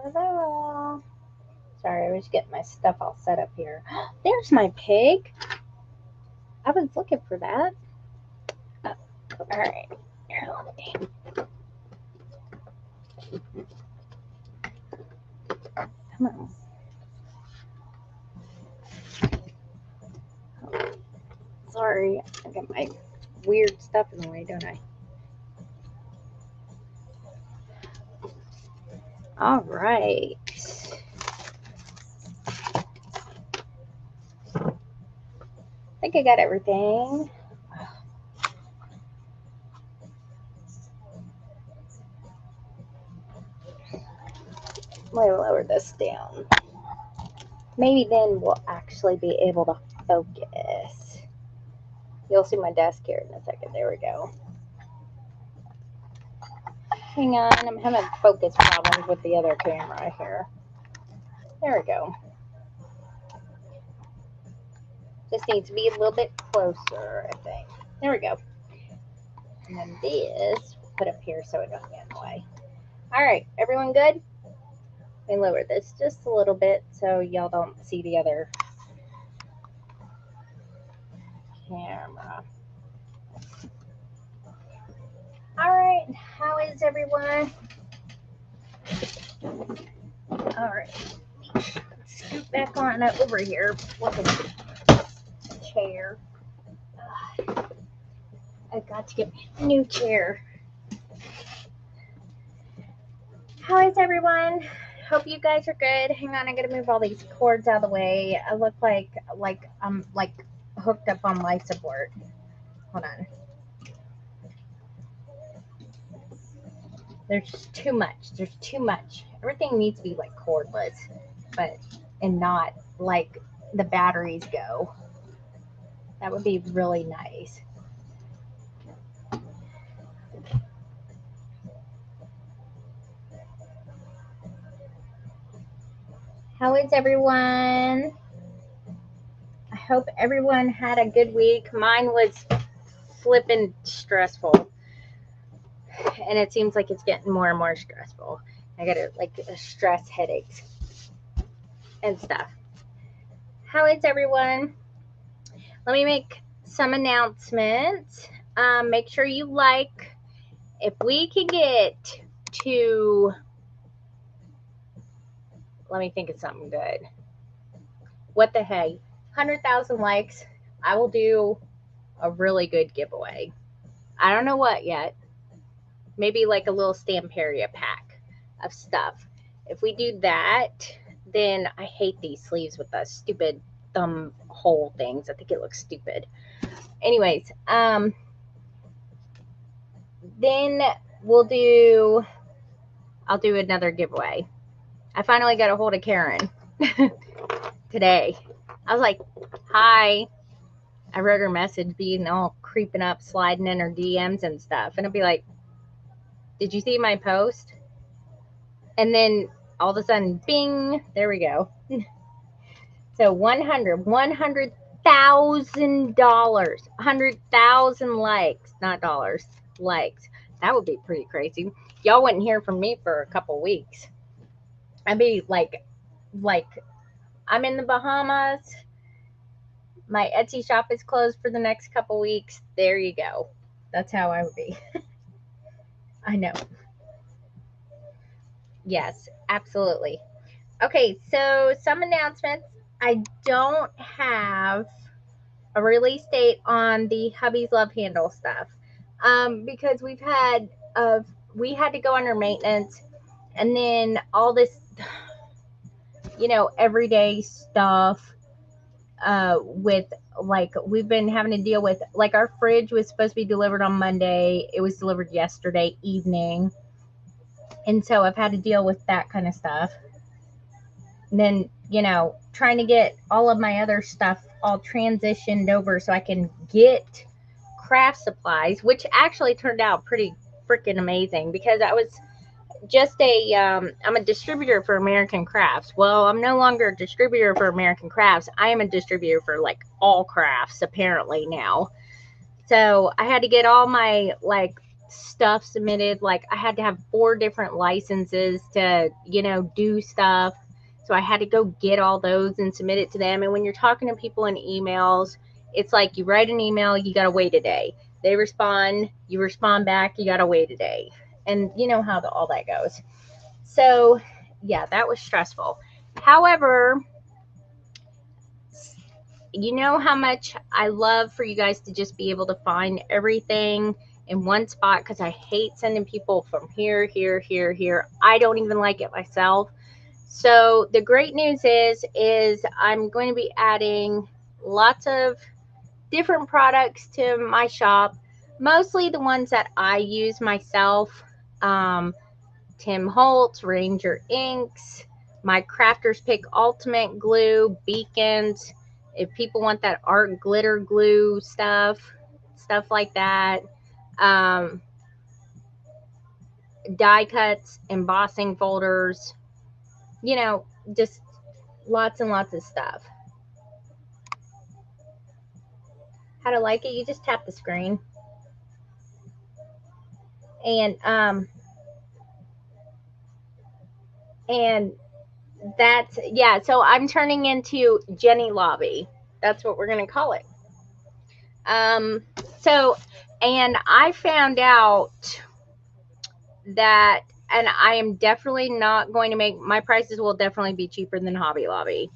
Hello. Sorry, I was getting my stuff all set up here. There's my pig. I was looking for that. Oh, all right. Here, let me. Come on. Sorry, I got my weird stuff in the way, don't I? All right. I think I got everything. Let me lower this down. Maybe then we'll actually be able to focus. You'll see my desk here in a second. There we go. Hang on, I'm having focus problems with the other camera here. There we go. Just needs to be a little bit closer, I think. There we go. And then this, put up here so it doesn't get in the way. All right, everyone good? Let me lower this just a little bit so y'all don't see the other camera. All right, how is everyone? All right, scoot back on over here with the chair. I've got to get a new chair. How is everyone? Hope you guys are good. Hang on, I gotta move all these cords out of the way. I look like I'm hooked up on life support. Hold on. There's just too much. There's too much. Everything needs to be like cordless, but and not like the batteries go. That would be really nice. How is everyone? I hope everyone had a good week. Mine was flipping stressful. And it seems like it's getting more and more stressful. I got stress headaches and stuff. How is everyone? Let me make some announcements. Make sure you like. If we can get to, let me think of something good. What the hey, 100,000 likes, I will do a really good giveaway. I don't know what yet. Maybe like a little Stamperia pack of stuff. If we do that, then I hate these sleeves with the stupid thumb hole things. I think it looks stupid. Anyways, then I'll do another giveaway. I finally got a hold of Karen today. I was like, hi. I wrote her message being all creeping up, sliding in her DMs and stuff. And I'd be like, did you see my post? And then all of a sudden, bing, there we go. So $100,000, $100,000 likes, not dollars, likes. That would be pretty crazy. Y'all wouldn't hear from me for a couple weeks. I'd be like I'm in the Bahamas. My Etsy shop is closed for the next couple weeks. There you go. That's how I would be. I know. Yes, absolutely. Okay, so some announcements. I don't have a release date on the Hubby's Love Handle stuff because we had to go under maintenance, and then all this, everyday stuff with we've been having to deal with our fridge was supposed to be delivered on Monday. It was delivered yesterday evening, and so I've had to deal with that kind of stuff. And then trying to get all of my other stuff all transitioned over so I can get craft supplies, which actually turned out pretty freaking amazing because I was just I'm a distributor for American Crafts. Well, I'm no longer a distributor for American Crafts. I am a distributor for all crafts apparently now. So I had to get all my stuff submitted. Like I had to have 4 different licenses to, do stuff. So I had to go get all those and submit it to them. And when you're talking to people in emails, it's like you write an email, you got to wait a day. They respond, you respond back, you got to wait a day. And you know how all that goes. So, yeah, that was stressful. However, you know how much I love for you guys to just be able to find everything in one spot, because I hate sending people from here. I don't even like it myself. So the great news is I'm going to be adding lots of different products to my shop, mostly the ones that I use myself. Tim Holtz, Ranger Inks, my Crafters Pick Ultimate Glue, beacons. If people want that art glitter glue stuff like that. Die cuts, embossing folders, just lots and lots of stuff. How to like it? You just tap the screen. And that's, yeah, so I'm turning into Jenny Lobby. That's what we're going to call it. So, and I found out that, and I am definitely not going to make, my prices will definitely be cheaper than Hobby Lobby,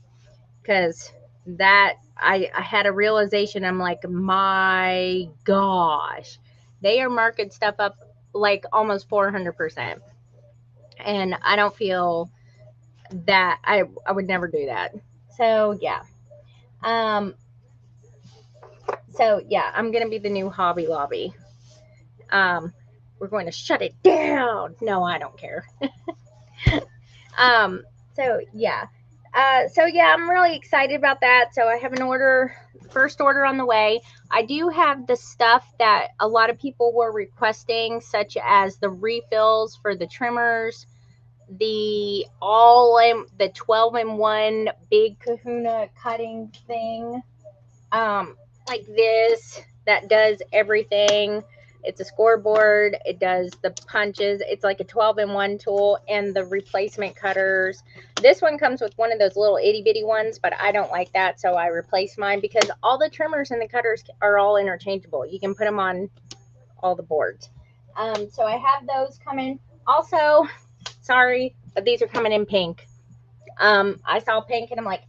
because that, I had a realization. I'm like, my gosh, they are marking stuff up like almost 400%. And I don't feel that I would never do that. So yeah. So yeah, I'm going to be the new Hobby Lobby. We're going to shut it down. No, I don't care. So yeah. So yeah, I'm really excited about that. So I have an first order on the way. I do have the stuff that a lot of people were requesting, such as the refills for the trimmers, the 12-in-1 big kahuna cutting thing, like this, that does everything. It's a scoreboard, it does the punches, it's like a 12-in-1 tool, and the replacement cutters. This one comes with one of those little itty-bitty ones, but I don't like that, so I replaced mine, because all the trimmers and the cutters are all interchangeable. You can put them on all the boards. So I have those coming. Also, sorry, but these are coming in pink. I saw pink and I'm like,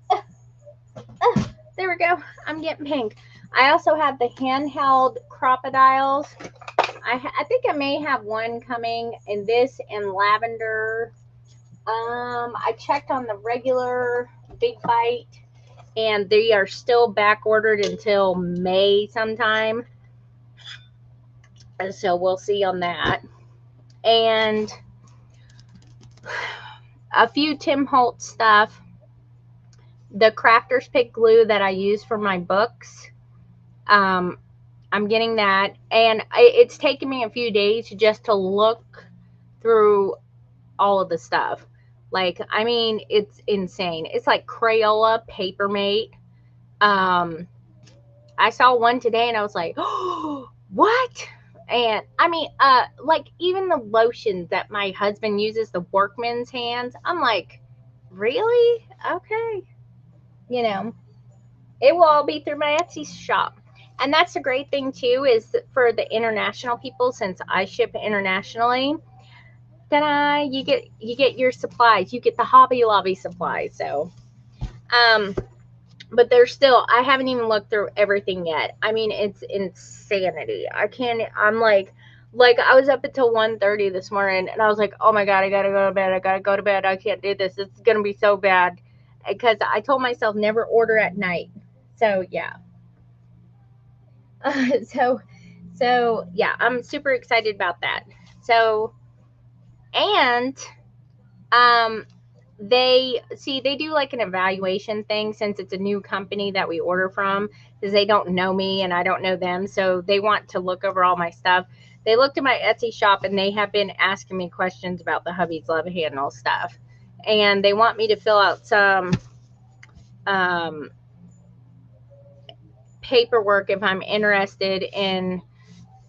there we go. I'm getting pink. I also have the handheld crocodiles. I think I may have one coming in this and lavender. I checked on the regular Big Bite, and they are still back ordered until May sometime. And so we'll see on that. And a few Tim Holtz stuff. The Crafters Pick glue that I use for my books. I'm getting that, and it's taken me a few days just to look through all of the stuff. Like, I mean, it's insane. It's like Crayola Papermate. I saw one today and I was like, oh, what? And I mean, like even the lotions that my husband uses, the Workman's Hands, I'm like, really? Okay. It will all be through my Etsy shop. And that's a great thing too, is for the international people, since I ship internationally, you get your supplies. You get the Hobby Lobby supplies. So, but there's still, I haven't even looked through everything yet. I mean, it's insanity. I'm like I was up until 1:30 this morning, and I was like, oh my God, I gotta go to bed. I can't do this. It's gonna be so bad. Because I told myself never order at night. So yeah. So yeah, I'm super excited about that. So, and they do like an evaluation thing, since it's a new company that we order from, because they don't know me and I don't know them. So they want to look over all my stuff. They looked at my Etsy shop and they have been asking me questions about the Hubby's Love Handle stuff. And they want me to fill out some paperwork if I'm interested in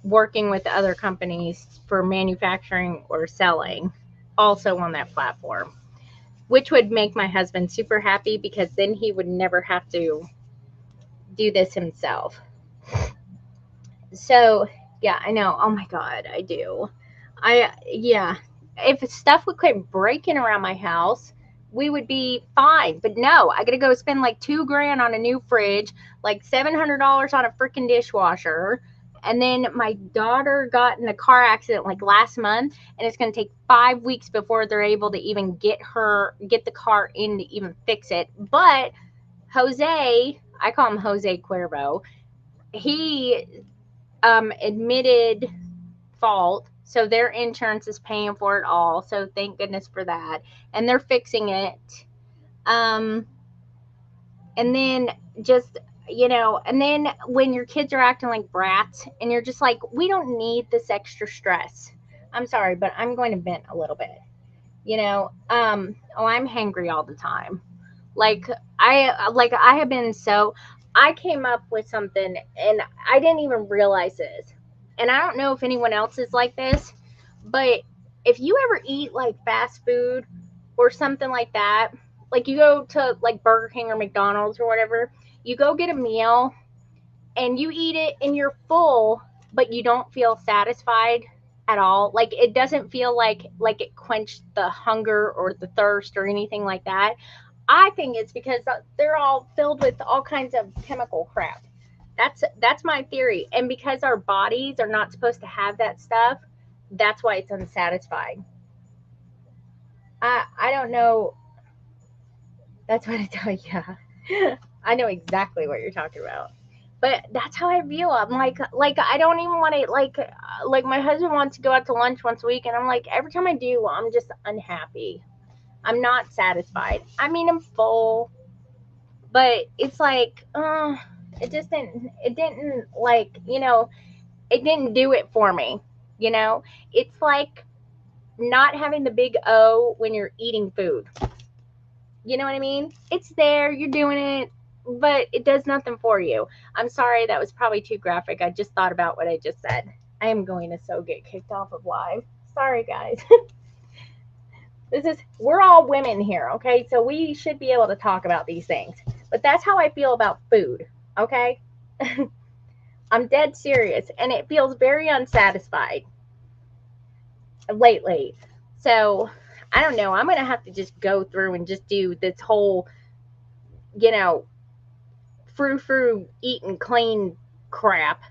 working with other companies for manufacturing or selling also on that platform, which would make my husband super happy because then he would never have to do this himself. So, yeah, I know. Oh my God, I do. Yeah, if stuff would quit breaking around my house, we would be fine. But no, I gotta go spend like 2 grand on a new fridge, like $700 on a freaking dishwasher. And then my daughter got in a car accident like last month, and it's gonna take 5 weeks before they're able to even get the car in to even fix it. But Jose, I call him Jose Cuervo, he admitted fault. So their insurance is paying for it all. So thank goodness for that. And they're fixing it. Um, and then just, and then when your kids are acting like brats and you're just like, we don't need this extra stress. I'm sorry, but I'm going to vent a little bit. I'm hangry all the time. Like I have been so I came up with something and I didn't even realize this. And I don't know if anyone else is like this, but if you ever eat like fast food or something like that, like you go to like Burger King or McDonald's or whatever, you go get a meal and you eat it and you're full, but you don't feel satisfied at all. Like it doesn't feel like it quenched the hunger or the thirst or anything like that. I think it's because they're all filled with all kinds of chemical crap. That's my theory. And because our bodies are not supposed to have that stuff, that's why it's unsatisfying. I don't know. That's what I tell you. I know exactly what you're talking about. But that's how I feel. I'm like I don't even want to like my husband wants to go out to lunch once a week, and I'm like every time I do, I'm just unhappy. I'm not satisfied. I mean, I'm full, but it's like, it just didn't. It didn't it didn't do it for me. You know, it's like not having the big O when you're eating food. You know what I mean? It's there, you're doing it, but it does nothing for you. I'm sorry, that was probably too graphic. I just thought about what I just said. I am going to so get kicked off of live. Sorry, guys. We're all women here, okay? So we should be able to talk about these things. But that's how I feel about food, okay? I'm dead serious, and it feels very unsatisfied lately. So I don't know. I'm going to have to just go through and just do this whole, you know, frou eating clean crap,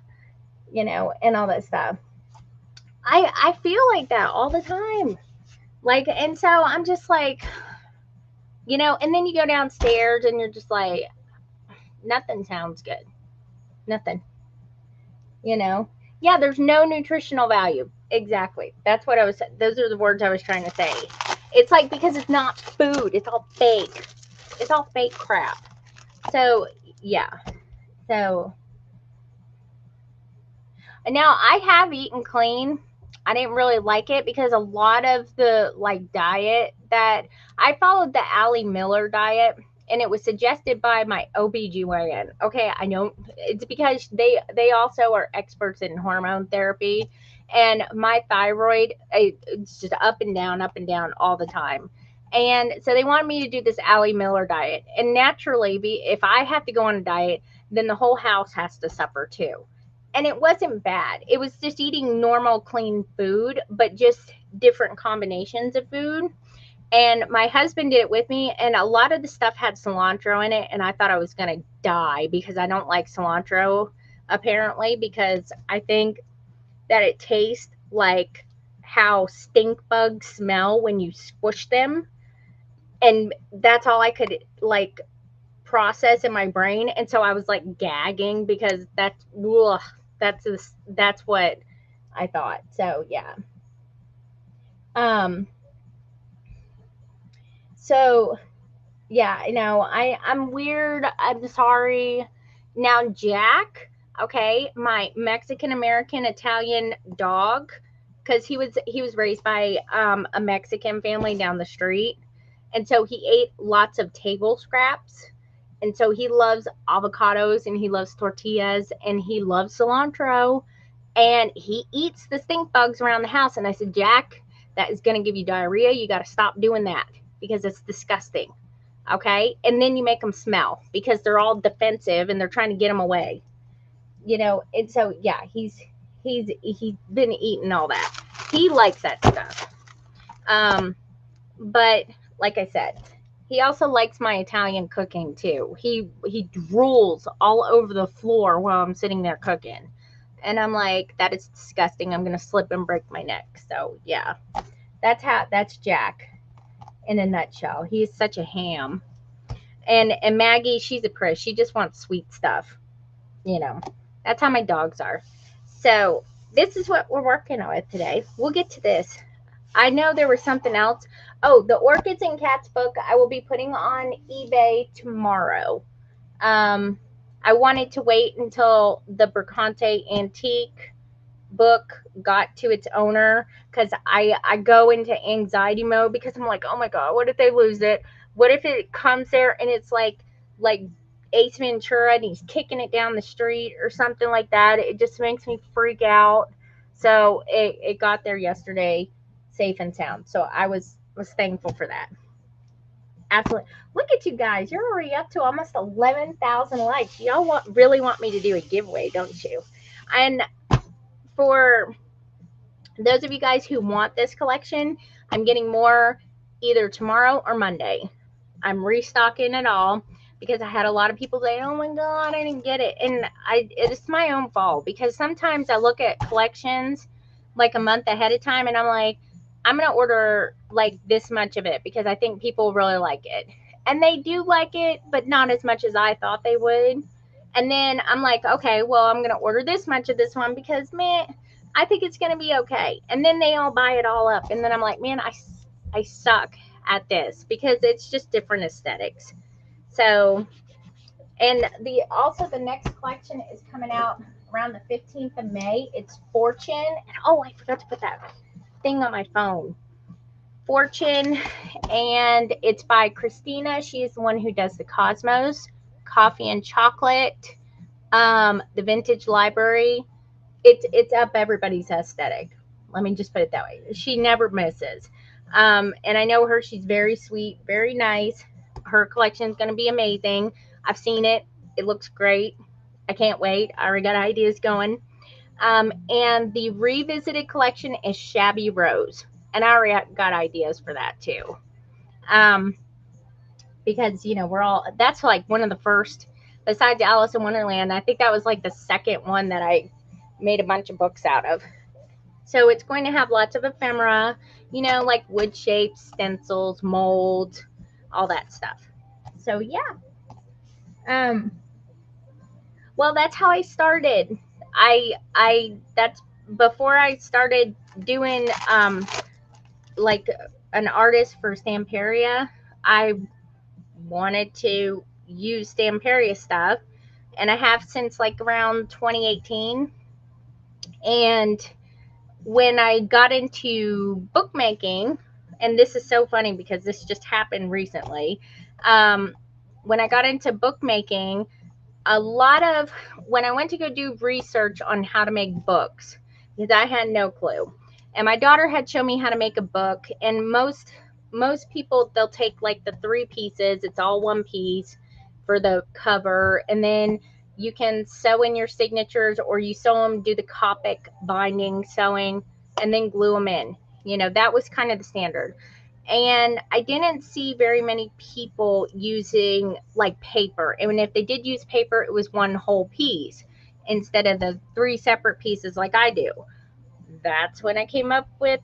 and all that stuff. I feel like that all the time. Like, and so I'm just like, and then you go downstairs and you're just like, nothing sounds good. Nothing, you know? Yeah, there's no nutritional value. Exactly. Those are the words I was trying to say. It's like because it's not food, it's all fake. It's all fake crap. So, yeah. So, now I have eaten clean. I didn't really like it because a lot of the like diet that I followed the Allie Miller diet, and it was suggested by my OBGYN. Okay, I know it's because they also are experts in hormone therapy, and my thyroid, it's just up and down all the time. And so they wanted me to do this Allie Miller diet. And naturally, if I have to go on a diet, then the whole house has to suffer too. And it wasn't bad. It was just eating normal, clean food, but just different combinations of food. And my husband did it with me, and a lot of the stuff had cilantro in it, and I thought I was going to die because I don't like cilantro, apparently, because I think that it tastes like how stink bugs smell when you squish them. And that's all I could like process in my brain, and so I was like gagging because ugh, that's what I thought. So yeah. Um. So yeah, I'm weird. I'm sorry. Now Jack, okay, my Mexican American Italian dog, because he was raised by a Mexican family down the street, and so he ate lots of table scraps. And so he loves avocados and he loves tortillas and he loves cilantro. and he eats the stink bugs around the house. And I said, Jack, that is going to give you diarrhea. You got to stop doing that because it's disgusting. Okay. And then you make them smell because they're all defensive and they're trying to get them away, And so, yeah, he's been eating all that. He likes that stuff. But like I said, he also likes my Italian cooking too. He drools all over the floor while I'm sitting there cooking. And I'm like, that is disgusting. I'm going to slip and break my neck. So, yeah. That's Jack in a nutshell. He's such a ham. And Maggie, she's a prish. She just wants sweet stuff. That's how my dogs are. So, this is what we're working on today. We'll get to this. I know there was something else. Oh, the Orchids and Cats book I will be putting on eBay tomorrow. I wanted to wait until the Bercante Antique book got to its owner because I go into anxiety mode because I'm like, oh my God, what if they lose it? What if it comes there and it's like Ace Ventura and he's kicking it down the street or something like that? It just makes me freak out. So it got there yesterday safe and sound. So I was thankful for that. Absolutely. Look at you guys. You're already up to almost 11,000 likes. Y'all really want me to do a giveaway, don't you? And for those of you guys who want this collection, I'm getting more either tomorrow or Monday. I'm restocking it all because I had a lot of people say, oh my God, I didn't get it. And it's my own fault because sometimes I look at collections like a month ahead of time and I'm like, I'm going to order like this much of it because I think people really like it. And they do like it, but not as much as I thought they would. And then I'm like, okay, well, I'm going to order this much of this one because, man, I think it's going to be okay. And then they all buy it all up. And then I'm like, man, I suck at this because it's just different aesthetics. So, and the next collection is coming out around the 15th of May. It's Fortune. And oh, I forgot to put that thing on my phone. Fortune, and it's by Christina. She is the one who does the Cosmos, Coffee and Chocolate, the Vintage Library. It's up everybody's aesthetic. Let me just put it that way. She never misses. And I know her. She's very sweet, very nice. Her collection is going to be amazing. I've seen it. It looks great. I can't wait. I already got ideas going. And the revisited collection is Shabby Rose. And I already got ideas for that too. Because, that's like one of the first, besides Alice in Wonderland, I think that was like the second one that I made a bunch of books out of. So it's going to have lots of ephemera, like wood shapes, stencils, molds, all that stuff. So yeah. Well, that's how I started. That's before I started doing like an artist for Stamperia. I wanted to use Stamperia stuff, and I have since like around 2018. And when I got into bookmaking, and this is so funny because this just happened recently, when I got into bookmaking, when I went to go do research on how to make books, because I had no clue, and my daughter had shown me how to make a book, and most people, they'll take like the 3 pieces, it's all one piece for the cover, and then you can sew in your signatures, or you sew them, do the Copic binding sewing, and then glue them in. That was kind of the standard. And I didn't see very many people using like paper. And if they did use paper, it was one whole piece instead of the 3 separate pieces like I do. That's when I came up with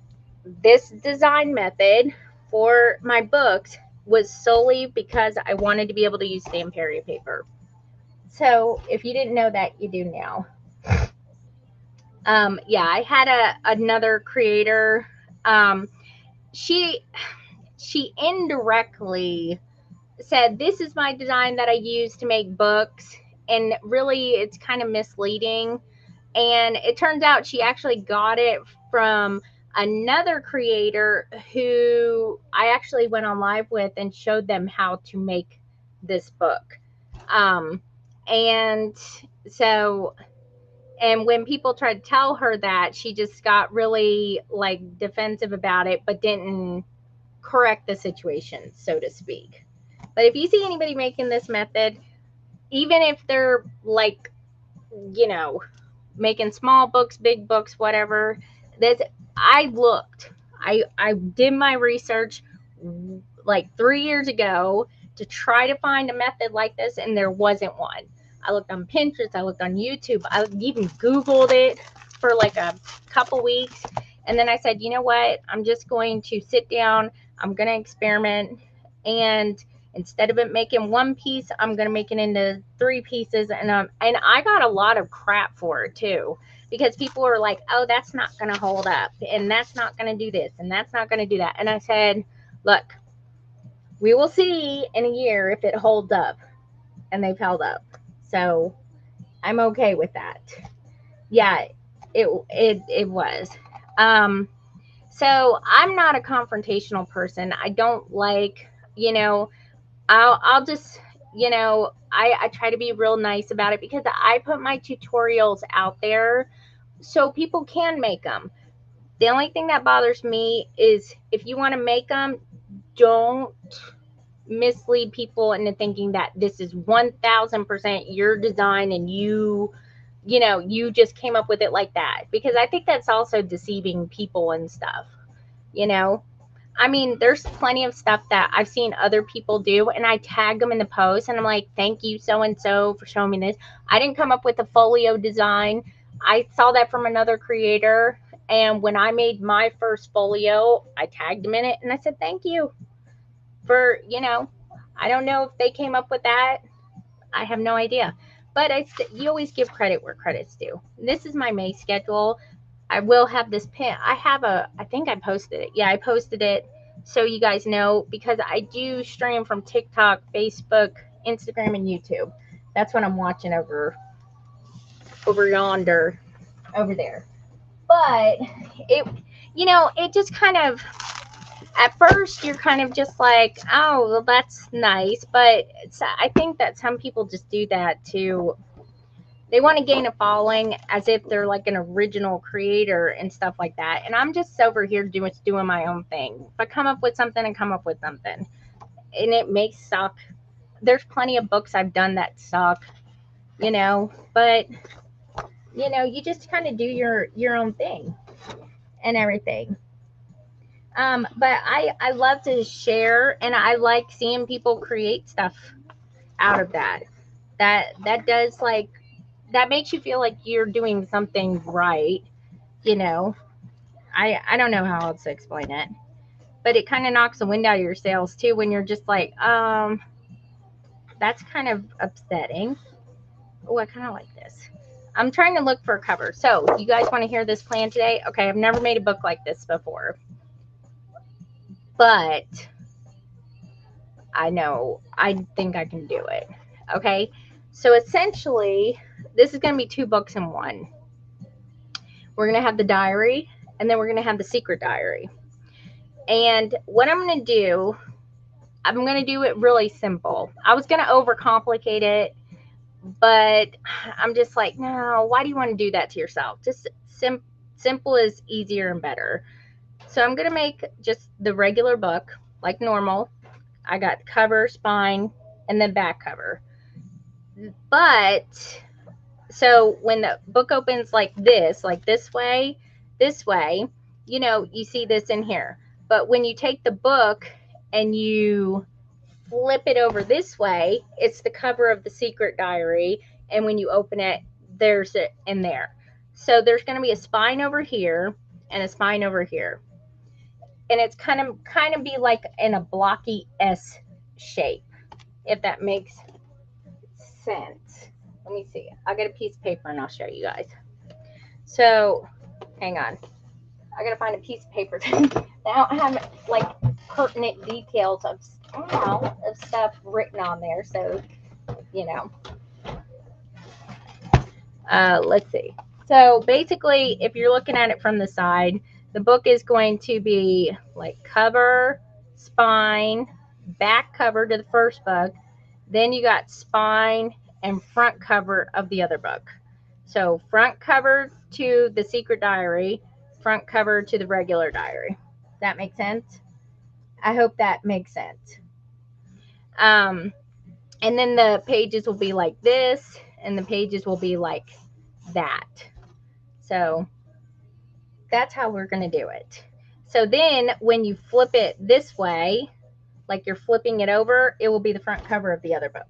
this design method for my books, was solely because I wanted to be able to use Stamperia paper. So if you didn't know that, you do now. Yeah, I had another creator. She indirectly said, this is my design that I use to make books. And really, it's kind of misleading. And it turns out she actually got it from another creator who I actually went on live with and showed them how to make this book. And And when people tried to tell her that, she just got really like defensive about it, but didn't correct the situation, so to speak. But if you see anybody making this method, even if they're like, you know, making small books, big books, whatever, this I looked. I did my research like 3 years ago to try to find a method like this, and there wasn't one. I looked on Pinterest, I looked on YouTube, I even Googled it for like a couple weeks. And then I said, you know what? I'm just going to sit down, I'm going to experiment. And instead of it making one piece, I'm going to make it into 3 pieces. And I got a lot of crap for it too, because people were like, oh, that's not going to hold up, and that's not going to do this, and that's not going to do that. And I said, look, we will see in a year if it holds up. And they've held up. So I'm okay with that. Yeah, it was. So I'm not a confrontational person. I don't like, you know, I'll just, you know, I try to be real nice about it, because I put my tutorials out there so people can make them. The only thing that bothers me is if you want to make them, don't mislead people into thinking that this is 1000% your design and you know, you just came up with it like that, because I think that's also deceiving people and stuff, you know. I mean, there's plenty of stuff that I've seen other people do, and I tag them in the post, and I'm like, thank you, so and so, for showing me this. I didn't come up with a folio design. I saw that from another creator, and when I made my first folio, I tagged them in it, and I said, thank you for, you know, I don't know if they came up with that. I have no idea. But you always give credit where credit's due. This is my May schedule. I will have this pin. I think I posted it. Yeah, I posted it so you guys know, because I do stream from TikTok, Facebook, Instagram, and YouTube. That's what I'm watching over yonder, over there. But it, you know, it just kind of, at first you're kind of just like, oh, well, that's nice. But I think that some people just do that to, they want to gain a following as if they're like an original creator and stuff like that. And I'm just over here doing my own thing. If I come up with something, and come up with something, and it may suck. There's plenty of books I've done that suck, you know, but you know, you just kind of do your own thing and everything. But I love to share, and I like seeing people create stuff out of that. That does, like, that makes you feel like you're doing something right, you know. I don't know how else to explain it, but it kind of knocks the wind out of your sails too, when you're just like, that's kind of upsetting. Oh, I kind of like this. I'm trying to look for a cover. So you guys want to hear this plan today? Okay, I've never made a book like this before, but I think I can do it. Okay, so essentially this is going to be 2 books in one. We're going to have the diary, and then we're going to have the secret diary. And what I'm going to do, I'm going to do it really simple. I was going to overcomplicate it, but I'm just like, no, why do you want to do that to yourself? Just simple is easier and better. So I'm going to make just the regular book like normal. I got cover, spine, and then back cover. But so when the book opens like this way, you know, you see this in here. But when you take the book and you flip it over this way, it's the cover of the secret diary. And when you open it, there's it in there. So there's going to be a spine over here and a spine over here. And it's kind of be like in a blocky S shape, if that makes sense. Let me see. I'll get a piece of paper and I'll show you guys. So, hang on. I gotta find a piece of paper that don't have like pertinent details of stuff written on there. So, you know. Let's see. So basically, if you're looking at it from the side, the book is going to be like cover, spine, back cover to the first book. Then you got spine and front cover of the other book. So front cover to the secret diary, front cover to the regular diary. That makes sense? I hope that makes sense. And then the pages will be like this, and the pages will be like that. So that's how we're going to do it. So then when you flip it this way, like you're flipping it over, it will be the front cover of the other book.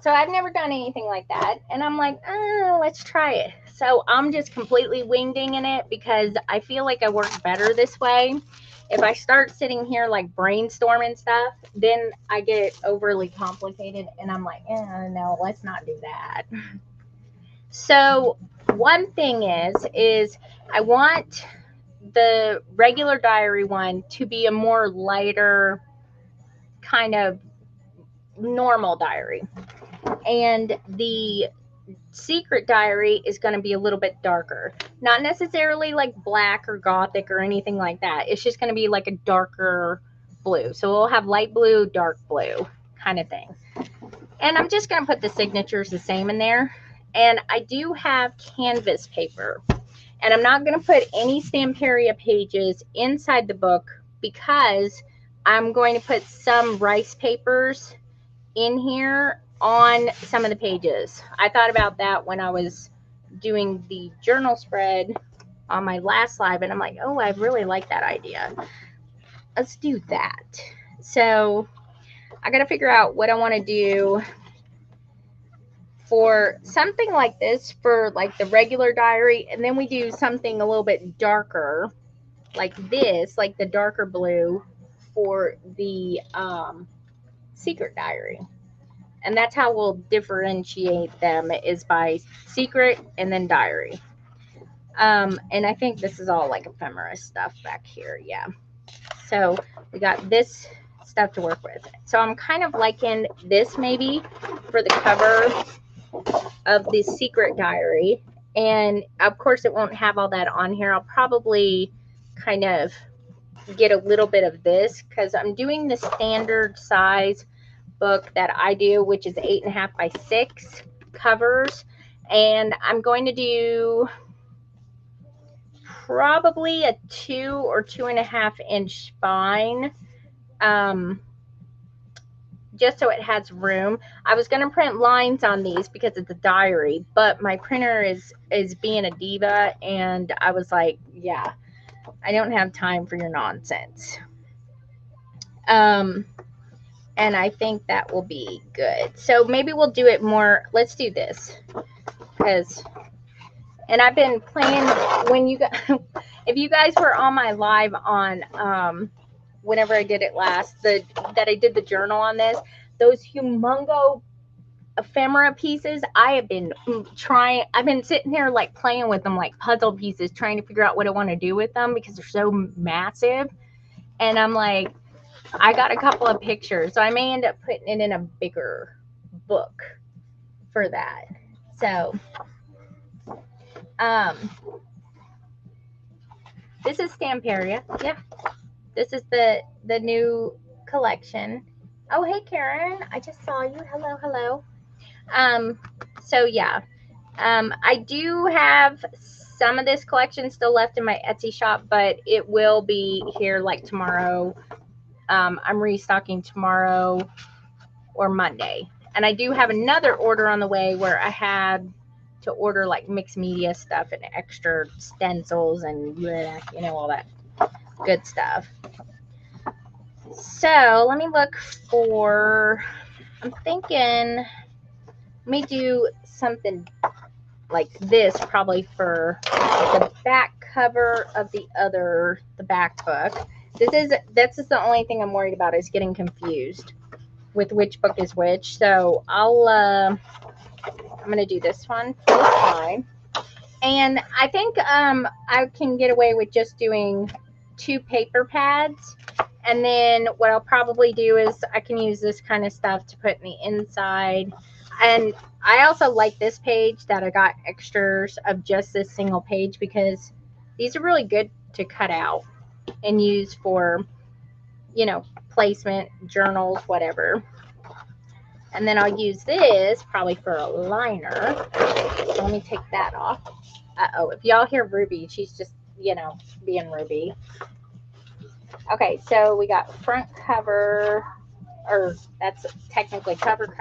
So I've never done anything like that. And I'm like, oh, let's try it. So I'm just completely wingding in it because I feel like I work better this way. If I start sitting here like brainstorming stuff, then I get overly complicated and I'm like, no, let's not do that. So one thing is I want the regular diary one to be a more lighter kind of normal diary. And the secret diary is going to be a little bit darker. Not necessarily like black or gothic or anything like that. It's just going to be like a darker blue. So we'll have light blue, dark blue kind of thing. And I'm just going to put the signatures the same in there. And I do have canvas paper. And I'm not going to put any Stamperia pages inside the book because I'm going to put some rice papers in here on some of the pages. I thought about that when I was doing the journal spread on my last live, and I'm like, oh, I really like that idea. Let's do that. So I got to figure out what I want to do for something like this for like the regular diary, and then we do something a little bit darker like this, like the darker blue for the secret diary. And that's how we'll differentiate them, is by secret and then diary. And I think this is all like ephemera stuff back here. Yeah. So we got this stuff to work with. So I'm kind of liking this maybe for the cover of the secret diary. And of course it won't have all that on here. I'll probably kind of get a little bit of this because I'm doing the standard size book that I do, which is 8.5 by 6 covers, and I'm going to do probably a 2 or 2.5 inch spine, just so it has room. I was going to print lines on these because it's a diary, but my printer is being a diva, and I was like, yeah, I don't have time for your nonsense. And I think that will be good. So maybe we'll do it more. Let's do this. And I've been playing when you guys, if you guys were on my live on whenever I did it last, that I did the journal on this, those humongo ephemera pieces, I've been sitting here like playing with them like puzzle pieces, trying to figure out what I want to do with them because they're so massive. And I'm like, I got a couple of pictures, so I may end up putting it in a bigger book for that. So, this is Stamperia. Yeah, this is the new collection. Oh, hey Karen, I just saw you. Hello, hello. So yeah, I do have some of this collection still left in my Etsy shop, but it will be here like tomorrow. I'm restocking tomorrow or Monday. And I do have another order on the way where I had to order like mixed media stuff and extra stencils and all that good stuff. So let me look for, I'm thinking, let me do something like this probably for the back cover of the back book. This is the only thing I'm worried about, is getting confused with which book is which. So I'm going to do this one for the side. And I think I can get away with just doing 2 paper pads. And then what I'll probably do is I can use this kind of stuff to put in the inside. And I also like this page that I got extras of just this single page because these are really good to cut out and use for, placement, journals, whatever. And then I'll use this probably for a liner. So let me take that off. Uh-oh, if y'all hear Ruby, she's just, you know, being Ruby. Okay, so we got front cover, or that's technically cover.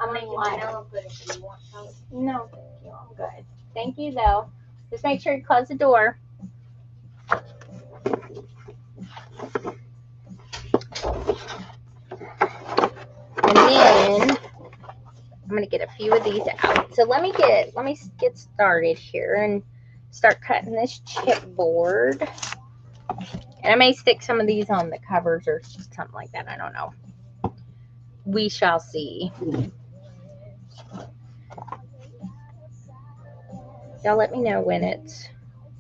I'm making vanilla, but if you want some. No, thank you. I'm good. Thank you, though. Just make sure you close the door. And then I'm gonna get a few of these out. So let me get started here and start cutting this chipboard. And I may stick some of these on the covers or something like that. I don't know. We shall see. Y'all let me know when it's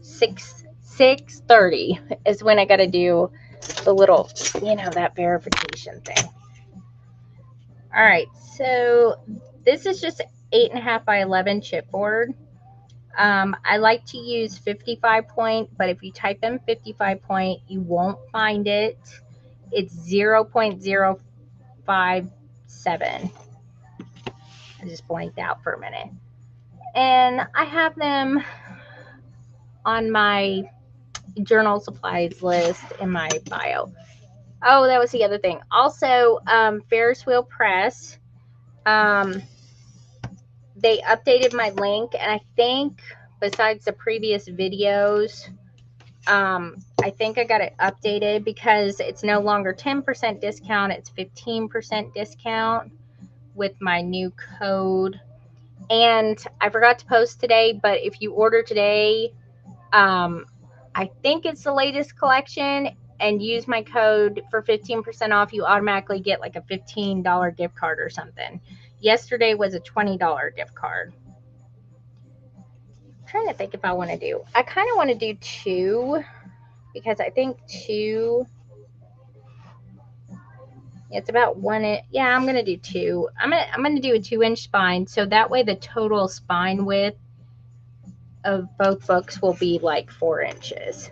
6:30 is when I gotta do the little, you know, that verification thing. All right, so this is just 8.5 by 11 chipboard. I like to use 55 point, but if you type in 55 point, you won't find it. It's 0.057. I just blanked out for a minute. And I have them on my journal supplies list in my bio. Oh, that was the other thing. Also, Ferris Wheel Press. They updated my link, and I think besides the previous videos, I think I got it updated because it's no longer 10% discount. It's 15% discount with my new code. And I forgot to post today, but if you order today, I think it's the latest collection, and use my code for 15% off, you automatically get like a $15 gift card or something. Yesterday was a $20 gift card. I'm trying to think if I want to do. I kind of want to do 2 because I think 2. It's about 1. Yeah, I'm gonna do 2. I'm gonna do a 2-inch spine, so that way the total spine width of both books will be like 4 inches.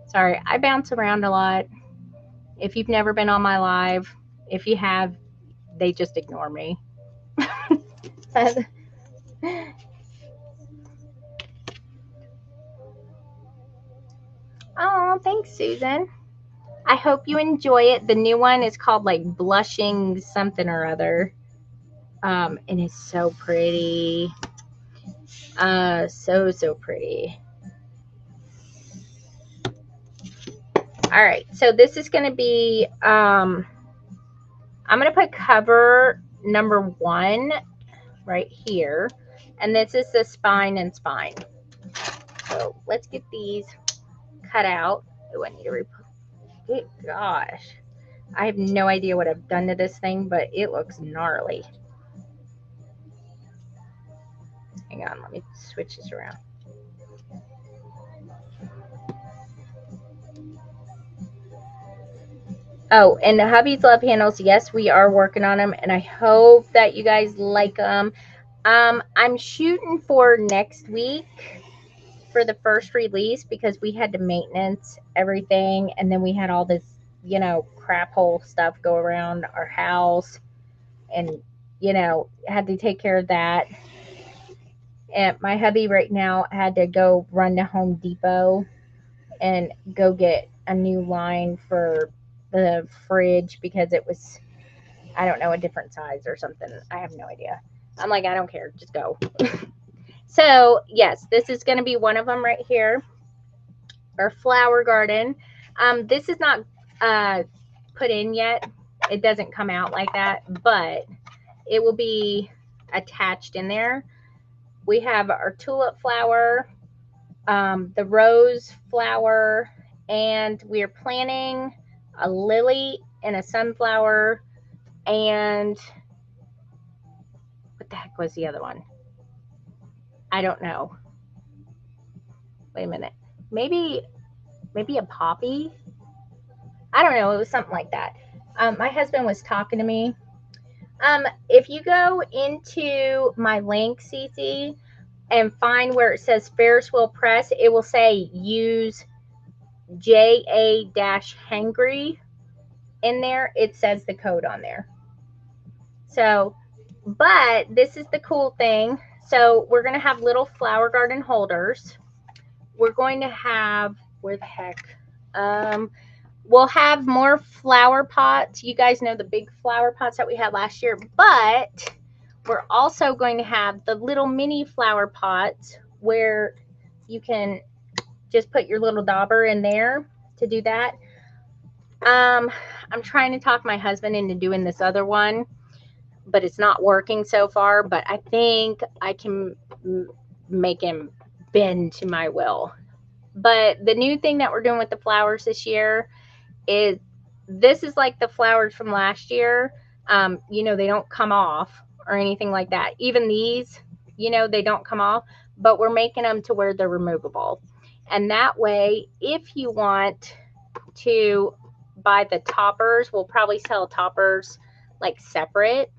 Sorry, I bounce around a lot. If you've never been on my live, if you have, they just ignore me. Oh, thanks, Susan. I hope you enjoy it. The new one is called like Blushing something or other. And it's so pretty. So pretty. All right, so this is going to be, I'm going to put cover number 1 right here. And this is the spine and spine. So let's get these cut out. Oh, I need to good gosh. I have no idea what I've done to this thing, but it looks gnarly. Hang on, let me switch this around. Oh, and the Hubby's Love Handles, yes, we are working on them, and I hope that you guys like them. I'm shooting for next week for the first release because we had to maintenance everything, and then we had all this, you know, crap hole stuff go around our house, and, you know, had to take care of that. And my hubby right now had to go run to Home Depot and go get a new line for the fridge because it was, I don't know, a different size or something. I have no idea. I'm like, I don't care. Just go. So, yes, this is going to be one of them right here. Our flower garden. This is not put in yet. It doesn't come out like that, but it will be attached in there. We have our tulip flower, the rose flower, and we are planting a lily and a sunflower, and what the heck was the other one? I don't know. Wait a minute. Maybe a poppy? I don't know. It was something like that. My husband was talking to me. If you go into my link, Cece, and find where it says Ferris Wheel Press, it will say use JA-Hangry in there, it says the code on there. So, but this is the cool thing. So we're going to have little flower garden holders. We're going to have, where the heck? We'll have more flower pots. You guys know the big flower pots that we had last year, but we're also going to have the little mini flower pots where you can just put your little dauber in there to do that. I'm trying to talk my husband into doing this other one, but it's not working so far, but I think I can make him bend to my will. But the new thing that we're doing with the flowers this year is, this is like the flowers from last year. You know, they don't come off or anything like that. Even these, you know, they don't come off, but we're making them to where they're removable. And that way, if you want to buy the toppers, we'll probably sell toppers like separate.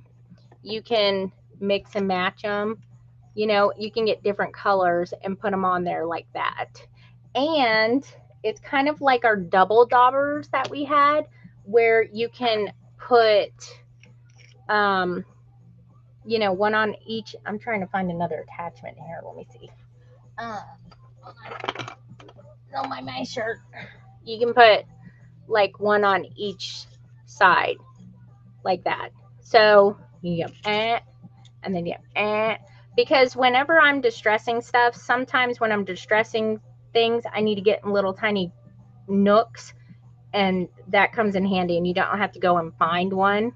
You can mix and match them. You know, you can get different colors and put them on there like that. And it's kind of like our double daubers that we had, where you can put, you know, one on each. I'm trying to find another attachment here. Let me see. On my shirt. You can put like one on each side like that. So you go, and then you because whenever I'm distressing stuff, sometimes when I'm distressing things, I need to get in little tiny nooks, and that comes in handy, and you don't have to go and find one.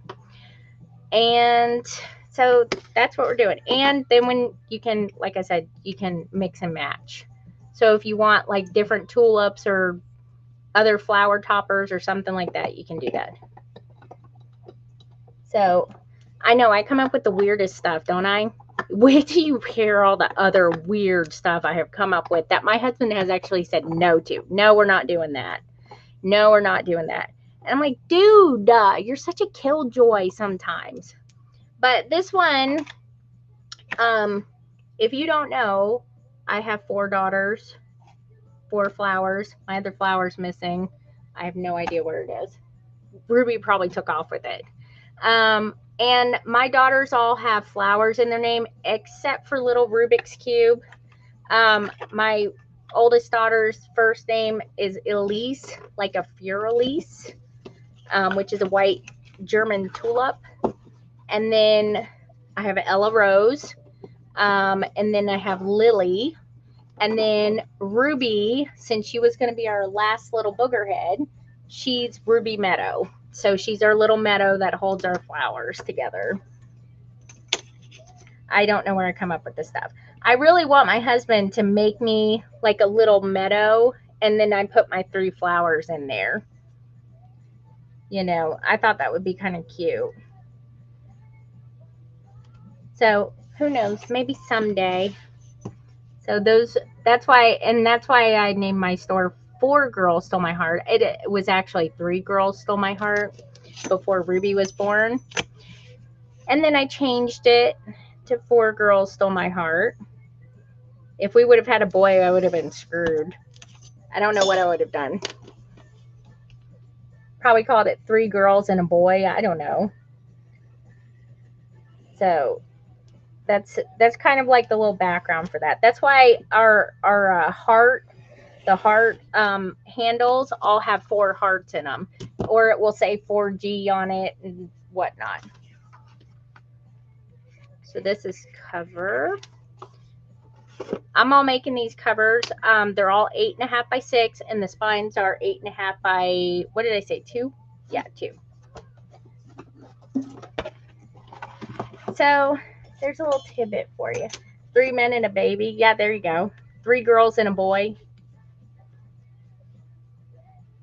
And so that's what we're doing. And then when you can, like I said, you can mix and match. So if you want like different tulips or other flower toppers or something like that, you can do that. So I know I come up with the weirdest stuff, don't I? Wait till you hear all the other weird stuff I have come up with that my husband has actually said no to. No, we're not doing that. No, we're not doing that. And I'm like, dude, you're such a killjoy sometimes. But this one, if you don't know, I have 4 daughters, 4 flowers. My other flower's missing. I have no idea where it is. Ruby probably took off with it. And my daughters all have flowers in their name, except for little Rubik's Cube. My oldest daughter's first name is Elise, like a Furelise, which is a white German tulip. And then I have Ella Rose. And then I have Lily. And then Ruby, since she was going to be our last little boogerhead, she's Ruby Meadow. So she's our little meadow that holds our flowers together. I don't know where I come up with this stuff. I really want my husband to make me like a little meadow, and then I put my 3 flowers in there. You know, I thought that would be kind of cute. So who knows? Maybe someday. So that's why I named my store 4 Girls Stole My Heart. It was actually 3 Girls Stole My Heart before Ruby was born. And then I changed it to 4 Girls Stole My Heart. If we would have had a boy, I would have been screwed. I don't know what I would have done. Probably called it 3 Girls and a Boy. I don't know. So that's kind of like the little background for that. That's why our heart, the heart handles all have 4 hearts in them, or it will say 4G on it and whatnot. So this is cover. I'm all making these covers. They're all 8.5 by 6, and the spines are 8.5 by, what did I say, 2? Yeah, 2. So there's a little tidbit for you. 3 men and a baby. Yeah, there you go. 3 girls and a boy.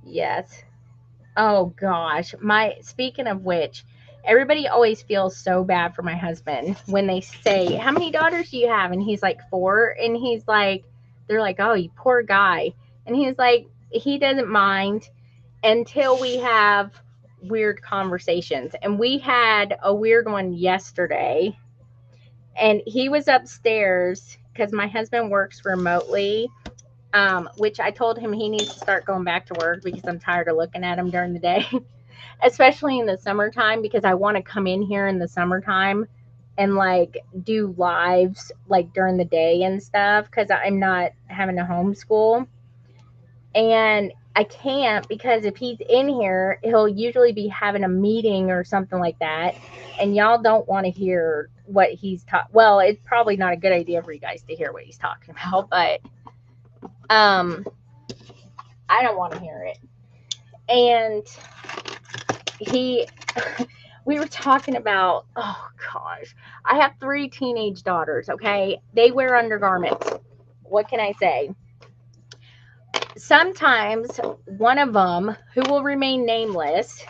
Yes. Oh gosh. Speaking of which, everybody always feels so bad for my husband when they say, how many daughters do you have? And he's like, 4. And he's like, they're like, oh, you poor guy. And he's like, he doesn't mind until we have weird conversations. And we had a weird one yesterday. And he was upstairs because my husband works remotely. which I told him he needs to start going back to work because I'm tired of looking at him during the day, especially in the summertime, because I want to come in here in the summertime and like do lives like during the day and stuff because I'm not having to homeschool. And I can't because if he's in here, he'll usually be having a meeting or something like that. And y'all don't want to hear what he's talking. Well, it's probably not a good idea for you guys to hear what he's talking about, but I don't want to hear it. And he, we were talking about, oh gosh, I have 3 teenage daughters, okay? They wear undergarments. What can I say? Sometimes one of them, who will remain nameless,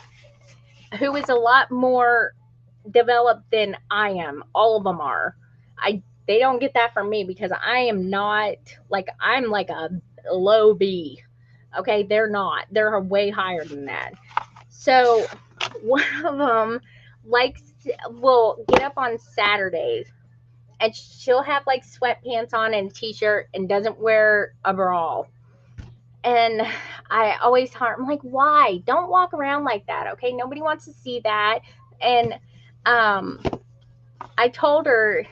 who is a lot more developed than I am, all of them are. They don't get that from me because I am not like I'm like a low B. Okay, they're not. They're way higher than that. So one of them will get up on Saturdays and she'll have like sweatpants on and a t-shirt and doesn't wear a bra. And I always tell her, I'm like, why? Don't walk around like that, okay? Nobody wants to see that. And I told her,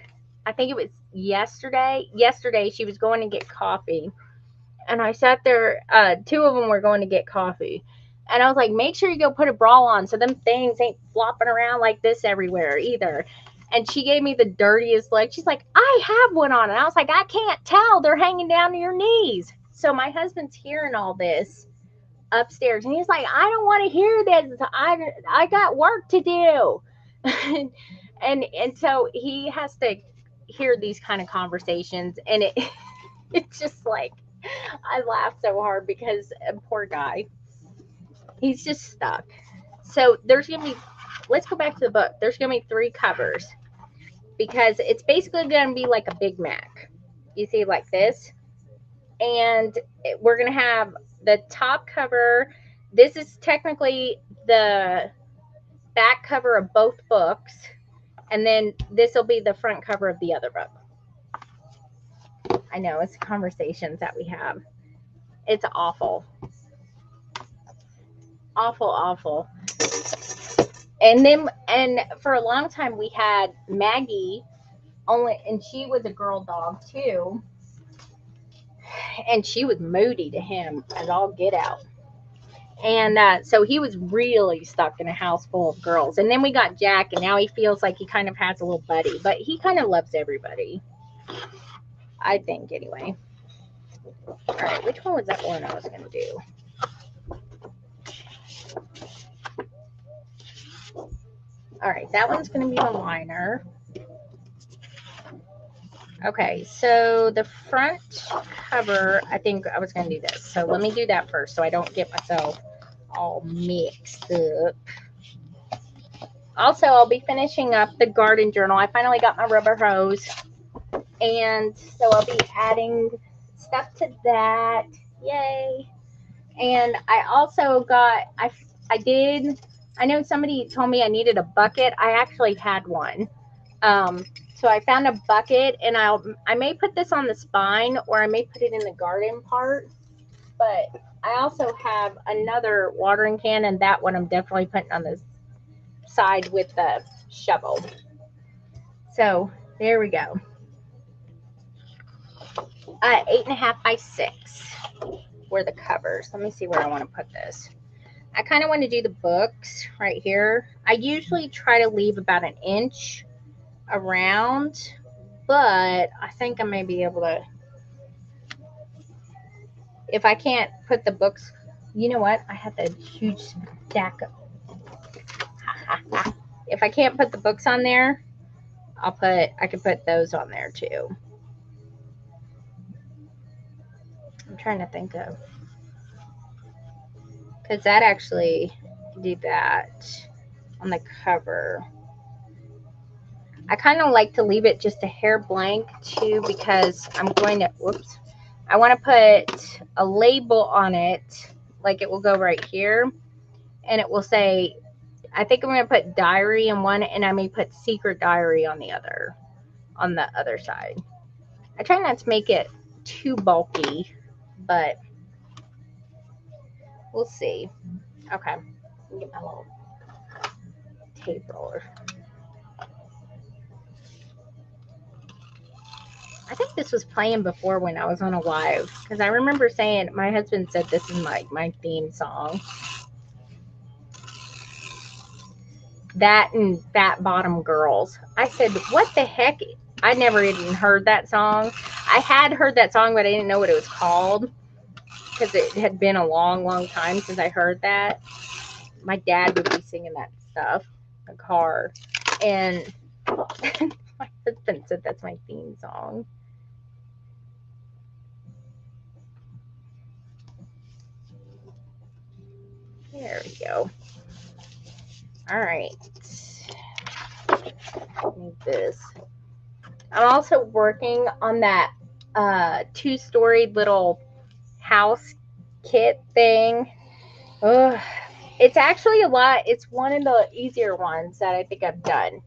I think it was yesterday. Yesterday, she was going to get coffee. And I sat there, 2 of them were going to get coffee. And I was like, make sure you go put a bra on so them things ain't flopping around like this everywhere either. And she gave me the dirtiest look. She's like, I have one on. And I was like, I can't tell. They're hanging down to your knees. So my husband's hearing all this upstairs. And he's like, I don't want to hear this. I got work to do. and so he has to hear these kind of conversations. And it's just like, I laugh so hard because poor guy. He's just stuck. So there's going to be, let's go back to the book. There's going to be 3 covers because it's basically going to be like a Big Mac. You see, like this. And we're going to have the top cover. This is technically the back cover of both books. And then this will be the front cover of the other book. I know, it's conversations that we have. It's awful. Awful. And for a long time we had Maggie and she was a girl dog too. And she was moody to him as all get out. And so he was really stuck in a house full of girls. And then we got Jack, and now he feels like he kind of has a little buddy. But he kind of loves everybody. I think, anyway. All right, which one was that one I was going to do? All right, that one's going to be the liner. Okay, so the front cover, I think I was going to do this. So let me do that first so I don't get myself all mixed up. Also, I'll be finishing up the garden journal. I finally got my rubber hose. And so I'll be adding stuff to that. Yay. And I also got, I know somebody told me I needed a bucket. I actually had one. So I found a bucket, and I may put this on the spine, or I may put it in the garden part. But I also have another watering can, and that one I'm definitely putting on the side with the shovel. So there we go. 8.5 by 6 were the covers. Let me see where I want to put this. I kind of want to do the books right here. I usually try to leave about 1 inch around, but I think I may be able to, if I can't put the books, you know what? I have a huge stack of, if I can't put the books on there, I could put those on there too. I'm trying to think of, because that actually did that on the cover. I kind of like to leave it just a hair blank too, because I'm going to, I want to put a label on it, like it will go right here, and it will say, I think I'm going to put diary in one, and I may put secret diary on the other side. I try not to make it too bulky, but we'll see. Okay, let me get my little tape roller. I think this was playing before when I was on a live, because I remember saying, my husband said this is my theme song. That and Fat Bottom Girls. I said, what the heck? I never even heard that song. I had heard that song, but I didn't know what it was called, because it had been a long, long time since I heard that. My dad would be singing that stuff in the car. And my husband said that's my theme song. There we go. All right. Need this. I'm also working on that 2-story little house kit thing. Ugh. It's actually a lot. It's one of the easier ones that I think I've done.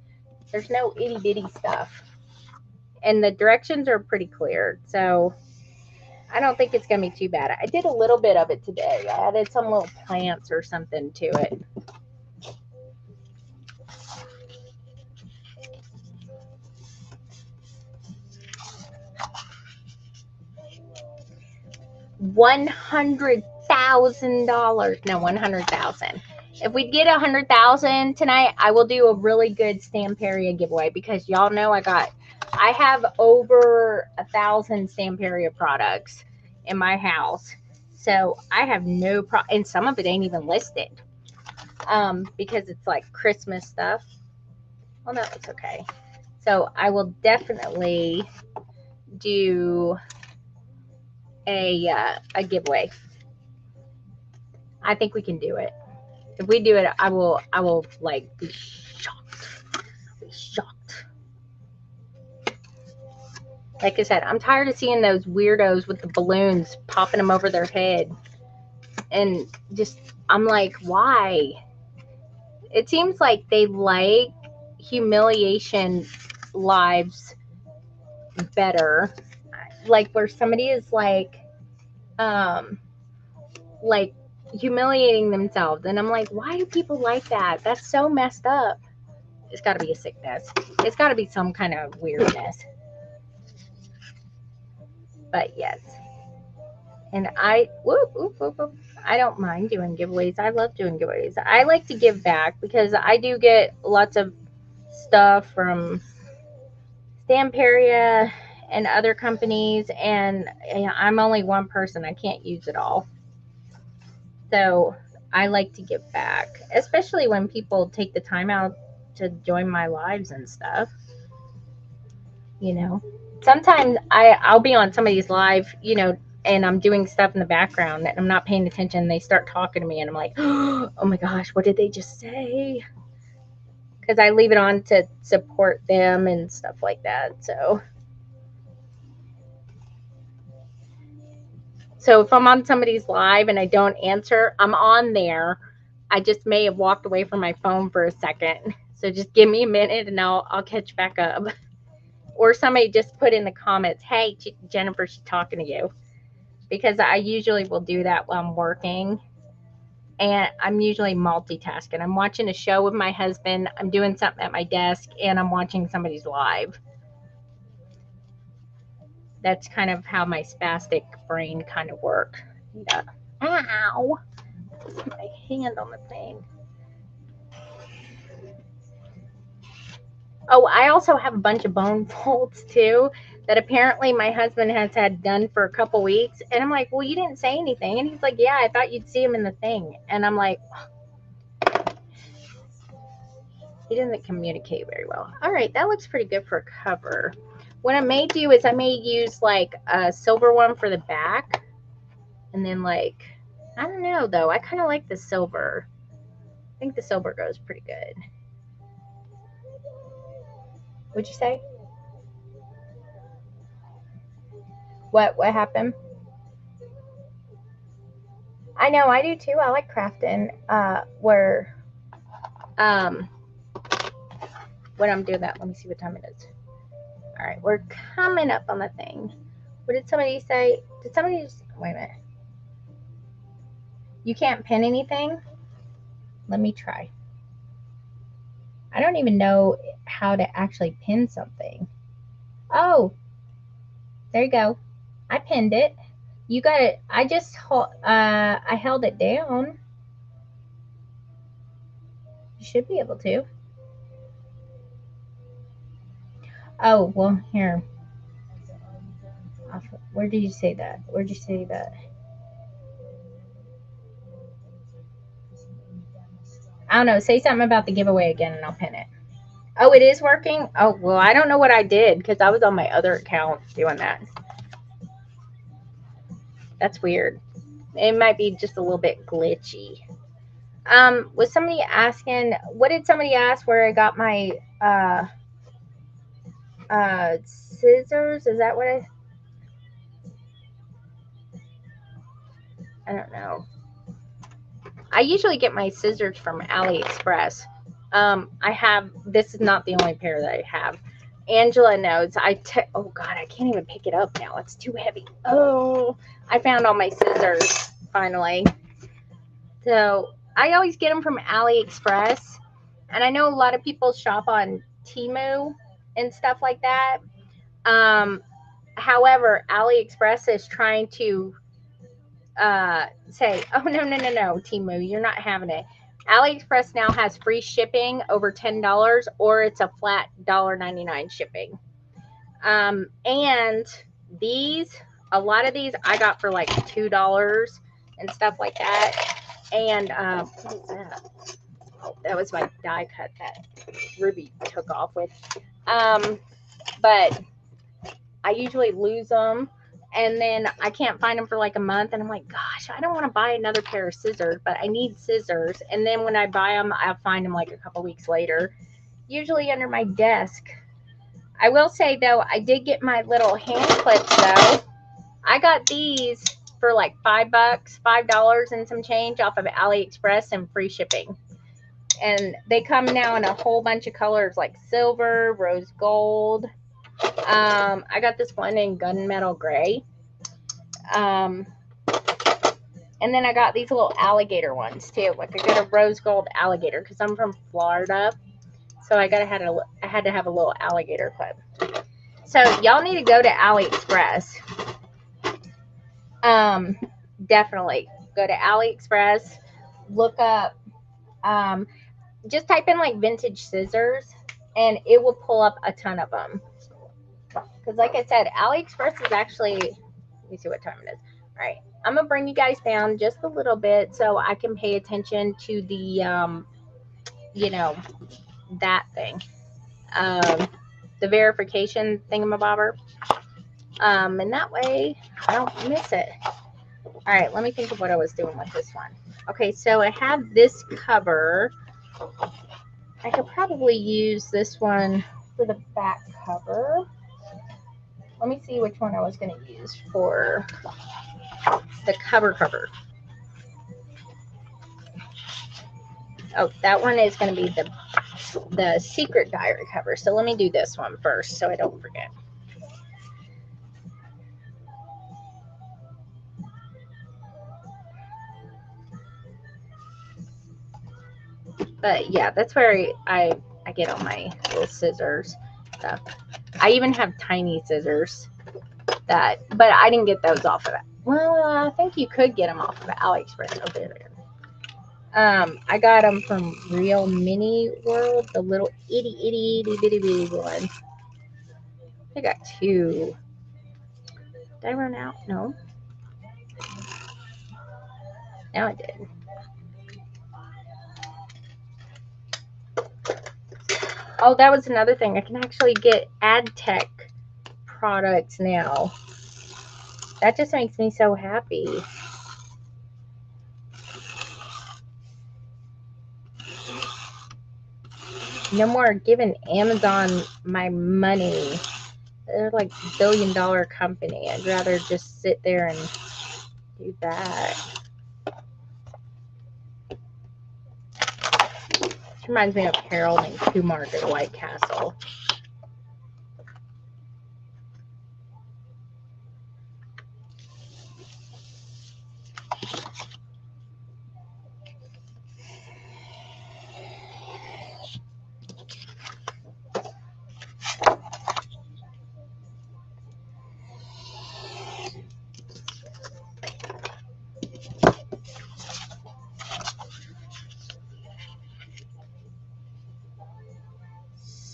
There's no itty bitty stuff. And the directions are pretty clear. So I don't think it's going to be too bad. I did a little bit of it today. I added some little plants or something to it. $100,000. No, 100,000. If we get 100,000 tonight, I will do a really good Stamperia giveaway, because y'all know I have over 1,000 Stamperia products in my house. So I have no problem, and some of it ain't even listed, because it's like Christmas stuff. Well, no, it's okay. So I will definitely do a giveaway. I think we can do it. If we do it, I will like be shocked. I'll be shocked. Like I said, I'm tired of seeing those weirdos with the balloons, popping them over their head. And just, I'm like, why? It seems like they like humiliation lives better. Like where somebody is like humiliating themselves. And I'm like, why do people like that? That's so messed up. It's got to be a sickness. It's got to be some kind of weirdness. But yes. And I don't mind doing giveaways. I love doing giveaways. I like to give back, because I do get lots of stuff from Stamperia and other companies, and I'm only one person. I can't use it all. So I like to give back, especially when people take the time out to join my lives and stuff. You know, sometimes I'll be on somebody's live, and I'm doing stuff in the background and I'm not paying attention. And they start talking to me, and I'm like, oh my gosh, what did they just say? Because I leave it on to support them and stuff like that. So if I'm on somebody's live and I don't answer, I'm on there. I just may have walked away from my phone for a second. So just give me a minute and I'll catch back up. Or somebody just put in the comments, hey, Jennifer, she's talking to you. Because I usually will do that while I'm working. And I'm usually multitasking. I'm watching a show with my husband. I'm doing something at my desk, and I'm watching somebody's live. That's kind of how my spastic brain kind of works. Yeah. Ow! My hand on the thing. Oh, I also have a bunch of bone folds too that apparently my husband has had done for a couple weeks. And I'm like, well, you didn't say anything. And he's like, yeah, I thought you'd see him in the thing. And I'm like, he doesn't communicate very well. All right, that looks pretty good for a cover. What I may do is I may use like a silver one for the back. And then like, I don't know though. I kind of like the silver. I think the silver goes pretty good. What'd you say? What happened? I know, I do too. I like crafting. When I'm doing that, let me see what time it is. All right, we're coming up on the thing. What did somebody say? Did somebody just, Wait a minute. You can't pin anything? Let me try. I don't even know how to actually pin something. Oh, there you go. I pinned it. You got it. I held it down. You should be able to. Oh, well, here. Where did you say that? Where'd you say that? I don't know. Say something about the giveaway again and I'll pin it. Oh, it is working? Oh, well, I don't know what I did because I was on my other account doing that. That's weird. It might be just a little bit glitchy. Was somebody asking, what did somebody ask where I got my scissors? Is that what I don't know. I usually get my scissors from AliExpress. This is not the only pair that I have. Angela knows. Oh God, I can't even pick it up now. It's too heavy. Oh, I found all my scissors finally. So I always get them from AliExpress. And I know a lot of people shop on Temu and stuff like that. However, AliExpress is trying to say, oh, no, Temu, you're not having it. AliExpress now has free shipping over $10 or it's a flat $1.99 shipping. And a lot of these I got for like $2 and stuff like that. And what is that? Oh, that was my die cut that Ruby took off with. But I usually lose them. And then I can't find them for like a month. And I'm like, gosh, I don't want to buy another pair of scissors, but I need scissors. And then when I buy them, I'll find them like a couple weeks later, usually under my desk. I will say, though, I did get my little hand clips, though. I got these for like $5 and some change off of AliExpress and free shipping. And they come now in a whole bunch of colors like silver, rose gold. I got this one in gunmetal gray. And then I got these little alligator ones too. Like I got a rose gold alligator because I'm from Florida. So I had to have a little alligator clip. So y'all need to go to AliExpress. Definitely go to AliExpress. Look up. Just type in like vintage scissors, and it will pull up a ton of them. Because like I said, AliExpress is actually, let me see what time it is. All right, I'm going to bring you guys down just a little bit so I can pay attention to the, that thing. The verification thingamabobber. And that way I don't miss it. All right, let me think of what I was doing with this one. Okay, so I have this cover. I could probably use this one for the back cover. Let me see which one I was going to use for the cover. Oh, that one is going to be the secret diary cover. So let me do this one first so I don't forget. But yeah, that's where I get all my little scissors stuff. I even have tiny scissors but I didn't get those off of it. Well, I think you could get them off of AliExpress. Oh, there. I got them from Real Mini World, the little itty bitty one. I got two. Did I run out? No. Now I did. Oh, that was another thing. I can actually get AdTech products now. That just makes me so happy. No more giving Amazon my money. They're like $1 billion company. I'd rather just sit there and do that. This reminds me of Harold and Kumar to the White Castle.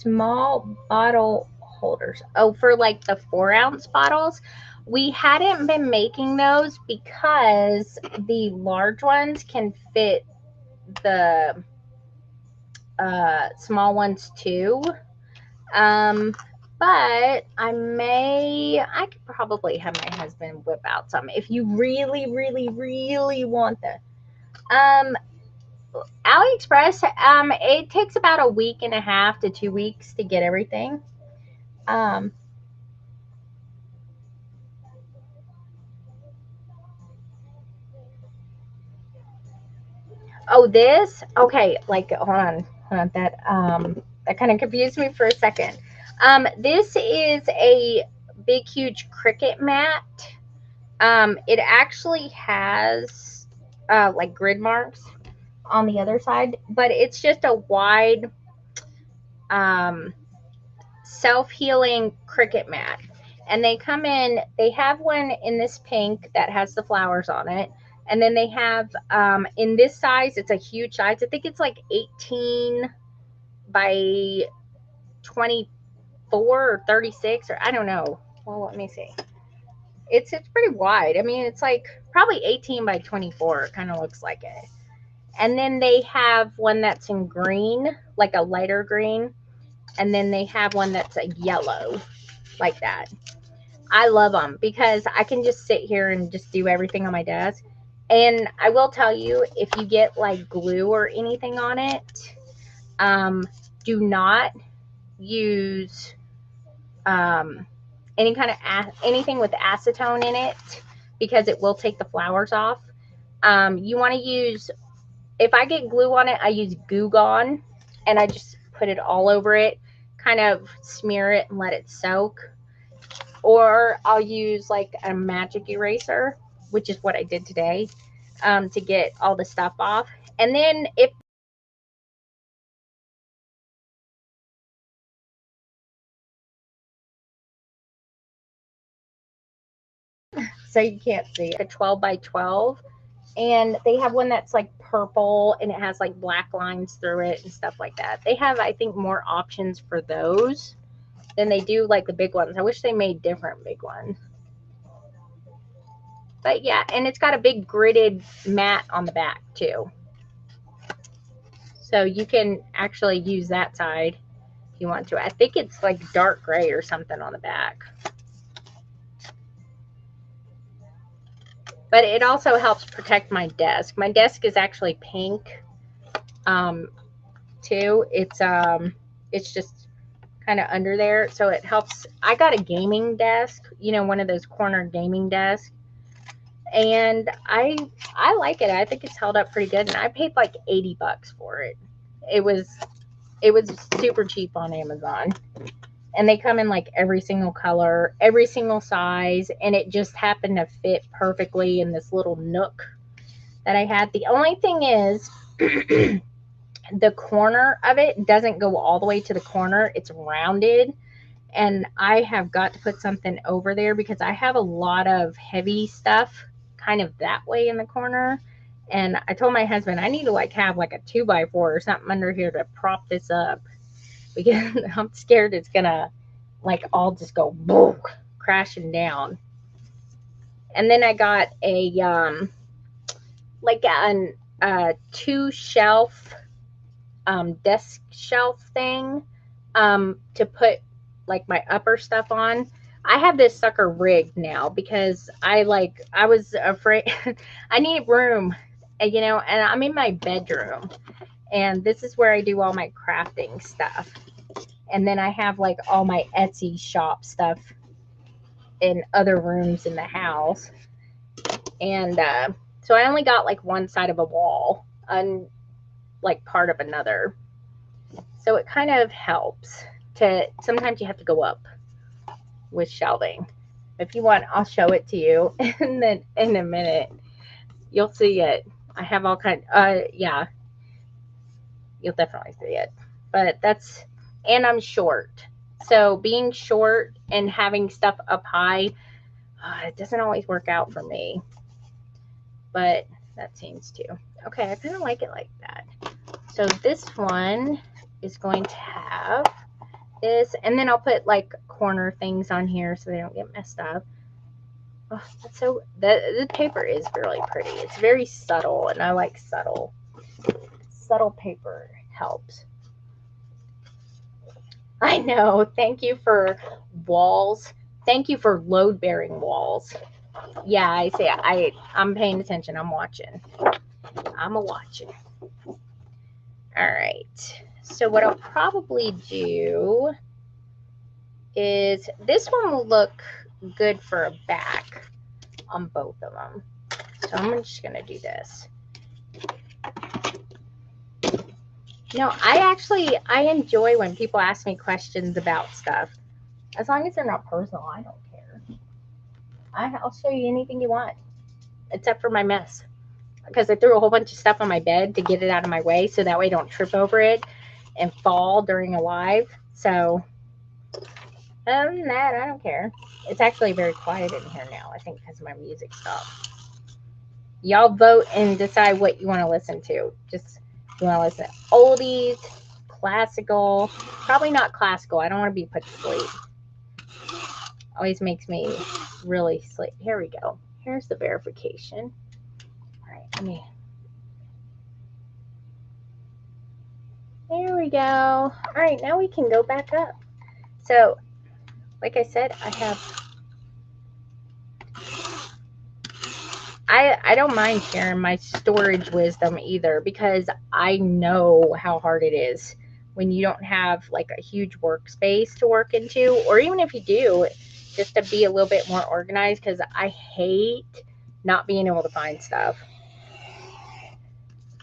small bottle holders. Oh, for like the 4-ounce bottles. We hadn't been making those because the large ones can fit the small ones too. But I could probably have my husband whip out some if you really, really, really want them. AliExpress, it takes about a week and a half to 2 weeks to get everything. Oh, this? Okay, like hold on. That kind of confused me for a second. This is a big huge Cricut mat. It actually has like grid marks on the other side, but it's just a wide self-healing Cricut mat. And they come in, they have one in this pink that has the flowers on it. And then they have in this size, it's a huge size. I think it's like 18 by 24 or 36, or I don't know. Well, let me see. It's pretty wide. I mean, it's like probably 18 by 24. It kind of looks like it. And then they have one that's in green, like a lighter green. And then they have one that's a yellow, like that. I love them because I can just sit here and just do everything on my desk. And I will tell you, if you get like glue or anything on it, do not use any kind of anything with acetone in it because it will take the flowers off. You want to use, if I get glue on it, I use Goo Gone and I just put it all over it, kind of smear it and let it soak. Or I'll use like a magic eraser, which is what I did today, to get all the stuff off. And then if so you can't see a 12 by 12, and they have one that's like purple and it has like black lines through it and stuff like that. They have, I think, more options for those than they do like the big ones. I wish they made different big ones. But yeah, and it's got a big gridded mat on the back too. So you can actually use that side if you want to. I think it's like dark gray or something on the back. But it also helps protect my desk. My desk is actually pink too. It's just kind of under there, so it helps. I got a gaming desk, you know, one of those corner gaming desks, and I like it. I think it's held up pretty good, and I paid like $80 for it. It was super cheap on Amazon. And they come in like every single color, every single size, and it just happened to fit perfectly in this little nook that I had. The only thing is the corner of it doesn't go all the way to the corner. It's rounded, and I have got to put something over there because I have a lot of heavy stuff kind of that way in the corner. And I told my husband I need to like have like a 2x4 or something under here to prop this up because I'm scared it's gonna like all just go boom, crashing down. And then I got a like a 2-shelf desk shelf thing to put like my upper stuff on. I have this sucker rigged now because I was afraid I need room, you know, and I'm in my bedroom and this is where I do all my crafting stuff. And then I have like all my Etsy shop stuff in other rooms in the house. And so I only got like one side of a wall and like part of another. So it kind of helps to, sometimes you have to go up with shelving. If you want, I'll show it to you and then in a minute. You'll see it. I have all kind yeah. You'll definitely see it. But that's, and I'm short. So being short and having stuff up high, it doesn't always work out for me. But that seems to. Okay, I kind of like it like that. So this one is going to have this, and then I'll put like corner things on here so they don't get messed up. Oh, that's so the paper is really pretty. It's very subtle, and I like subtle paper helps. I know. Thank you for walls. Thank you for load bearing walls. Yeah, I see. I'm paying attention. I'm watching. I'm a watching. All right. So what I'll probably do is this one will look good for a back on both of them. So I'm just gonna do this. No, I enjoy when people ask me questions about stuff. As long as they're not personal, I don't care. I'll show you anything you want, except for my mess. Because I threw a whole bunch of stuff on my bed to get it out of my way so that way I don't trip over it and fall during a live. So, other than that, I don't care. It's actually very quiet in here now, I think, because my music stopped. Y'all vote and decide what you want to listen to. Just, you want to listen to oldies, classical. Probably not classical. I don't want to be put to sleep. Always makes me really sleep. Here we go. Here's the verification. All right, let me. There we go. All right, now we can go back up. So, like I said, I don't mind sharing my storage wisdom either, because I know how hard it is when you don't have like a huge workspace to work into, or even if you do, just to be a little bit more organized, because I hate not being able to find stuff.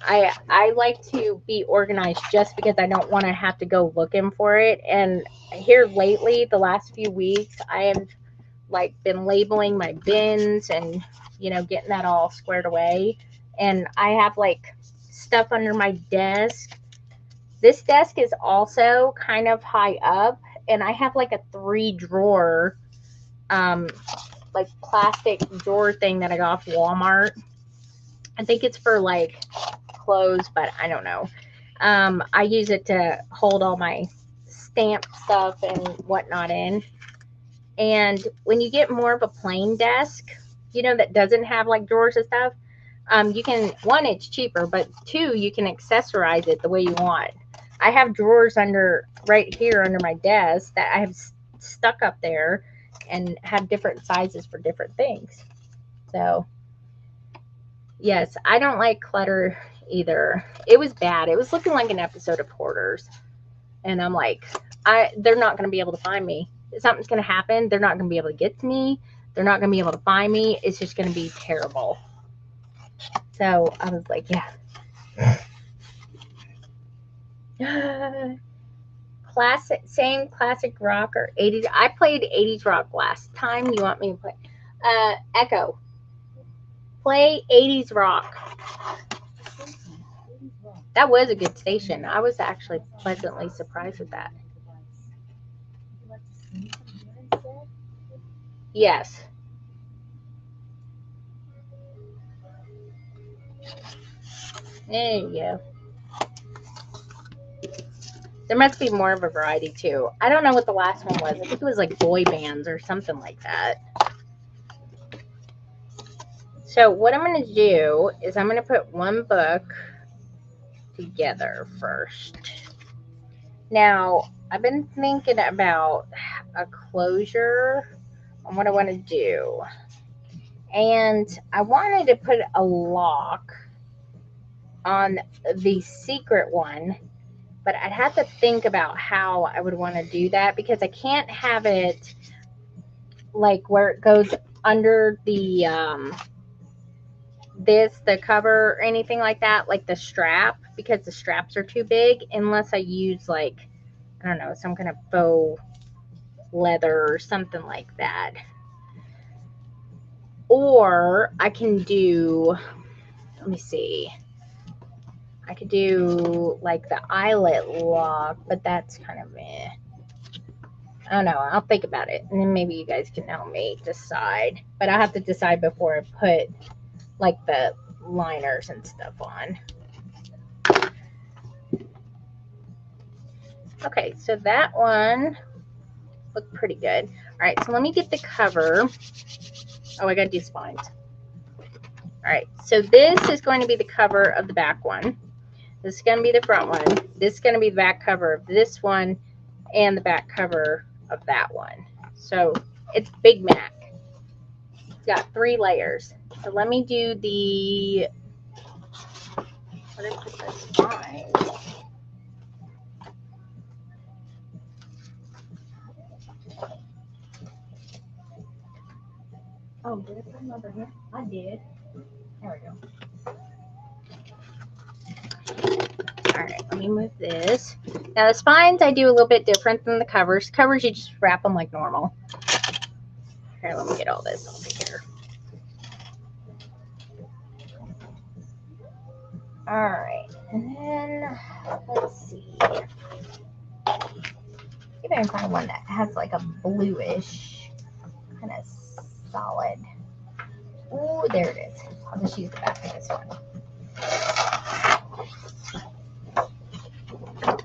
I like to be organized just because I don't want to have to go looking for it. And here lately, the last few weeks, I have like been labeling my bins and getting that all squared away. And I have like stuff under my desk. This desk is also kind of high up, and I have like a 3-drawer like plastic drawer thing that I got off Walmart. I think it's for like clothes, but I don't know. I use it to hold all my stamp stuff and whatnot in. And when you get more of a plain desk, that doesn't have like drawers and stuff, you can, one, it's cheaper, but two, you can accessorize it the way you want. I have drawers right here under my desk that I have stuck up there and have different sizes for different things. So, yes, I don't like clutter either. It was bad. It was looking like an episode of Hoarders. And I'm like, they're not going to be able to find me. Something's going to happen. They're not going to be able to get to me. They're not going to be able to find me. It's just going to be terrible. So I was like, yeah. Same classic rock or 80s. I played 80s rock last time. You want me to play? Echo. Play 80s rock. That was a good station. I was actually pleasantly surprised with that. Yes. There you go. There must be more of a variety too. I don't know what the last one was. I think it was like boy bands or something like that. So what I'm going to do is I'm going to put one book together first. Now, I've been thinking about a closure on what I want to do. And I wanted to put a lock on the secret one, but I'd have to think about how I would want to do that, because I can't have it like where it goes under the the cover or anything like that, like the strap, because the straps are too big, unless I use like, I don't know, some kind of faux leather or something like that. Or I can do, let me see, I could do like the eyelet lock, but that's kind of meh. I don't know. I'll think about it, and then maybe you guys can help me decide. But I have to decide before I put like the liners and stuff on. Okay, so that one looked pretty good. All right, so let me get the cover. Oh, I gotta do spines. All right, so this is going to be the cover of the back one. This is going to be the front one. This is going to be the back cover of this one and the back cover of that one. So it's Big Mac. It's got 3 layers. So let me do the, where did I put the spines? Oh, did I put them over here? I did. There we go. Alright, let me move this. Now the spines I do a little bit different than the covers. Covers you just wrap them like normal. Here, let me get all this over here. Alright, and then let's see. Maybe I can find one that has like a bluish kind of solid. Oh, there it is. I'll just use the back of this one.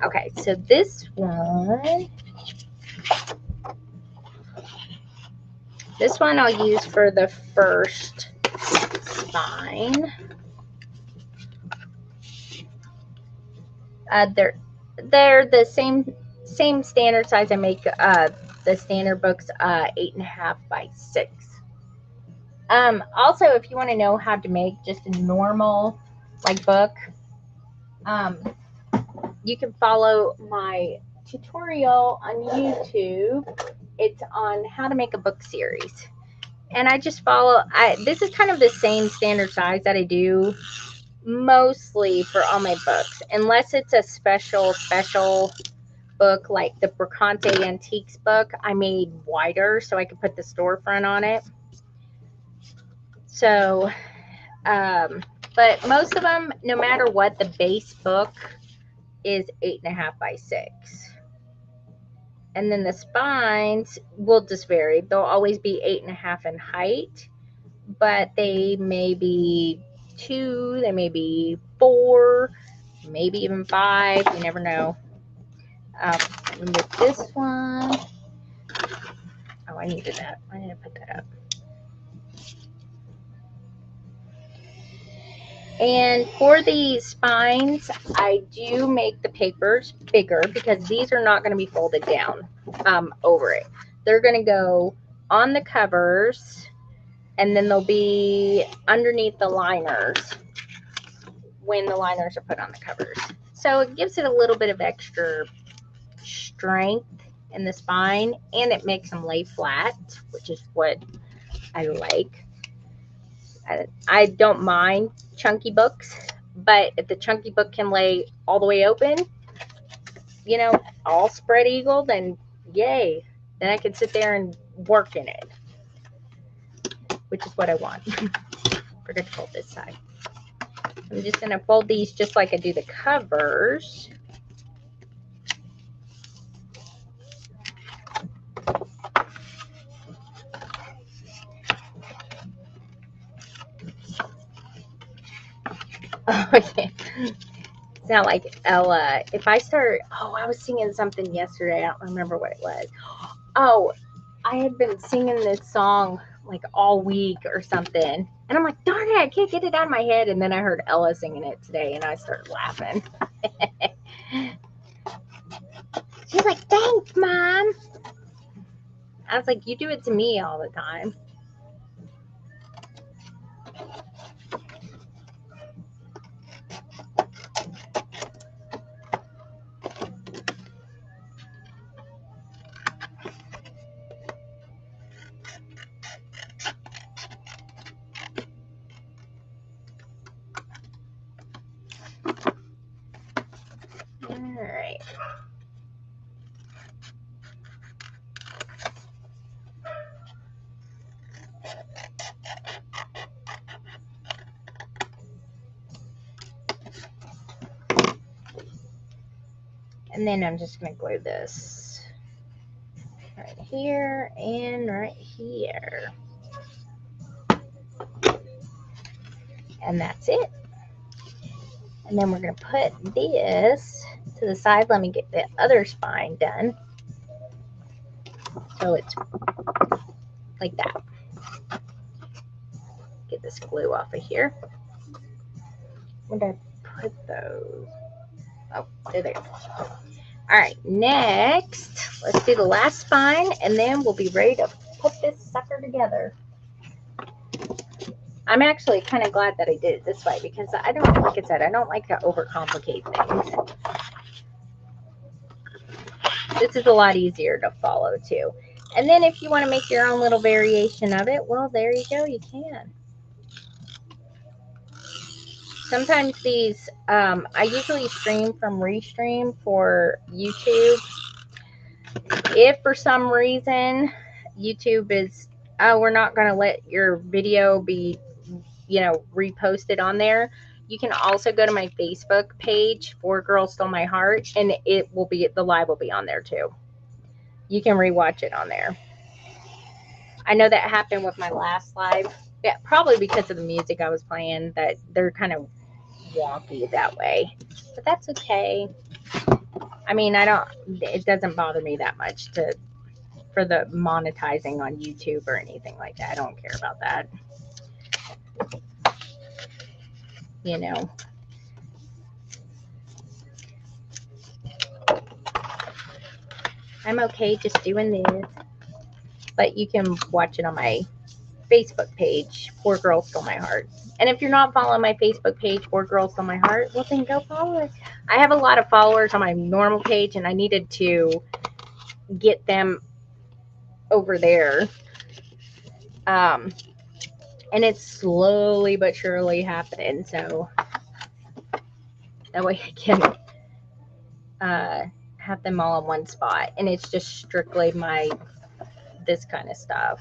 Okay, so this one I'll use for the first spine. They're the same standard size. I make the standard books 8.5 by 6. Also, if you want to know how to make just a normal like book, you can follow my tutorial on YouTube. It's on how to make a book series. And I just follow, this is kind of the same standard size that I do mostly for all my books. Unless it's a special book like the Bricante Antiques book, I made wider so I could put the storefront on it. So, but most of them, no matter what, the base book is 8.5 by 6. And then the spines will just vary. They'll always be 8.5 in height, but they may be 2, they may be 4, maybe even 5. You never know. With this one, oh, I needed that. I need to put that up. And for the spines, I do make the papers bigger because these are not going to be folded down over it. They're going to go on the covers, and then they'll be underneath the liners when the liners are put on the covers. So it gives it a little bit of extra strength in the spine, and it makes them lay flat, which is what I like. I don't mind chunky books, but if the chunky book can lay all the way open, you know, all spread eagle, then yay. Then I can sit there and work in it, which is what I want. Forget to fold this side. I'm just going to fold these just like I do the covers. Okay. It's not like Ella. If I start, I was singing something yesterday. I don't remember what it was. Oh, I had been singing this song like all week or something. And I'm like, darn it, I can't get it out of my head. And then I heard Ella singing it today and I started laughing. She's like, thanks, Mom. I was like, you do it to me all the time. All right. And then I'm just going to glue this right here and right here. And that's it. And then we're going to put this to to the side. Let me get the other spine done. So it's like that. Get this glue off of here. Where did I put those? Oh, there they go. All right, next, let's do the last spine, and then we'll be ready to put this sucker together. I'm actually kind of glad that I did it this way because I don't, like I said, I don't like to overcomplicate things. This is a lot easier to follow too. And then if you want to make your own little variation of it, well, there you go, you can. Sometimes these, I usually stream from Restream for YouTube. If for some reason YouTube is, oh, we're not going to let your video be, you know, reposted on there, you can also go to my Facebook page, 4 Girls Stole My Heart, and it will be, the live will be on there too. You can rewatch it on there. I know that happened with my last live. Yeah, probably because of the music I was playing, that they're kind of wonky that way. But that's okay. I mean, it doesn't bother me that much for the monetizing on YouTube or anything like that. I don't care about that. You know. I'm okay just doing this. But you can watch it on my Facebook page, 4 Girls Stole My Heart. And if you're not following my Facebook page, 4 Girls Stole My Heart, well, then go follow it. I have a lot of followers on my normal page, and I needed to get them over there. And it's slowly but surely happening. So that way I can have them all in one spot. And it's just strictly this kind of stuff.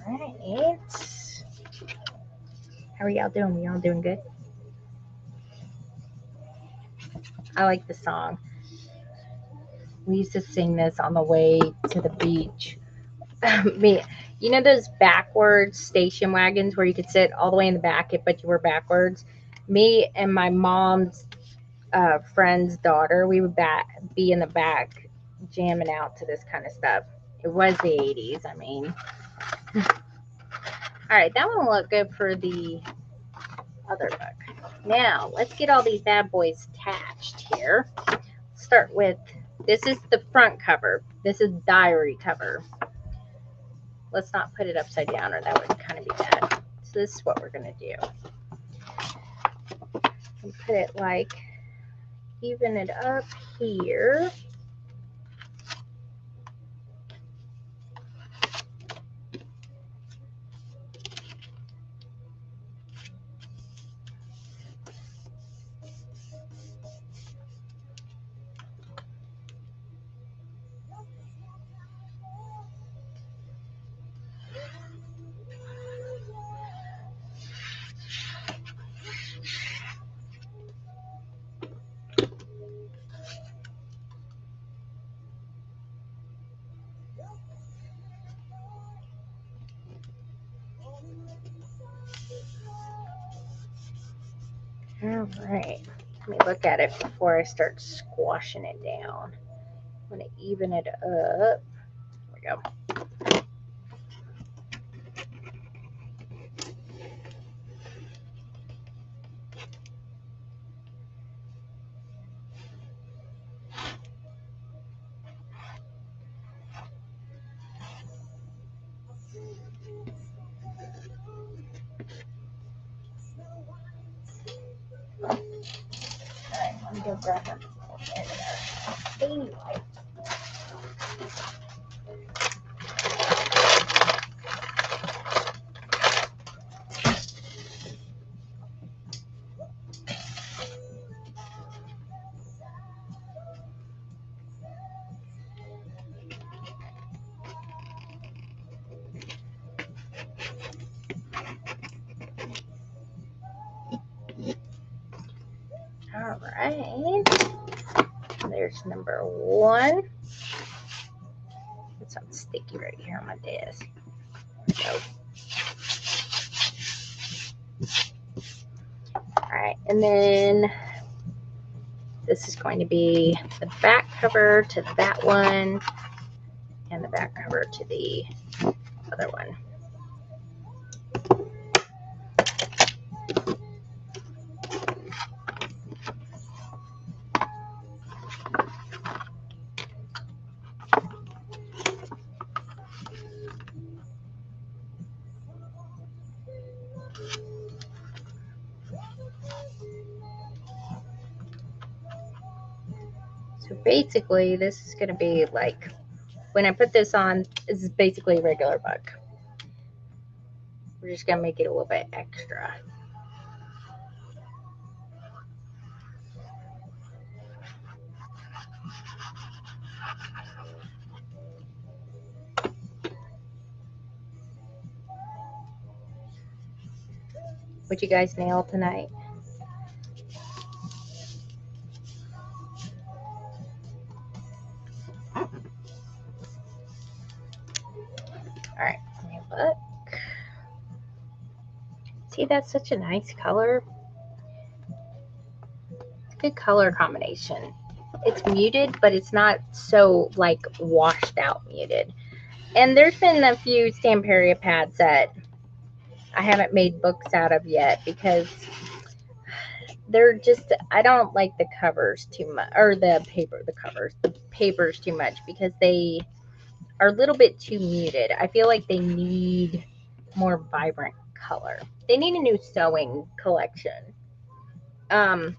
Alright. How are y'all doing? Y'all doing good? I like the song. We used to sing this on the way to the beach. You know those backwards station wagons where you could sit all the way in the back, but you were backwards? Me and my mom's friend's daughter, we would be in the back jamming out to this kind of stuff. It was the 80s, I mean. All right, that one will look good for the other book. Now, let's get all these bad boys attached here. Start with, this is the front cover. This is diary cover. Let's not put it upside down or that would kind of be bad. So this is what we're going to do. And put it like, even it up here. All right, let me look at it before I start squashing it down. I'm going to even it up. There we go. Go grab them. Anyway. All right. There's number 1. It's something sticky right here on my desk. There we go. All right, and then this is going to be the back cover to that one and the back cover to the other one. So basically, this is going to be like, when I put this on, this is basically a regular book. We're just going to make it a little bit extra. What you guys nail tonight? All right, new book. See, that's such a nice color. It's a good color combination. It's muted, but it's not so like washed out muted. And there's been a few Stamperia pads that I haven't made books out of yet because they're just, I don't like the covers too much, or the papers too much, because they are a little bit too muted. I feel like they need more vibrant color. They need a new sewing collection. The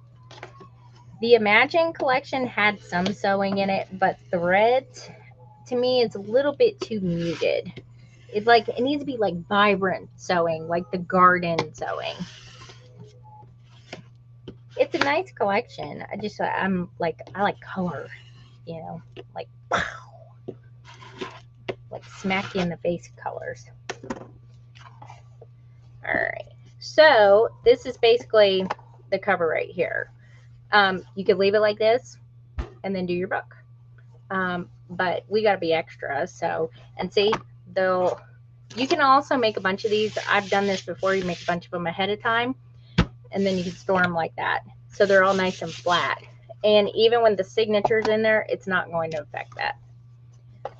Imagine collection had some sewing in it, but threads, to me, is a little bit too muted. It's like, it needs to be like vibrant sewing, like the garden sewing. It's a nice collection. I like color, you know, like wow, like smack you in the face colors. All right, so this is basically the cover right here. You could leave it like this and then do your book. But we got to be extra. So, and see, you can also make a bunch of these. I've done this before. You make a bunch of them ahead of time, and then you can store them like that. So they're all nice and flat. And even when the signature's in there, it's not going to affect that. I'm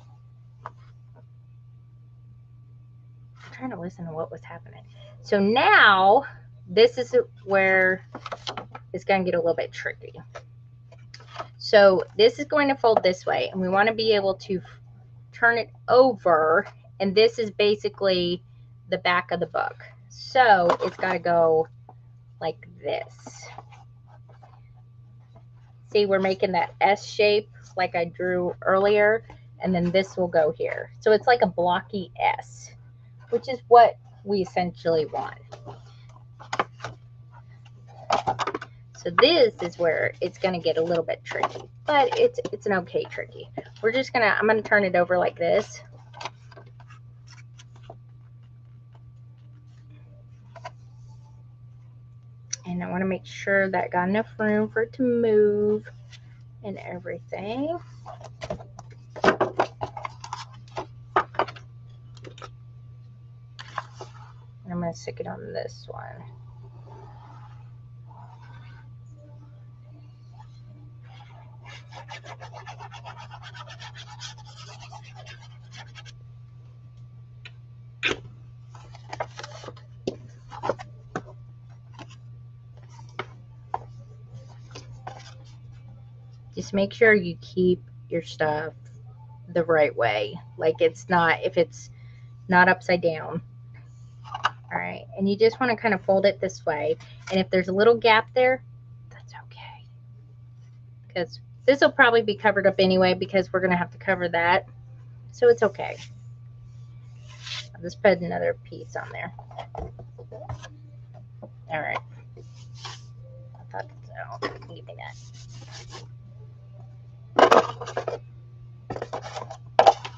trying to listen to what was happening. So now, this is where it's going to get a little bit tricky. So this is going to fold this way, and we want to be able to turn it over, and this is basically the back of the book. So it's got to go like this. See, we're making that S shape like I drew earlier, and then this will go here. So it's like a blocky S, which is what we essentially want. So this is where it's going to get a little bit tricky, but it's an okay tricky. I'm going to turn it over like this. And I want to make sure that I got enough room for it to move and everything. And I'm going to stick it on this one. Just make sure you keep your stuff the right way. Like if it's not upside down. All right. And you just want to kind of fold it this way. And if there's a little gap there, that's okay. because this will probably be covered up anyway because we're going to have to cover that. So it's okay. I'll just put another piece on there. All right. I thought so. Give me that.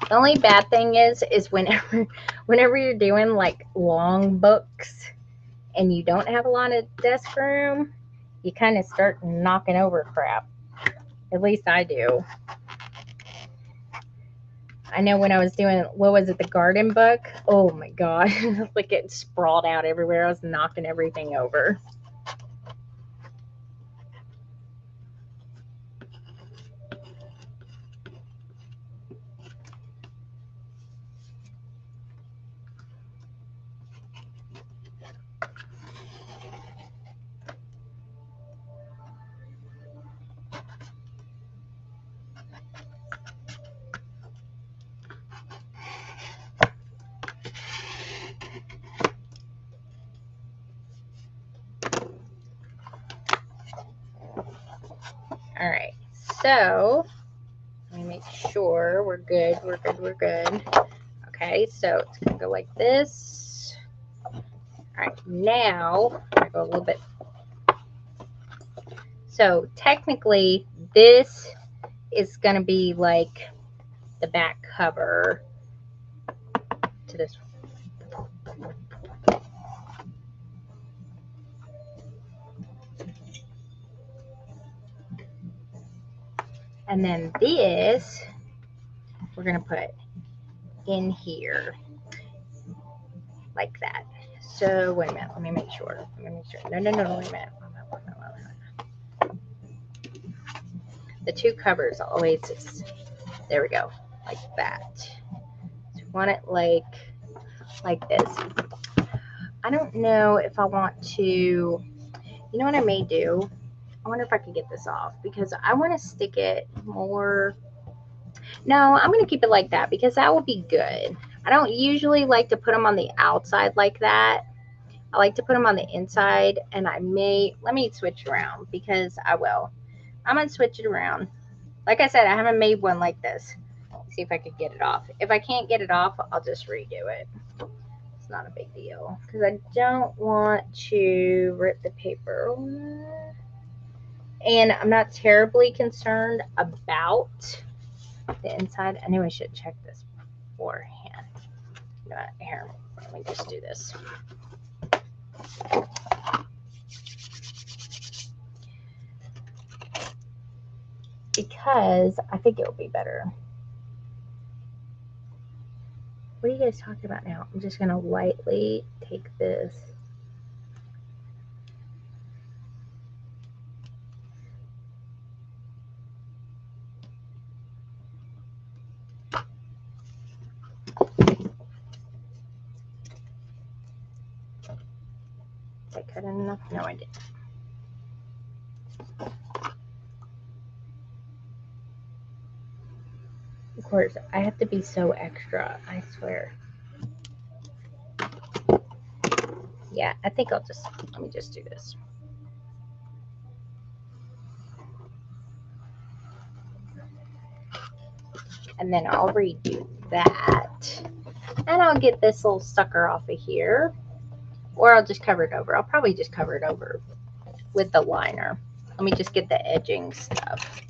The only bad thing is whenever you're doing like long books and you don't have a lot of desk room, you kind of start knocking over crap. At least I do. I know when I was doing, what was it, the garden book? Oh my God. Like it sprawled out everywhere. I was knocking everything over. All right, so let me make sure we're good. Okay, so it's gonna go like this. All right, now I go a little bit. So technically, this is gonna be like the back cover to this. And then this, we're going to put in here like that. So, wait a minute. Let me make sure. No, wait a minute. The two covers always, there we go, like that. So we want it like this. I don't know if I want to, you know what I may do? I wonder if I could get this off because I want to stick it more. No, I'm going to keep it like that because that will be good. I don't usually like to put them on the outside like that. I like to put them on the inside, and let me switch around because I will. I'm going to switch it around. Like I said, I haven't made one like this. See if I could get it off. If I can't get it off, I'll just redo it. It's not a big deal because I don't want to rip the paper. And I'm not terribly concerned about the inside. I knew I should check this beforehand. Here, let me just do this. Because I think it'll be better. What are you guys talking about now? I'm just going to lightly take this. Did I cut it enough? No, I didn't. Of course, I have to be so extra, I swear. Yeah, I think let me just do this. And then I'll redo that. And I'll get this little sucker off of here. Or I'll just cover it over. I'll probably just cover it over with the liner. Let me just get the edging stuff.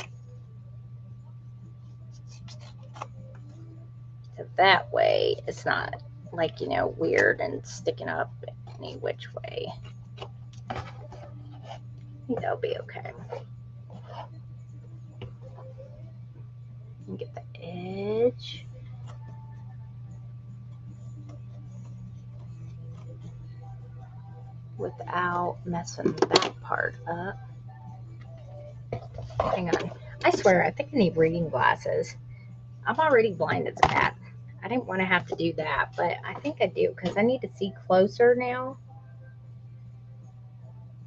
So that way it's not like, weird and sticking up any which way. I think that'll be okay. Get the edge. Without messing that part up. Hang on. I swear, I think I need reading glasses. I'm already blind as a bat. I didn't want to have to do that, but I think I do because I need to see closer now.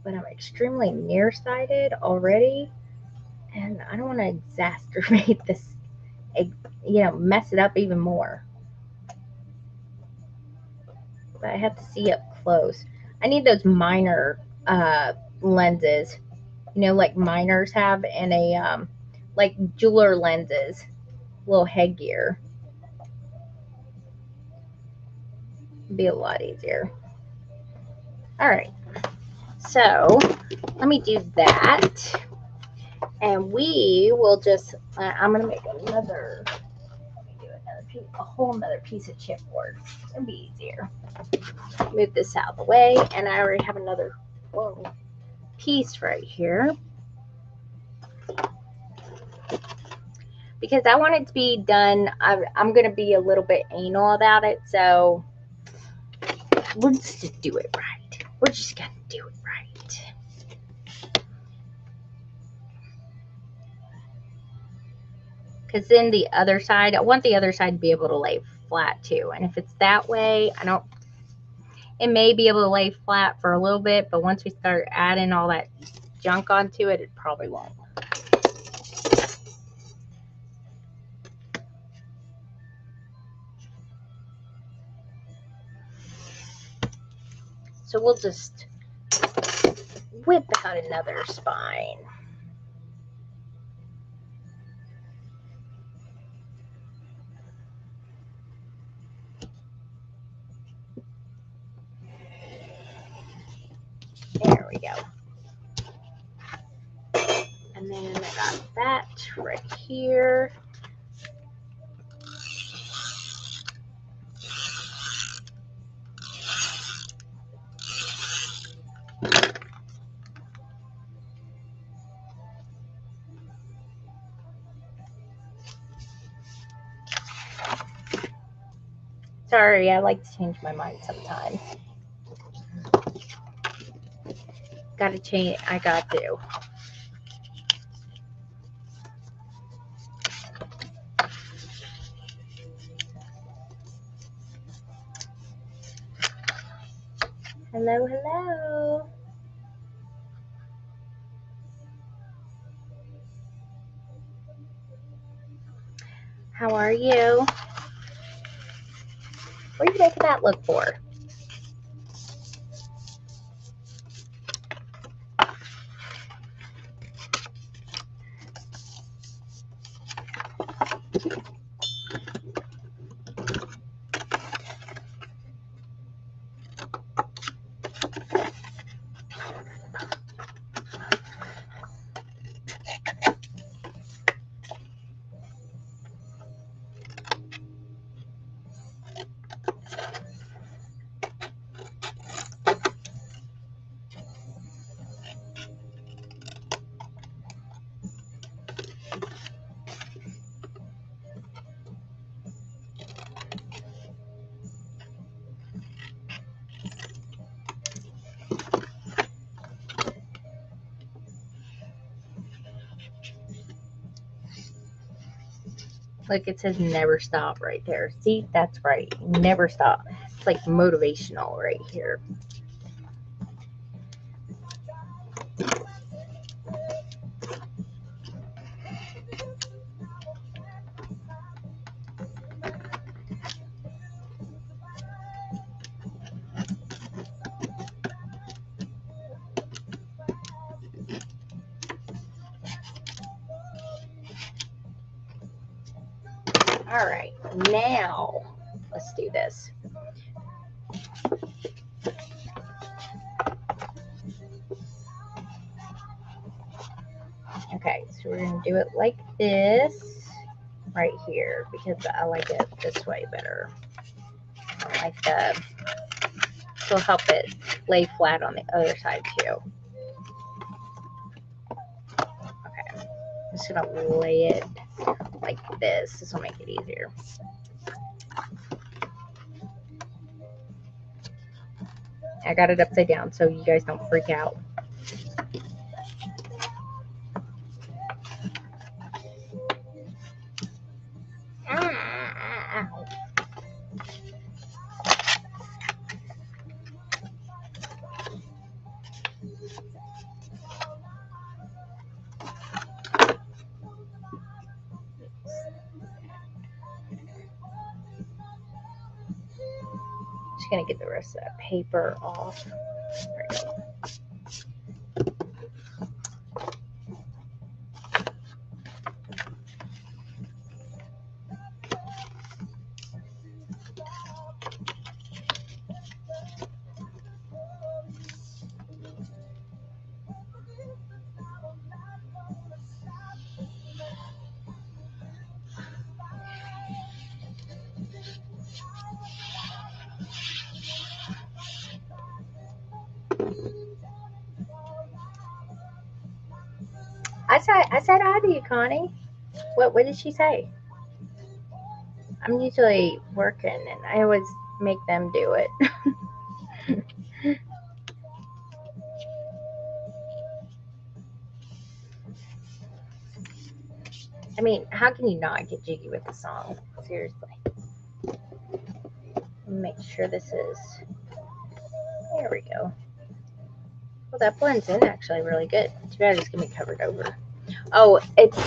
But I'm extremely nearsighted already, and I don't want to exacerbate this, mess it up even more. But I have to see up close. I need those minor lenses, you know, like miners have, and a like jeweler lenses, little headgear. Be a lot easier. All right, so let me do that, and we will just. I'm gonna make another. Let me do another piece, a whole another piece of chipboard. It'll be easier. Move this out of the way, and I already have another piece right here because I want it to be done. I'm gonna be a little bit anal about it, so we'll just do it right. We're just gonna do it right. Because then the other side, I want the other side to be able to lay flat too. And if it's that way, it may be able to lay flat for a little bit, but once we start adding all that junk onto it, it probably won't. So we'll just whip out another spine. There we go. And then I got that right here. Sorry, I like to change my mind sometimes. Gotta change, I got to. Hello, hello. How are you? What are you making that look for? Look, it says never stop right there. See, that's right. Never stop. It's like motivational right here. All right, now let's do this. Okay, so we're going to do it like this right here because I like it this way better. I like the, this will help it lay flat on the other side too. Okay, I'm just going to lay it like this. This will make it easier. I got it upside down so you guys don't freak out. Just gonna get the rest of that paper off. There we go. I said hi to you, Connie. What did she say? I'm usually working, and I always make them do it. I mean, how can you not get jiggy with the song? Seriously. Make sure this is. There we go. Well, that blends in actually really good. Too bad it's gonna be covered over. Oh, it's.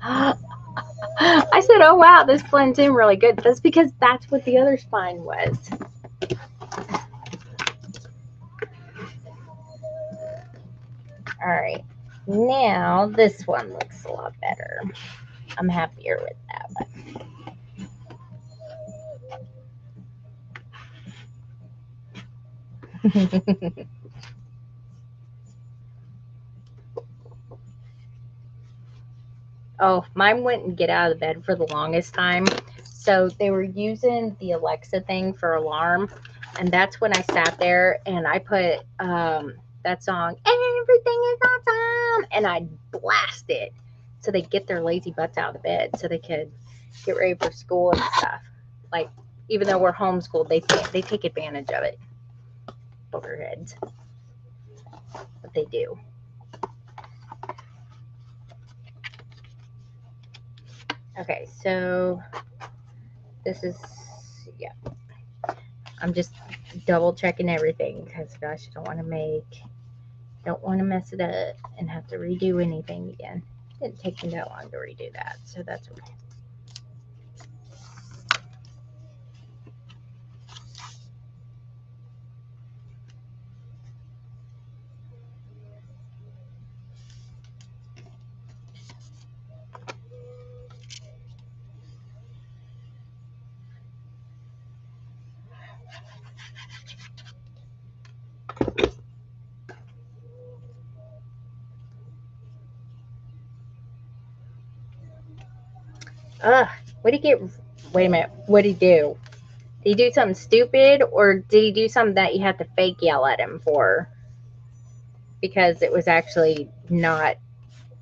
I said, oh wow, this blends in really good. That's because that's what the other spine was. All right, now this one looks a lot better. I'm happier with that one. Oh, mine wouldn't get out of the bed for the longest time. So they were using the Alexa thing for alarm. And that's when I sat there and I put that song, Everything is Awesome. And I blast it. So they get their lazy butts out of the bed so they could get ready for school and stuff. Like, even though we're homeschooled, they take advantage of it. Boogerheads. But they do. Okay, so this is, yeah. I'm just double checking everything because, gosh, I don't want to mess it up and have to redo anything again. It didn't take me that long to redo that, so that's okay. What did he get? Wait a minute. What did he do? Did he do something stupid, or did he do something that you had to fake yell at him for? Because it was actually not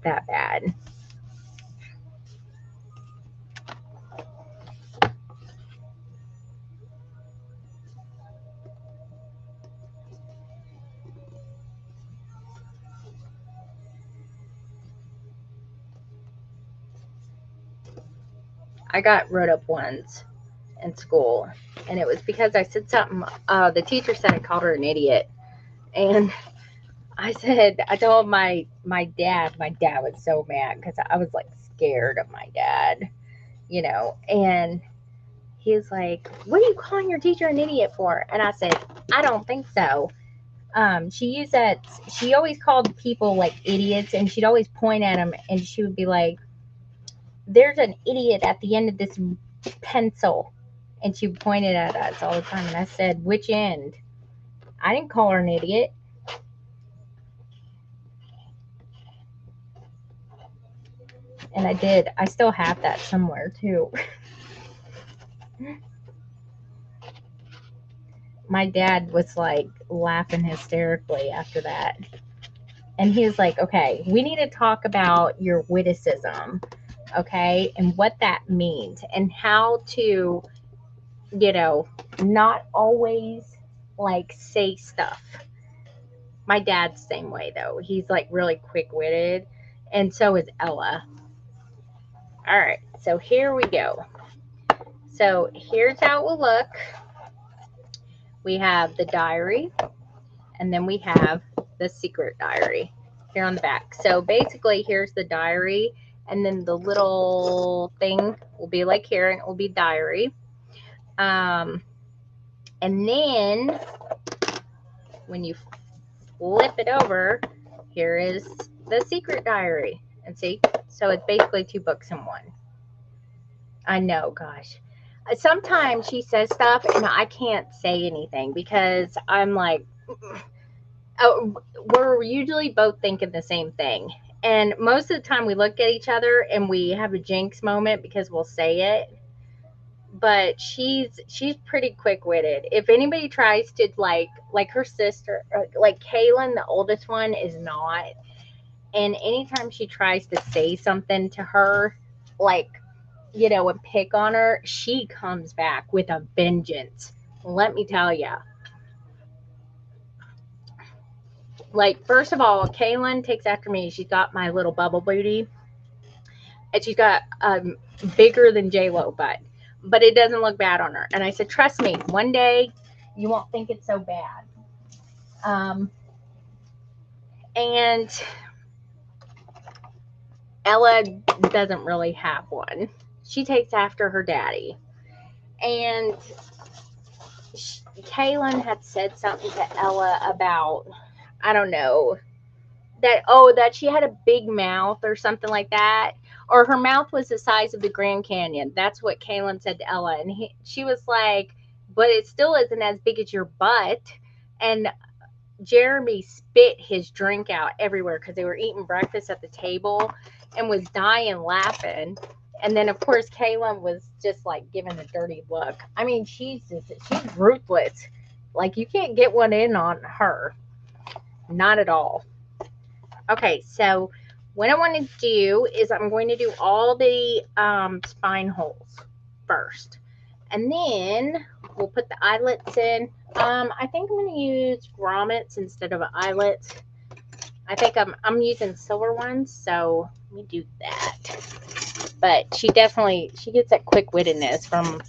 that bad. I got wrote up once in school, and it was because I said something. The teacher said I called her an idiot, and I told my dad. My dad was so mad because I was like scared of my dad, and he was like, "What are you calling your teacher an idiot for?" And I said, "I don't think so." She used that. She always called people like idiots, and she'd always point at them, and she would be like, "There's an idiot at the end of this pencil," and she pointed at us all the time. And I said, "Which end?" I didn't call her an idiot. And I did. I still have that somewhere too. My dad was like laughing hysterically after that. And he was like, okay, we need to talk about your witticism, okay, and what that means and how to, not always like say stuff. My dad's the same way though. He's like really quick witted, and so is Ella. All right, so here we go. So here's how it will look. We have the diary, and then we have the secret diary here on the back. So basically, here's the diary, and then the little thing will be like here, and it will be diary. And then when you flip it over, here is the secret diary. And see, so it's basically 2 books in one. I know, gosh. Sometimes she says stuff and I can't say anything because I'm like, we're usually both thinking the same thing. And most of the time we look at each other and we have a jinx moment because we'll say it. But she's pretty quick-witted. If anybody tries to like her sister, like Kaylin, the oldest one, is not. And anytime she tries to say something to her, like, you know, and pick on her, she comes back with a vengeance. Let me tell you. Like, first of all, Kaylin takes after me. She's got my little bubble booty, and she's got bigger than J-Lo butt, but it doesn't look bad on her. And I said, trust me, one day you won't think it's so bad. And Ella doesn't really have one. She takes after her daddy. And Kaylin had said something to Ella about, I don't know, that she had a big mouth or something like that, or her mouth was the size of the Grand Canyon. That's what Kaylin said to Ella, and she was like, but it still isn't as big as your butt. And Jeremy spit his drink out everywhere because they were eating breakfast at the table and was dying laughing. And then, of course, Kaylin was just like giving a dirty look. I mean, she's ruthless. Like, you can't get one in on her. Not at all. Okay, so what I want to do is I'm going to do all the spine holes first. And then we'll put the eyelets in. I think I'm going to use grommets instead of eyelets. I think I'm using silver ones, so let me do that. But she gets that quick-wittedness from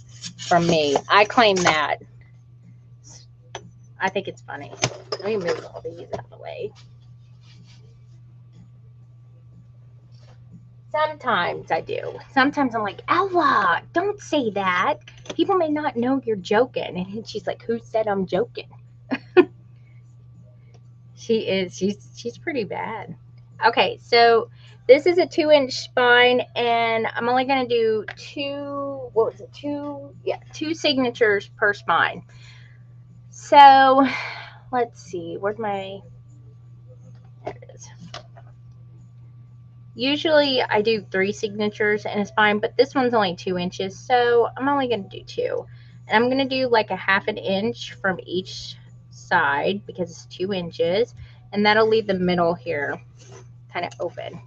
me. I claim that. I think it's funny. Let me move all these out of the way. Sometimes I do. Sometimes I'm like, Ella, don't say that. People may not know you're joking. And she's like, who said I'm joking? She's pretty bad. Okay, so this is a 2-inch spine, and I'm only going to do two signatures per spine. So let's see, there it is. Usually I do 3 signatures in a spine, but this one's only 2 inches, so I'm only going to do 2. And I'm going to do like a 1/2 inch from each side because it's 2 inches, and that'll leave the middle here kind of open.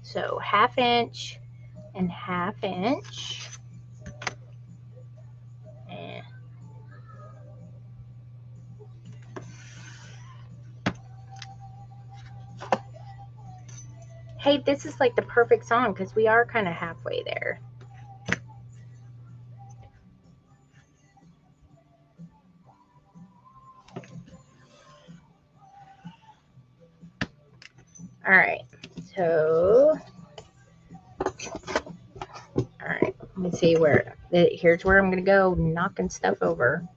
So 1/2 inch and 1/2 inch. And hey, this is like the perfect song because we are kind of halfway there. All right, so all right, let me see here's where I'm gonna go knocking stuff over.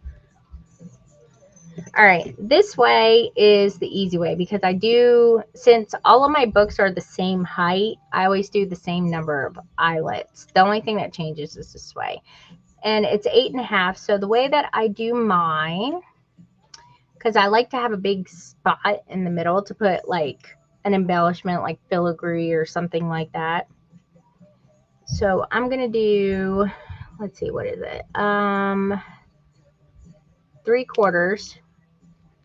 All right, this way is the easy way because since all of my books are the same height, I always do the same number of eyelets. The only thing that changes is this way. And it's 8.5. So the way that I do mine, because I like to have a big spot in the middle to put like an embellishment like filigree or something like that. So I'm going to do, let's see, what is it? 3/4,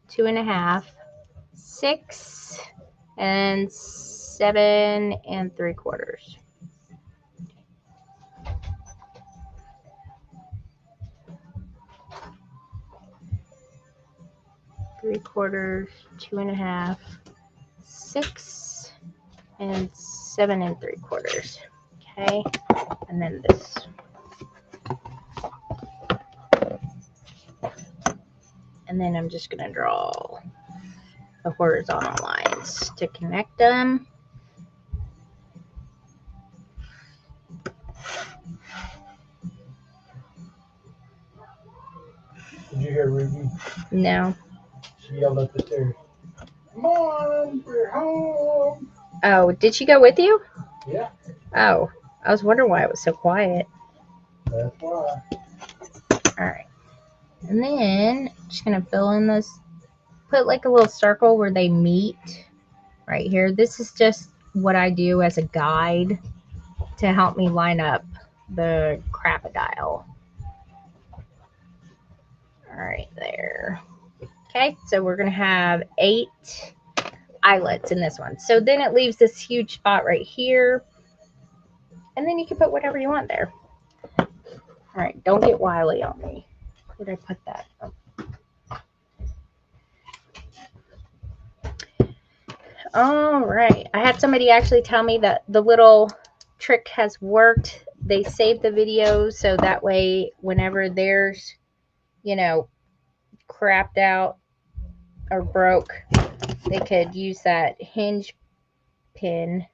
2.5, 6, and 7 3/4. Three quarters, 2.5, 6, and 7 3/4. Okay, and then this. And then I'm just going to draw the horizontal lines to connect them. Did you hear Ruby? No. She yelled up the stairs, "Mom, we're home." Oh, did she go with you? Yeah. Oh, I was wondering why it was so quiet. That's why. All right. And then I'm just going to fill in this, put like a little circle where they meet right here. This is just what I do as a guide to help me line up the crocodile. All right, there. Okay, so we're going to have 8 eyelets in this one. So then it leaves this huge spot right here. And then you can put whatever you want there. All right, don't get wily on me. Where did I put that? Oh. All right, I had somebody actually tell me that the little trick has worked. They saved the video so that way whenever theirs, you know, crapped out or broke, they could use that hinge pin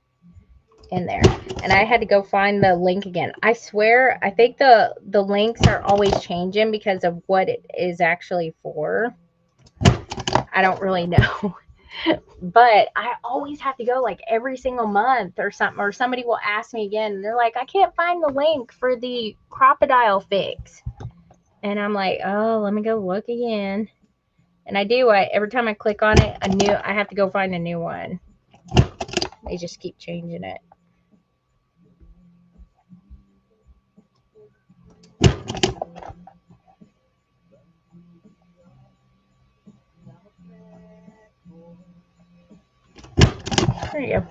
in there. And I had to go find the link again. I swear, I think the links are always changing because of what it is actually for. I don't really know. But I always have to go like every single month or something, or somebody will ask me again and they're like, I can't find the link for the crocodile fix. And I'm like, oh, let me go look again. And I do. Every time I click on it, I have to go find a new one. They just keep changing it. There you go.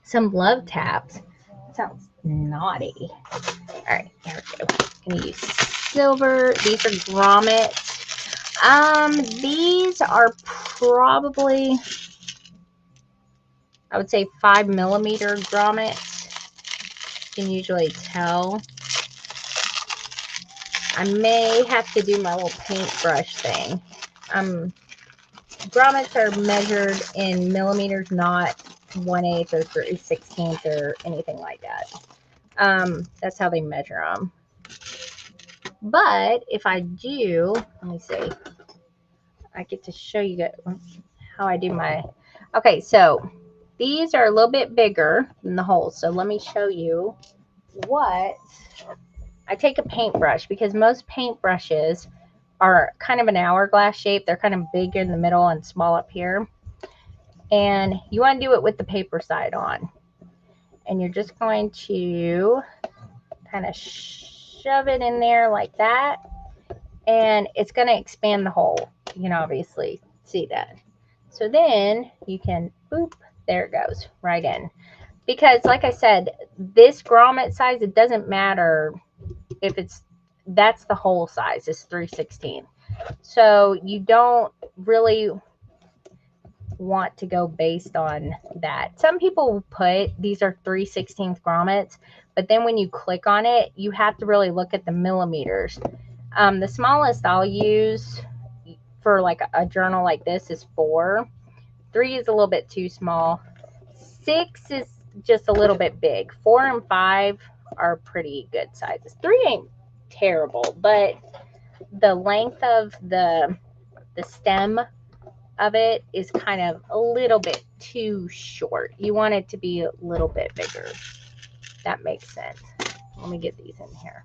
Some love taps. Sounds naughty. All right, here we go. Gonna use silver. These are grommets. These are probably, I would say 5mm grommets. You can usually tell. I may have to do my little paintbrush thing. Grommets are measured in millimeters, not 1/8 or 3/16 or anything like that. That's how they measure them. But if I do, let me see. I get to show you guys how I do my. Okay, so these are a little bit bigger than the holes. So let me show you what. I take a paintbrush because most paintbrushes are kind of an hourglass shape. They're kind of big in the middle and small up here. And you want to do it with the paper side on. And you're just going to kind of shove it in there like that. And it's going to expand the hole. You can obviously see that. So then you can, boop, there it goes, right in. Because like I said, this grommet size, it doesn't matter if that's the hole size, is 3/16. So you don't really want to go based on that. Some people put these are 3/16 grommets, but then when you click on it, you have to really look at the millimeters. The smallest I'll use for like a journal like this is 4. 3 is a little bit too small. 6 is just a little bit big. 4 and 5 are pretty good sizes. 3 ain't terrible, but the length of the stem of it is kind of a little bit too short. You want it to be a little bit bigger. That makes sense. Let me get these in here.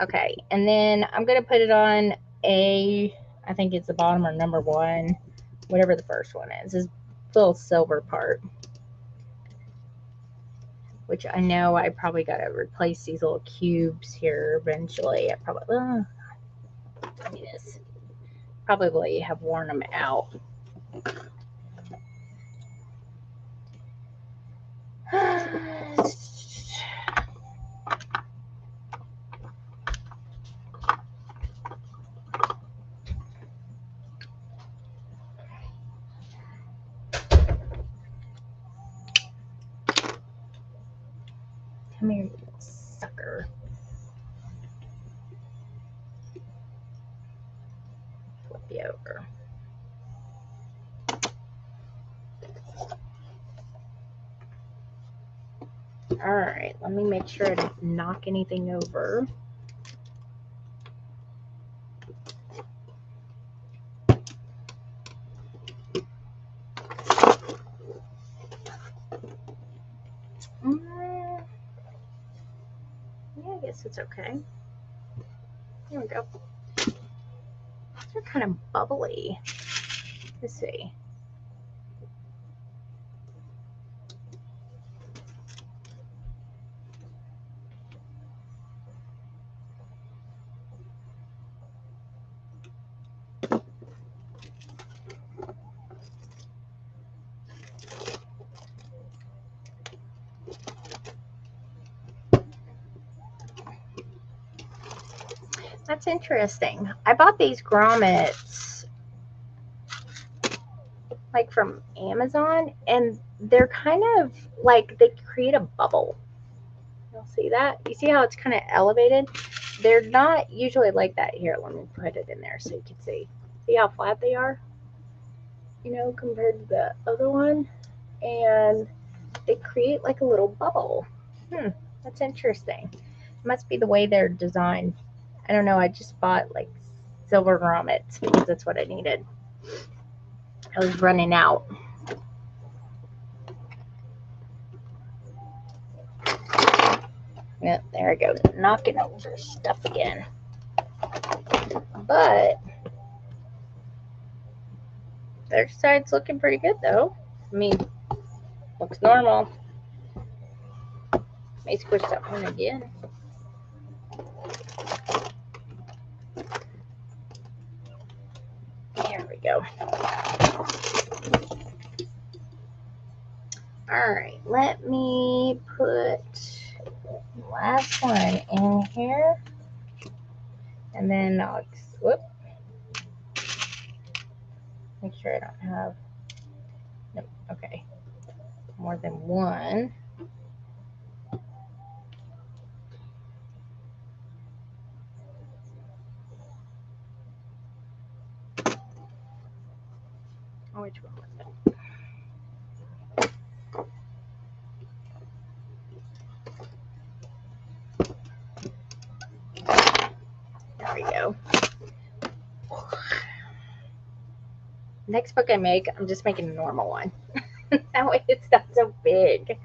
Okay, and then I'm going to put it on I think it's the bottom or number 1, whatever the first one is. This little silver part. Which I know I probably got to replace these little cubes here eventually. I probably have worn them out. Come here, you little sucker. Flip you over. All right, let me make sure I don't knock anything over. Yeah, I guess it's okay. Here we go. They're kind of bubbly. Let's see. That's interesting. I bought these grommets like from Amazon, and they're kind of like they create a bubble. You'll see that? You see how it's kind of elevated? They're not usually like that. Here, let me put it in there so you can see. See how flat they are? You know, compared to the other one. And they create like a little bubble. That's interesting. It must be the way they're designed. I don't know. I just bought like silver grommets because that's what I needed. I was running out. Yep, there I go. Knocking over stuff again. But the other side's looking pretty good though. I mean, looks normal. May squish that one again. There we go. Alright, let me put the last one in here. And then I'll, whoop. Make sure I don't have, nope, okay, more than one. Oh, which one was it? There we go. Next book I make, I'm just making a normal one. That way it's not so big.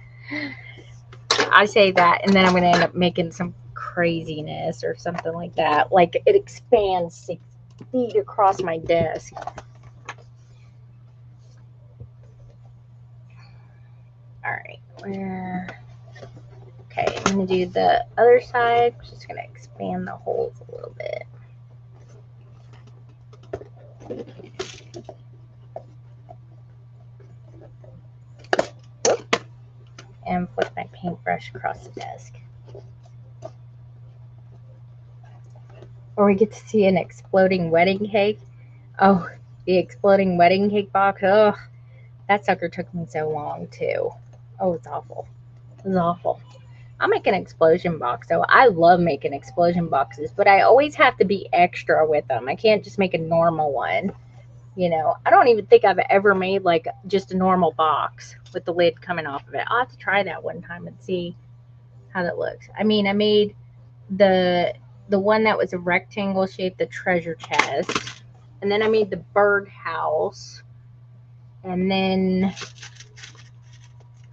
I say that, and then I'm going to end up making some craziness or something like that. Like it expands 6 feet across my desk. Alright, okay, I'm going to do the other side. I'm just going to expand the holes a little bit. Whoop. And flip my paintbrush across the desk. Or we get to see an exploding wedding cake. Oh, the exploding wedding cake box. Oh, that sucker took me so long too. Oh, it's awful. It was awful. I'll make an explosion box though. I love making explosion boxes, but I always have to be extra with them. I can't just make a normal one. You know, I don't even think I've ever made like just a normal box with the lid coming off of it. I'll have to try that one time and see how that looks. I mean, I made the one that was a rectangle shape, the treasure chest, and then I made the birdhouse, and then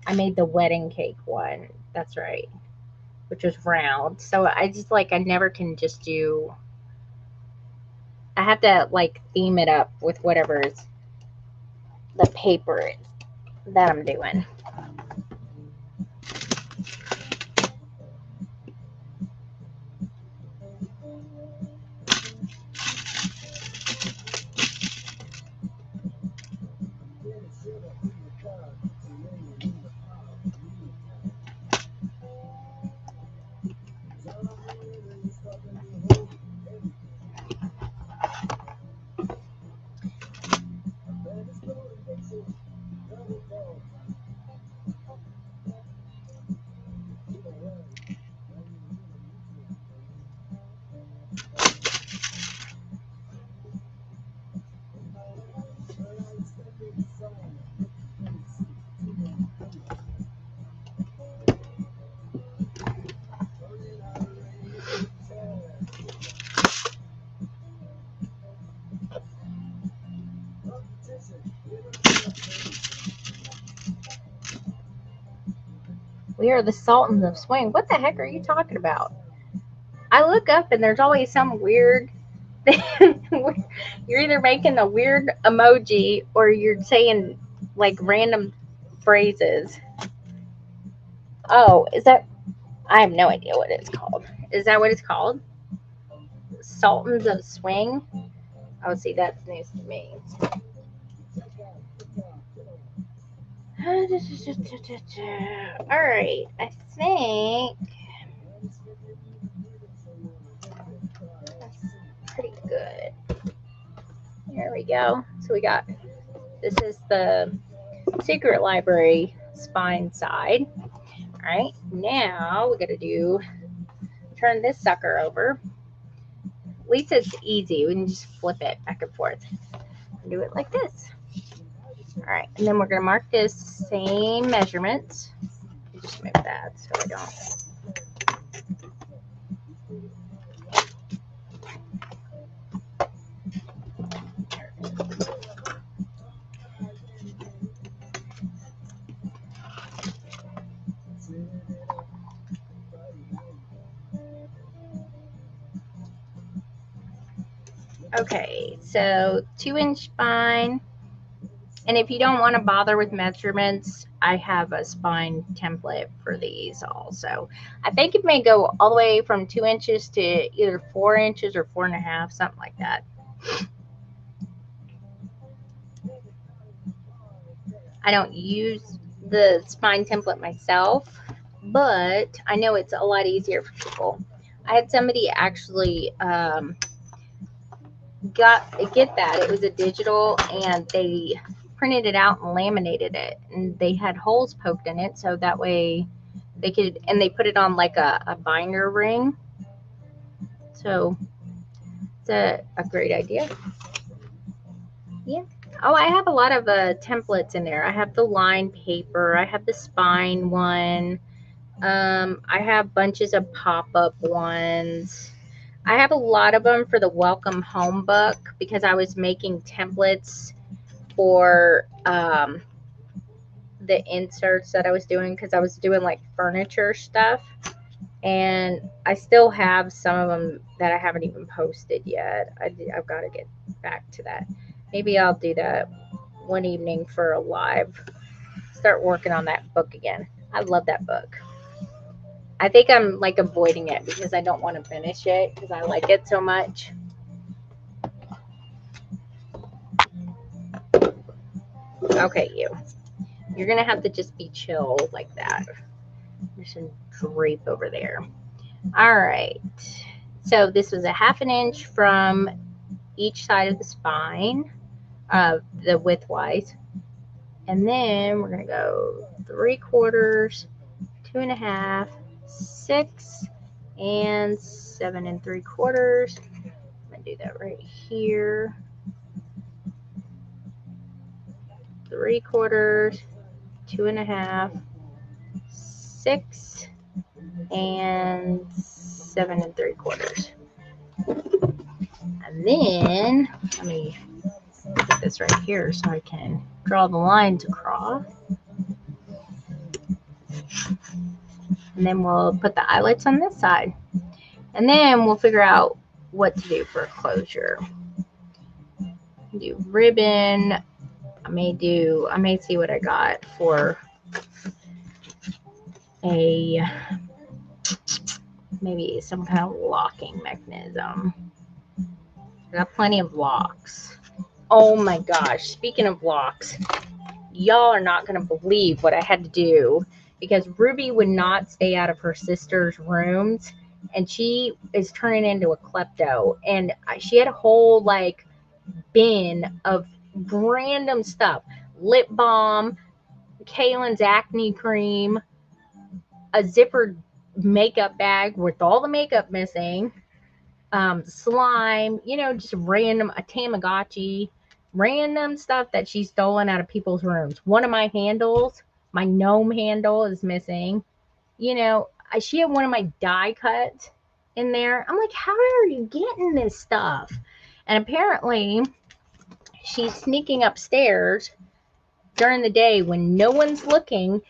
I made the wedding cake one. That's right, which was round. So I just like I never can just do. I have to like theme it up with whatever is the paper that I'm doing. We are the Sultans of Swing. What the heck are you talking about? I look up and there's always some weird thing. You're either making a weird emoji or you're saying like random phrases. Oh, is that? I have no idea what it's called. Is that what it's called? Sultans of Swing? Oh, see, that's news to me. Alright, I think. Let's we go. So we got, this is the Secret Library spine side. All right, now we got to do, turn this sucker over. At least it's easy. We can just flip it back and forth. Do it like this. All right, and then we're going to mark this same measurements. Just move that so I don't. Okay, so 2-inch spine. And if you don't want to bother with measurements, I have a spine template for these also. I think it may go all the way from 2 inches to either 4 inches or 4.5, something like that. I don't use the spine template myself, but I know it's a lot easier for people. I had somebody actually get that. It was a digital, and they printed it out and laminated it, and they had holes poked in it so that way they could, and they put it on like a binder ring. So it's a great idea. Yeah. Oh, I have a lot of templates in there. I have the line paper. I have the spine one. I have bunches of pop-up ones. I have a lot of them for the Welcome Home book because I was making templates for the inserts that I was doing, because I was doing like furniture stuff, and I still have some of them that I haven't even posted yet. I've got to get back to that. Maybe I'll do that one evening for a live, start working on that book again. I love that book. I think I'm like avoiding it because I don't want to finish it because I like it so much. Okay, you're gonna have to just be chill like that. There's some drape over there. All right, so this was a 1/2 inch from each side of the spine, the width-wise, and then we're gonna go 3/4, 2.5, 6, and 7 3/4. I'm gonna do that right here. 3/4, 2.5, 6, and 7 3/4. And then let me put this right here so I can draw the lines across. And then we'll put the eyelets on this side. And then we'll figure out what to do for a closure. Do ribbon. I may see what I got for maybe some kind of locking mechanism. I got plenty of locks. Oh my gosh, speaking of locks, y'all are not going to believe what I had to do because Ruby would not stay out of her sister's rooms, and she is turning into a klepto, and she had a whole like bin of random stuff: lip balm, Kaylin's acne cream, a zippered makeup bag with all the makeup missing, slime, just random, a Tamagotchi, random stuff that she's stolen out of people's rooms. One of my handles, my gnome handle, is missing. She had one of my die cuts in there. I'm like, how are you getting this stuff? And apparently she's sneaking upstairs during the day when no one's looking,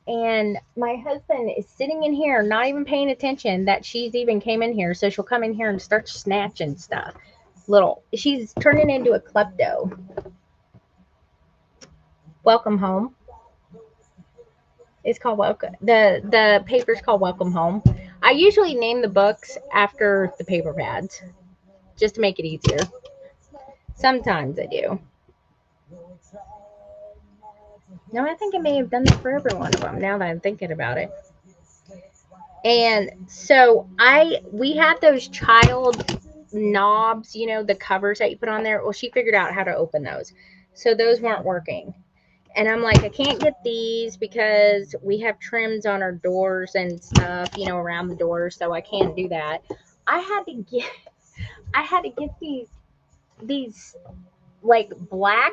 and my husband is sitting in here not even paying attention that she's even came in here. So she'll come in here and start snatching stuff. She's turning into a klepto. Welcome Home. It's called Welcome. The paper's called Welcome Home. I usually name the books after the paper pads just to make it easier. Sometimes I do. No, I think I may have done that for every one of them now that I'm thinking about it. And so we had those child knobs, you know, the covers that you put on there. Well, she figured out how to open those. So those weren't working. And I'm like, I can't get these because we have trims on our doors and stuff, you know, around the doors, so I can't do that. I had to get these like black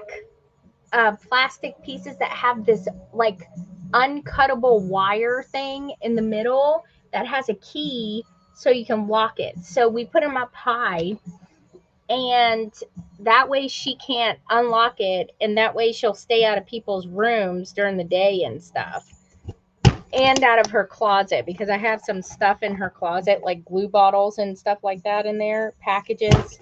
plastic pieces that have this like uncuttable wire thing in the middle that has a key so you can lock it. So we put them up high, and that way she can't unlock it, and that way she'll stay out of people's rooms during the day and stuff, and out of her closet, because I have some stuff in her closet like glue bottles and stuff like that in there, packages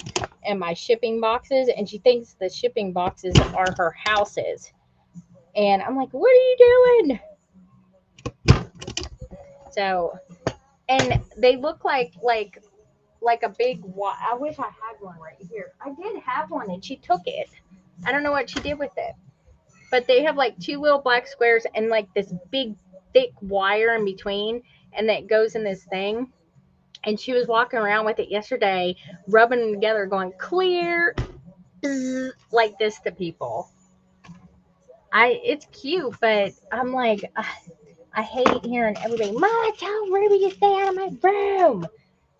and my shipping boxes, and she thinks the shipping boxes are her houses. And I'm like, what are you doing? So, and they look like a big, I wish I had one right here. I did have one and she took it. I don't know what she did with it. But they have like two little black squares and like this big thick wire in between, and that goes in this thing. And she was walking around with it yesterday, rubbing them together, going clear, like this to people. It's cute, but I'm like, I hate hearing everybody, Mama, tell Ruby to stay out of my room.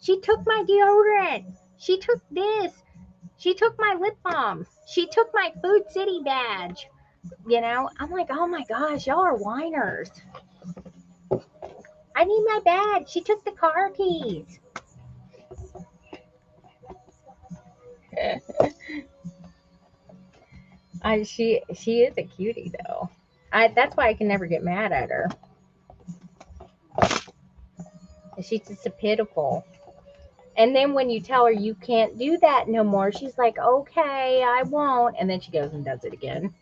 She took my deodorant. She took this. She took my lip balm. She took my Food City badge. You know, I'm like, oh my gosh, y'all are whiners. I need my badge. She took the car keys. She is a cutie though. That's why I can never get mad at her. She's just a pitiful. And then when you tell her you can't do that no more, she's like, okay, I won't. And then she goes and does it again.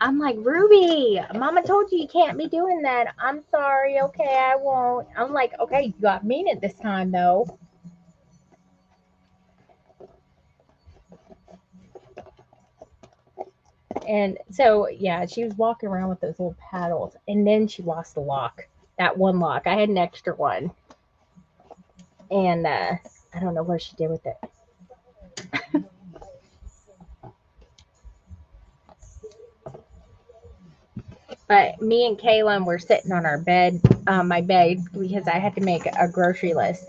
I'm like, Ruby, Mama told you can't be doing that. I'm sorry. Okay, I won't. I'm like, okay, you got to mean it this time though. And so, yeah, she was walking around with those little paddles, and then she lost the lock. That one lock. I had an extra one. And I don't know what she did with it. But me and Kaylin were sitting on our bed, my bed, because I had to make a grocery list.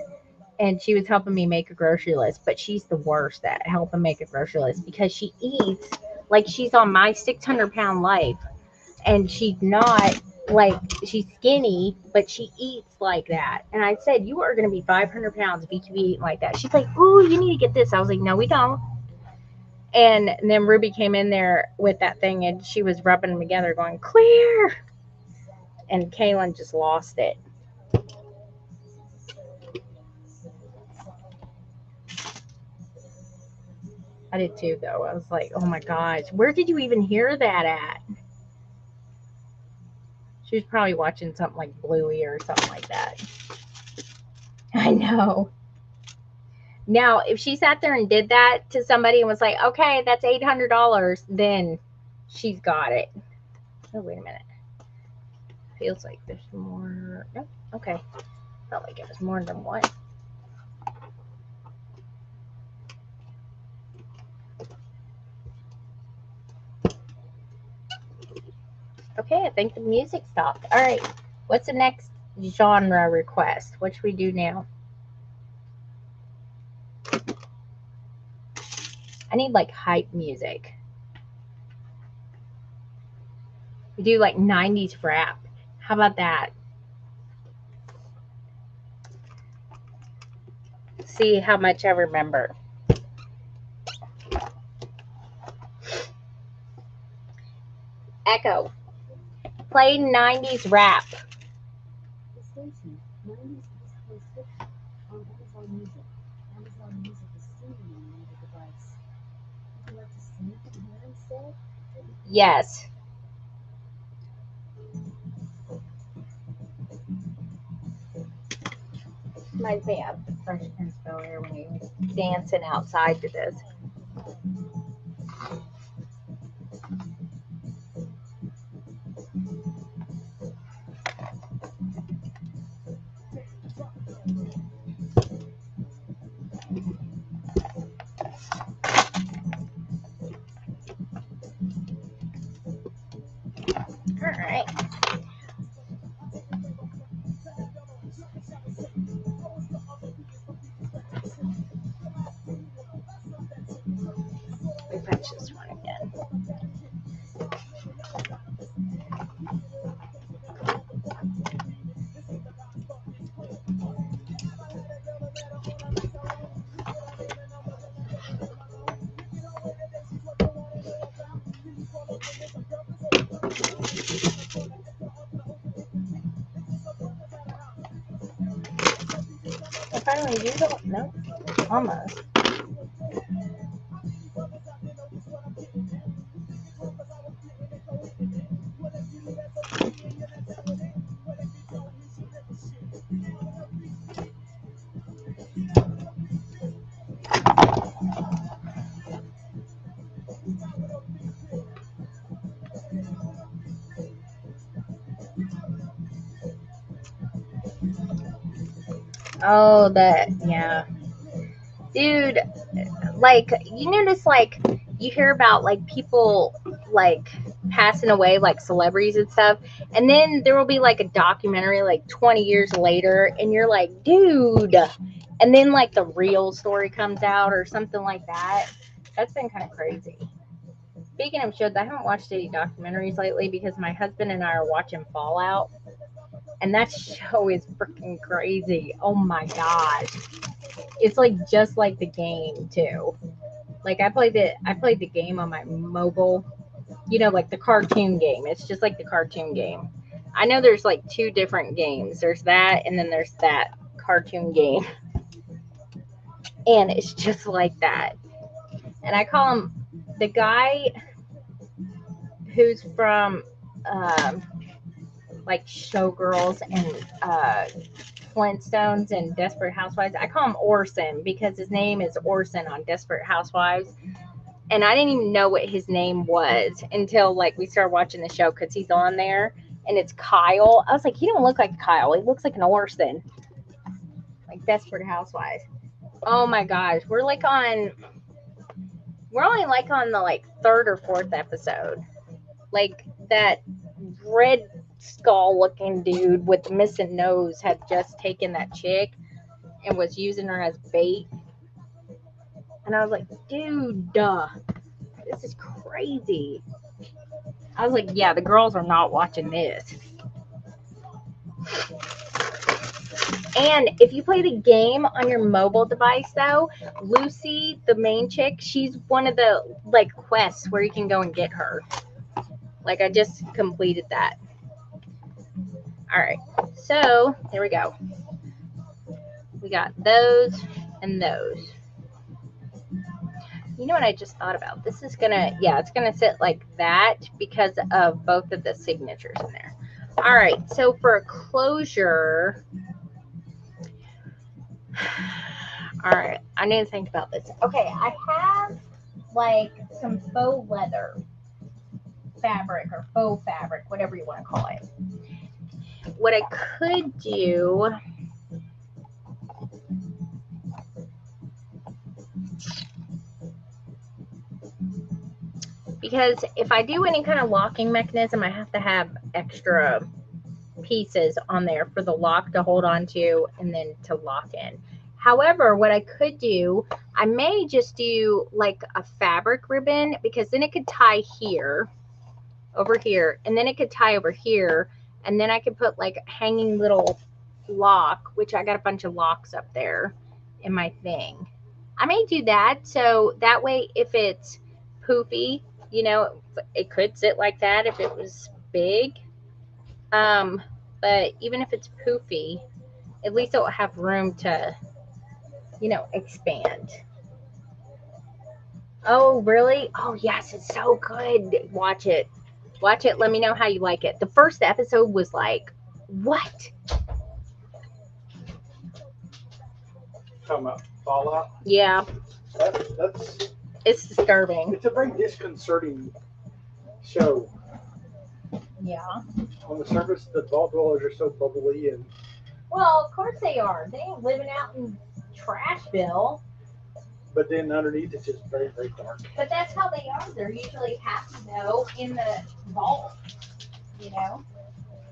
And she was helping me make a grocery list, but she's the worst at helping make a grocery list because she eats like she's on my 600-pound life. And she's not like, she's skinny, but she eats like that. And I said, you are going to be 500 pounds if you keep eating like that. She's like, ooh, you need to get this. I was like, no, we don't. And then Ruby came in there with that thing, and she was rubbing them together going, clear. And Kaylin just lost it. I did too, though. I was like, oh my gosh, where did you even hear that at? She was probably watching something like Bluey or something like that. I know. Now, if she sat there and did that to somebody and was like, okay, that's $800, then she's got it. Oh, wait a minute. Feels like there's more. Nope. Okay. Felt like it was more than one. Okay, I think the music stopped. All right. What's the next genre request? What should we do now? I need like hype music. We do like 90s rap. How about that? See how much I remember. Echo. Play 90s rap. Yes. Reminds me of the Fresh Prince of Bel-Air when he was dancing outside to this. All right. We punch this one again. I finally use it. No, almost. Oh, yeah. Dude, like, you notice, like, you hear about, like, people, like, passing away, like, celebrities and stuff, and then there will be, like, a documentary, like, 20 years later, and you're like, dude, and then, like, the real story comes out or something like that. That's been kind of crazy. Speaking of shows, I haven't watched any documentaries lately because my husband and I are watching Fallout, and that show is freaking crazy. Oh my gosh. It's like just like the game too. Like I played the game on my mobile, like the cartoon game. It's just like the cartoon game. I know there's like two different games. There's that and then there's that cartoon game. And it's just like that. And I call him the guy who's from like Showgirls and Flintstones and Desperate Housewives. I call him Orson because his name is Orson on Desperate Housewives. And I didn't even know what his name was until like we started watching the show because he's on there and it's Kyle. I was like, he don't look like Kyle. He looks like an Orson. Like Desperate Housewives. Oh my gosh. We're only like on the like third or fourth episode. Like that red skull looking dude with the missing nose had just taken that chick and was using her as bait. And I was like, dude, this is crazy. I was like, yeah, the girls are not watching this. And if you play the game on your mobile device, though, Lucy, the main chick, she's one of the like quests where you can go and get her. Like I just completed that. All right, so here we go. We got those and those. You know what I just thought about? This is gonna, it's gonna sit like that because of both of the signatures in there. All right, so for a closure, all right, I need to think about this. Okay, I have like some faux leather fabric or faux fabric, whatever you want to call it. What I could do, because if I do any kind of locking mechanism, I have to have extra pieces on there for the lock to hold on to and then to lock in. However, what I could do, I may just do like a fabric ribbon because then it could tie here, over here, and then it could tie over here, and then I could put like a hanging little lock, which I got a bunch of locks up there in my thing. I may do that so that way if it's poofy, it could sit like that if it was big. But even if it's poofy, at least it will have room to, expand. Oh, really? Oh, yes, it's so good. Watch it. Watch it. Let me know how you like it. The first episode was like, what? Talking about Fallout? Yeah. That's it's disturbing. It's a very disconcerting show. Yeah. On the surface, the vault dwellers are so bubbly and. Well, of course they are. They ain't living out in Trashville. But then underneath, it's just very, very dark. But that's how they are. They're usually happy though in the vault. You know,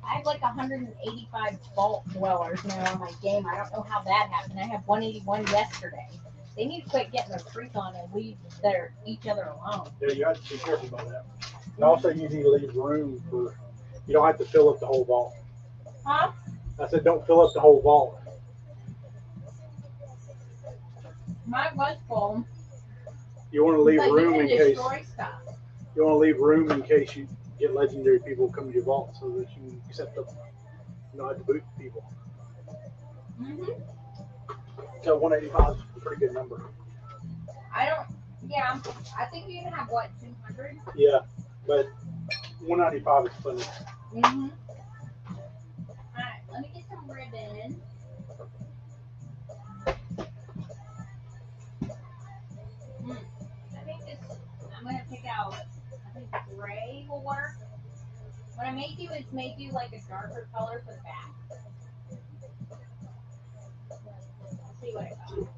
I have like 185 vault dwellers now on my game. I don't know how that happened. I have 181 yesterday. They need to quit getting their freak on and leave each other alone. Yeah, you have to be careful about that. And also, you need to leave room for. You don't have to fill up the whole vault. Huh? I said, don't fill up the whole vault. Mine was full. You want to leave But room you in can case. destroy stuff. You want to leave room in case you get legendary people come to your vault, so that you can accept them. You don't have to boot people. Mhm. So 185 is a pretty good number. Yeah, I think you can have what, 200? Yeah, but 195 is plenty. Mhm. Alright, let me get some ribbon. I think I'm gonna pick out, I think gray will work. What I may do is like a darker color for the back. Let's see what I got.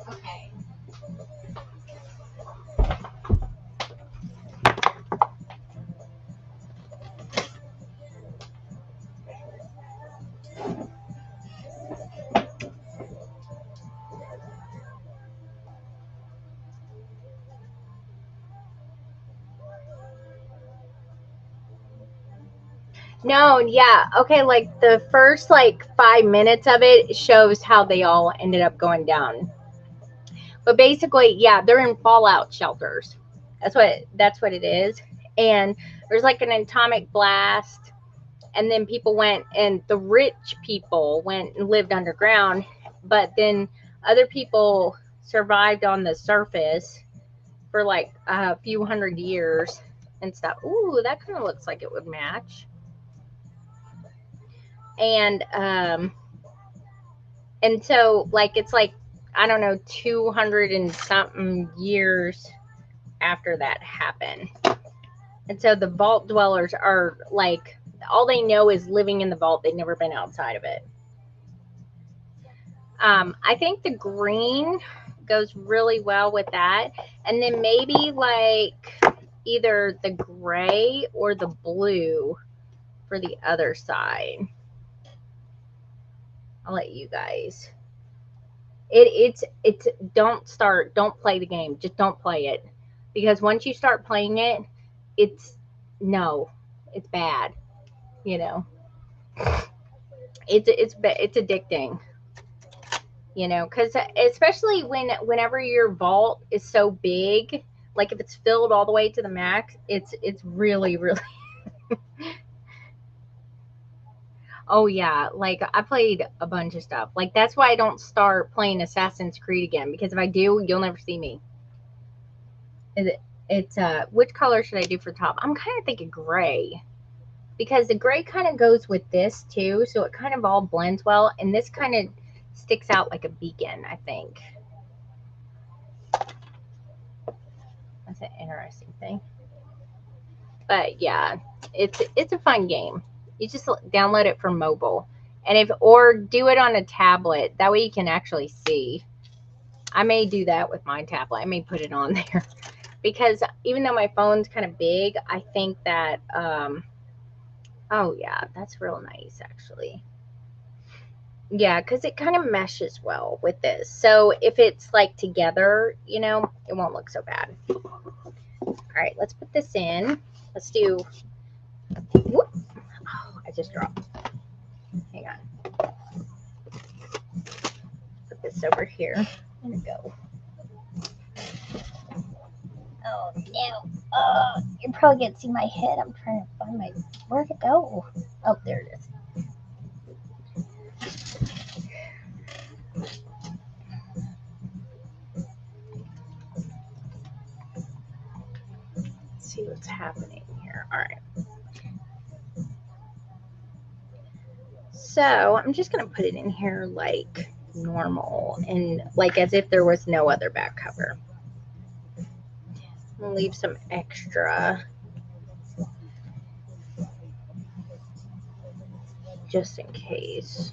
Okay. No, yeah. Okay, like the first like 5 minutes of it shows how they all ended up going down. But basically, yeah, they're in fallout shelters. That's what it is. And there's like an atomic blast, and then people went, and the rich people went and lived underground, but then other people survived on the surface for like a few hundred years and stuff. Ooh, that kind of looks like it would match. And so like it's like, I don't know, 200 and something years after that happened. And so the vault dwellers are like, all they know is living in the vault. They've never been outside of it. I think the green goes really well with that. And then maybe like either the gray or the blue for the other side. I'll let you guys. It's don't play the game. Just don't play it. Because once you start playing it, it's no, it's bad. You know, it's addicting. You know, because especially whenever your vault is so big, like if it's filled all the way to the max, it's really really. Oh yeah, like I played a bunch of stuff. Like that's why I don't start playing Assassin's Creed again, because if I do, you'll never see me. It's which color should I do for top? I'm kind of thinking gray, because the gray kind of goes with this too, so it kind of all blends well, and this kind of sticks out like a beacon, I think. That's an interesting thing. But yeah, it's a fun game. You just download it for mobile, and if or do it on a tablet. That way you can actually see. I may do that with my tablet. I may put it on there because even though my phone's kind of big, I think that oh yeah, that's real nice actually. Yeah, because it kind of meshes well with this. So if it's like together, you know, it won't look so bad. All right, let's put this in. Let's do. Whoop. Oh, I just dropped. Hang on. Put this over here. There we go. Oh no. You're probably gonna see my head. I'm trying to find my. Where'd it go? Oh, there it is. Let's see what's happening here. All right. So I'm just gonna put it in here like normal and like as if there was no other back cover. I'm gonna leave some extra just in case.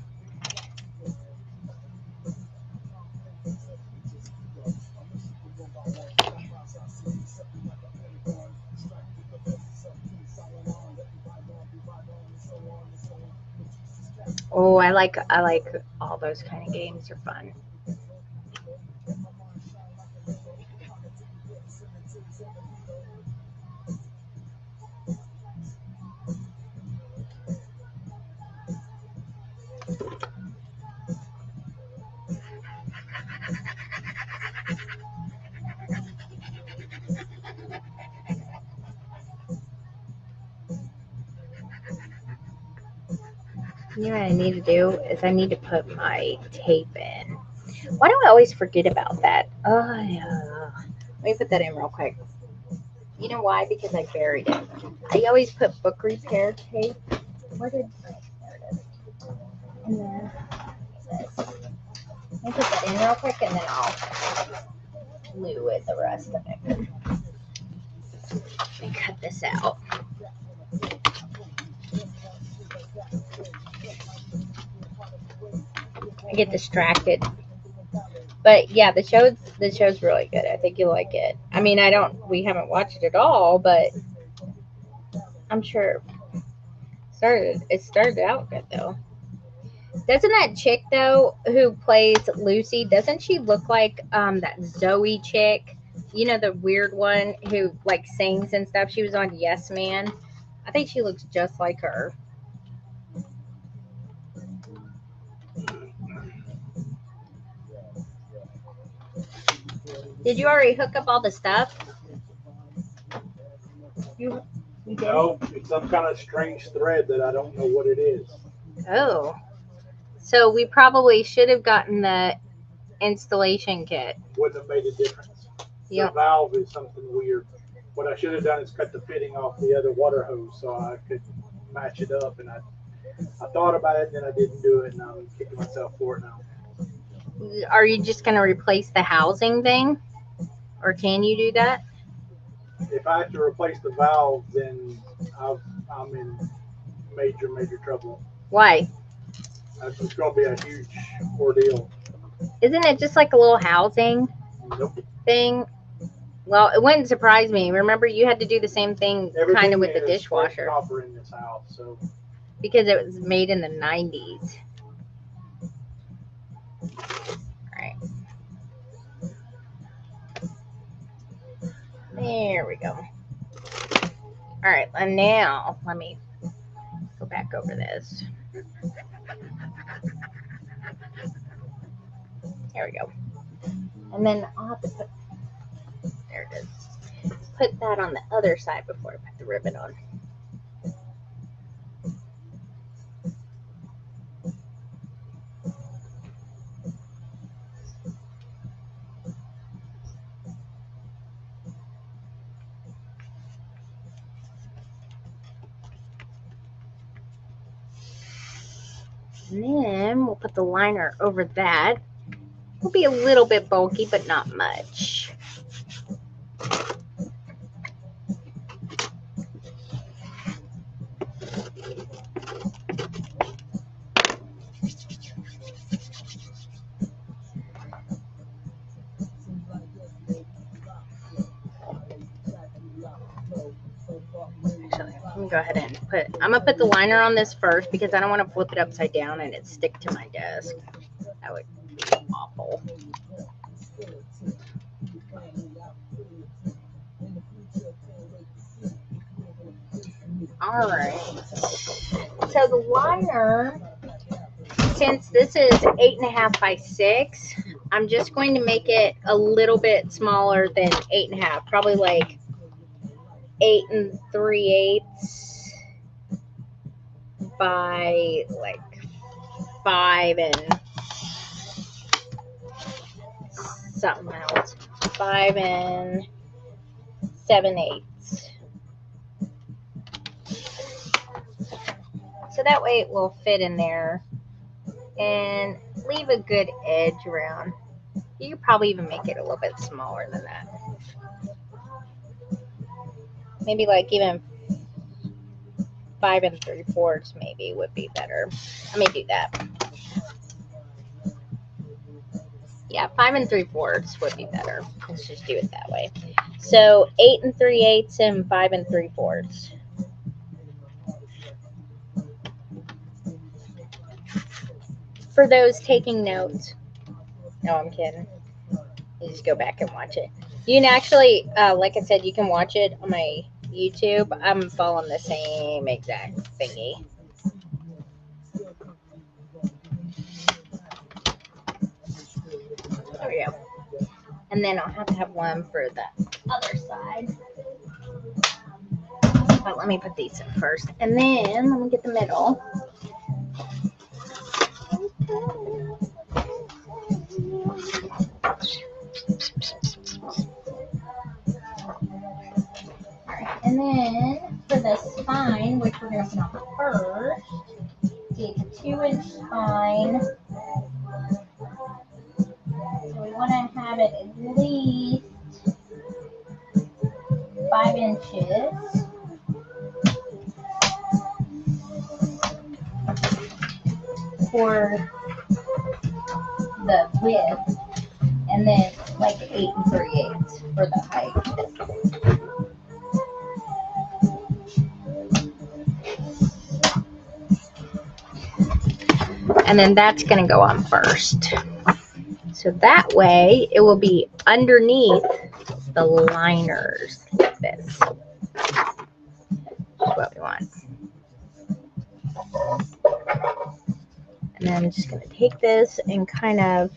Oh, I like all those kind of games are fun. You know what I need to do is I need to put my tape in. Why do I always forget about that? Oh, yeah. Let me put that in real quick. You know why? Because I buried it. I always put book repair tape. Where did there it is? And then this. Let me put that in real quick and then I'll glue it the rest of it. Let me cut this out. I get distracted. But yeah, the show's really good. I think you'll like it. I mean, we haven't watched it all, but I'm sure it started out good though. Doesn't that chick though who plays Lucy, doesn't she look like that Zoe chick? You know, the weird one who like sings and stuff. She was on Yes Man. I think she looks just like her. Did you already hook up all the stuff? You did? No, it's some kind of strange thread that I don't know what it is. Oh. So we probably should have gotten the installation kit. Wouldn't have made a difference. Yep. The valve is something weird. What I should have done is cut the fitting off the other water hose so I could match it up. And I thought about it, and then I didn't do it, and I'm kicking myself for it now. Are you just going to replace the housing thing? Or can you do that? If I have to replace the valve, then I'm in major trouble. Why? It's going to be a huge ordeal. Isn't it just like a little housing Nope. thing? Well, it wouldn't surprise me. Remember, you had to do the same thing kind of with the Everything is dishwasher copper in this house, so because it was made in the 90s. All right. There we go. All right, and now let me go back over this. There we go. And then I'll have to put, there it is. Put that on the other side before I put the ribbon on. And then we'll put the liner over that. It'll be a little bit bulky, but not much. Actually, let me go ahead and I'm gonna put the liner on this first because I don't want to flip it upside down and it stick to my desk. That would be awful. All right. So the liner, since this is 8.5 by 6, I'm just going to make it a little bit smaller than 8.5, probably like 8 3/8 by like 5 and something else. 5 and 7/8. So that way it will fit in there and leave a good edge around. You could probably even make it a little bit smaller than that. Maybe like even 5 3/4 maybe would be better. Let me do that. Yeah, 5 3/4 would be better. Let's just do it that way. So 8 3/8 and 5 3/4. For those taking notes. No, I'm kidding. You just go back and watch it. You can actually, like I said, you can watch it on my YouTube. I'm following the same exact thingy. There we go. And then I'll have to have one for the other side. But let me put these in first. And then let me get the middle. Alright, and then for the spine, which we're going to put on first, take a 2-inch spine. So we want to have it at least 5 inches. For the width, and then like 8 3/8 for the height. And then that's going to go on first. So that way it will be underneath the liners like this. That's what we want. And then I'm just going to take this and kind of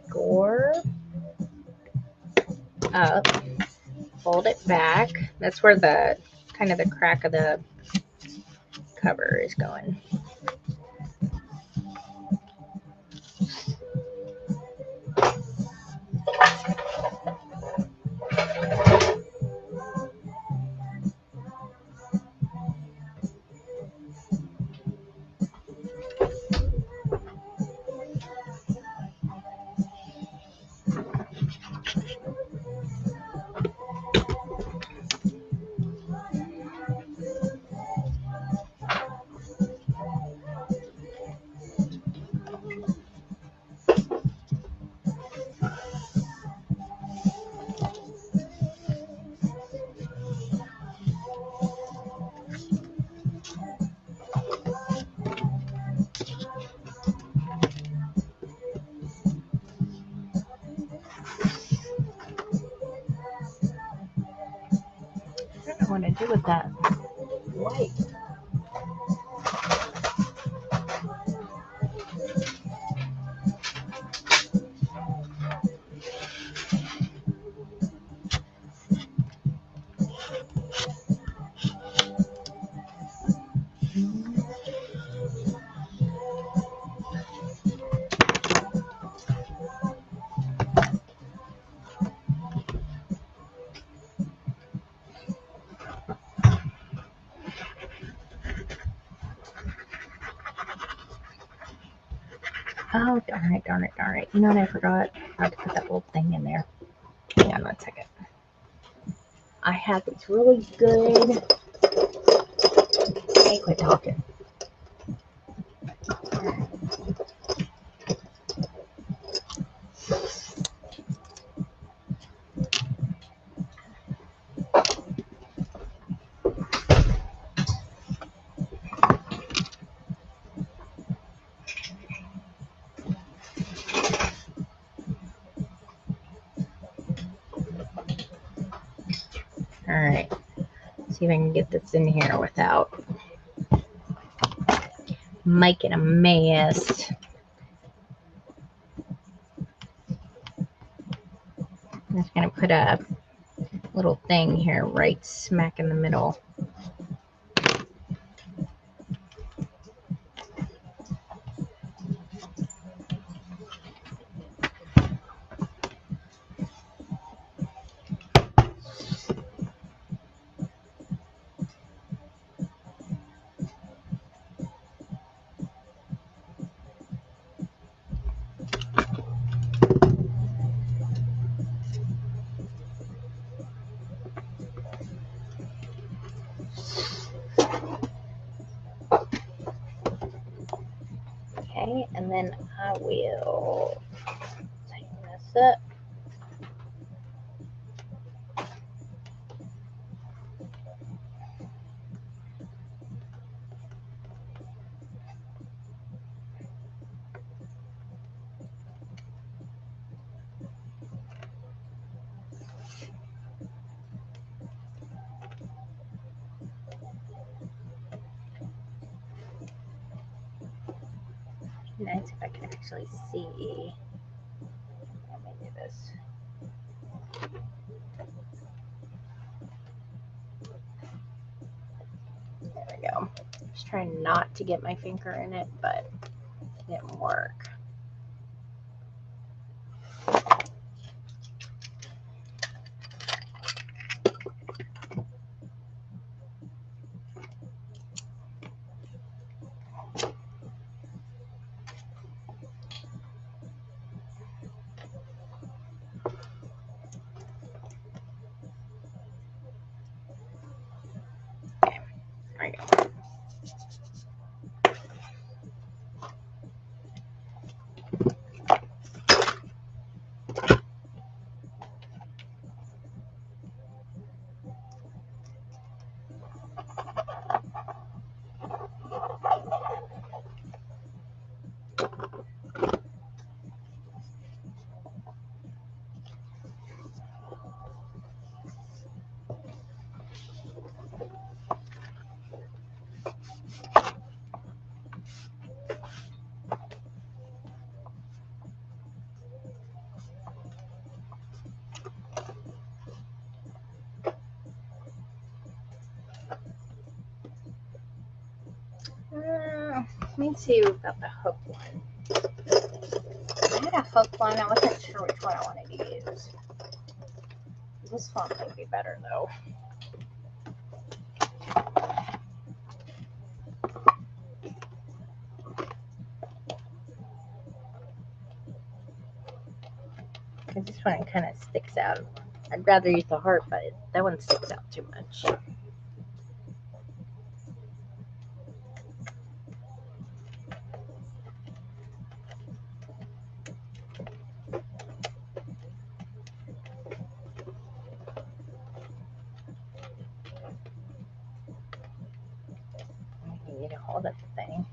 score up, fold it back. That's where the kind of the crack of the cover is going. I don't know what to do with that white. Oh, darn it. You know what I forgot? I had to put that little thing in there. Hang on 1 second. I have these really good. Hey, quit talking. Alright. See if I can get this in here without making a mess. I'm just going to put a little thing here right smack in the middle. So, nice if I can actually see. Let me do this. There we go. Just trying not to get my finger in it, but it didn't work. Okay, there we go. Let me see about the hook one. I had a hook one. I wasn't sure which one I wanted to use. This one might be better though. Because this one kind of sticks out. I'd rather use the heart, but that one sticks out too much. You need to hold up the thing.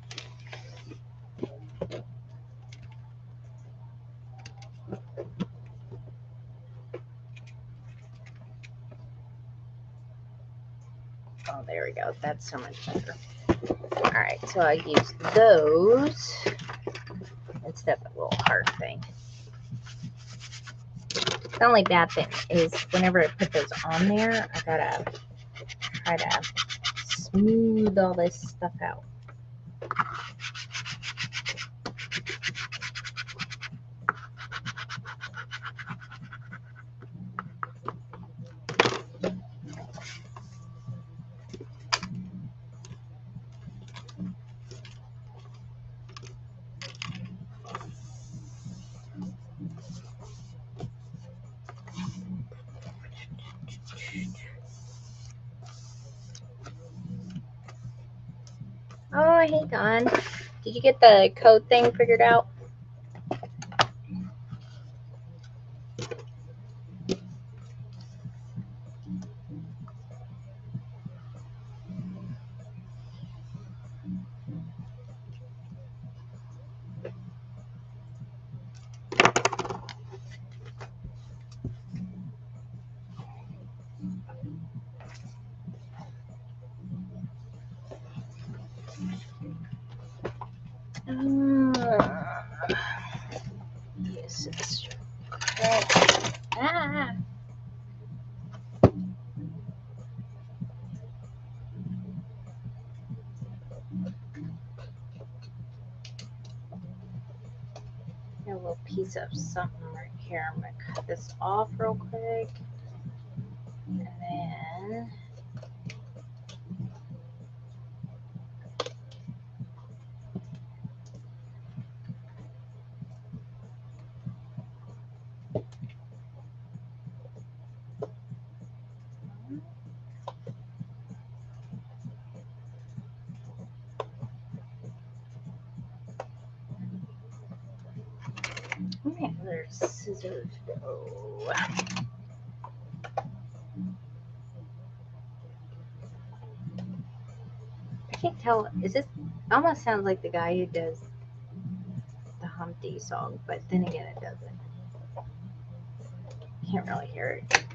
Oh, there we go. That's so much better. All right, so I use those instead of the little heart thing. The only bad thing is whenever I put those on there, I gotta try to smooth all this stuff out. Oh, hey, Don. Did you get the code thing figured out? Yes, it's correct. Ah. Got a little piece of something right here. I'm gonna cut this off real quick, and then Okay, there's scissors. Go. I can't tell. Is this almost sounds like the guy who does the Humpty song, but then again, it doesn't. Can't really hear it.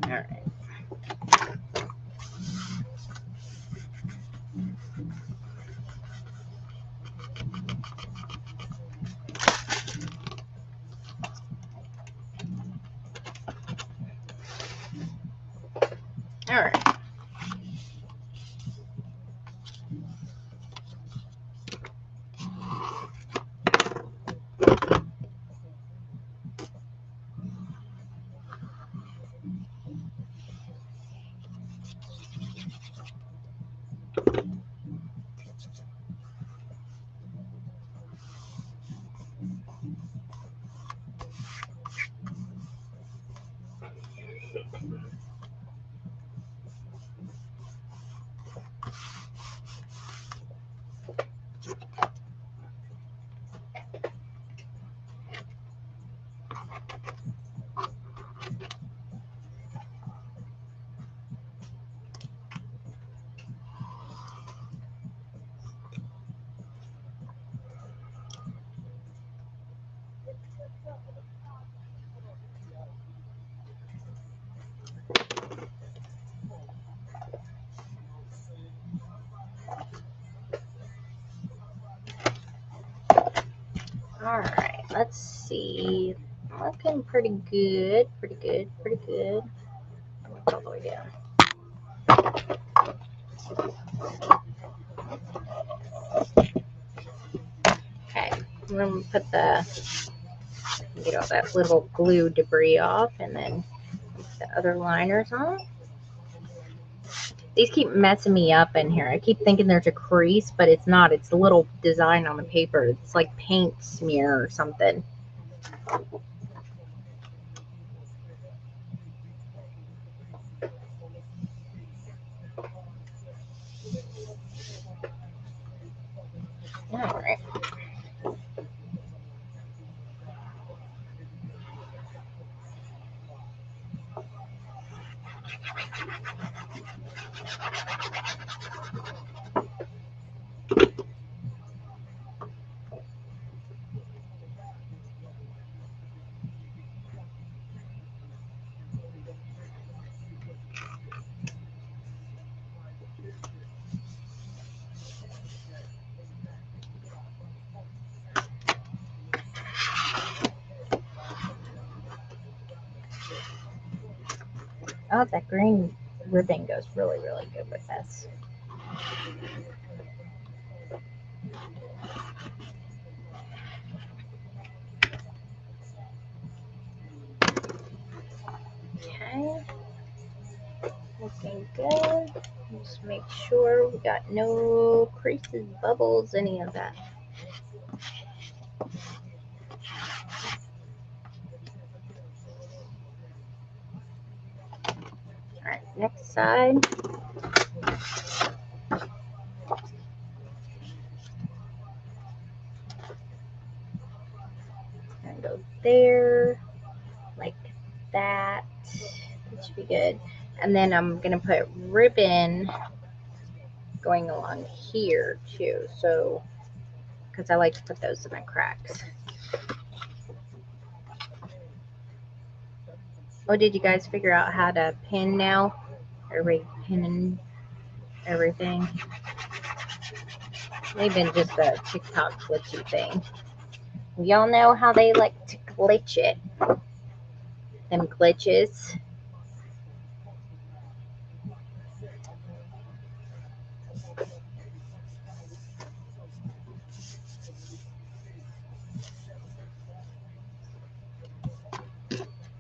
All right. All right. All right, let's see. Looking pretty good, pretty good, pretty good. All the way down. Okay, I'm gonna put get all that little glue debris off, and then put the other liners on. These keep messing me up in here. I keep thinking there's a crease, but it's not. It's a little design on the paper. It's like paint smear or something. All right. Oh, that green ribbon goes really, really good with this. Okay. Looking good. Just make sure we got no creases, bubbles, any of that. All right, next side. And go there, like that. That should be good. And then I'm gonna put ribbon going along here too. So, because I like to put those in my cracks. Oh, did you guys figure out how to pin now? Everybody pinning everything. Maybe just a TikTok glitchy thing. Y'all know how they like to glitch it. Them glitches.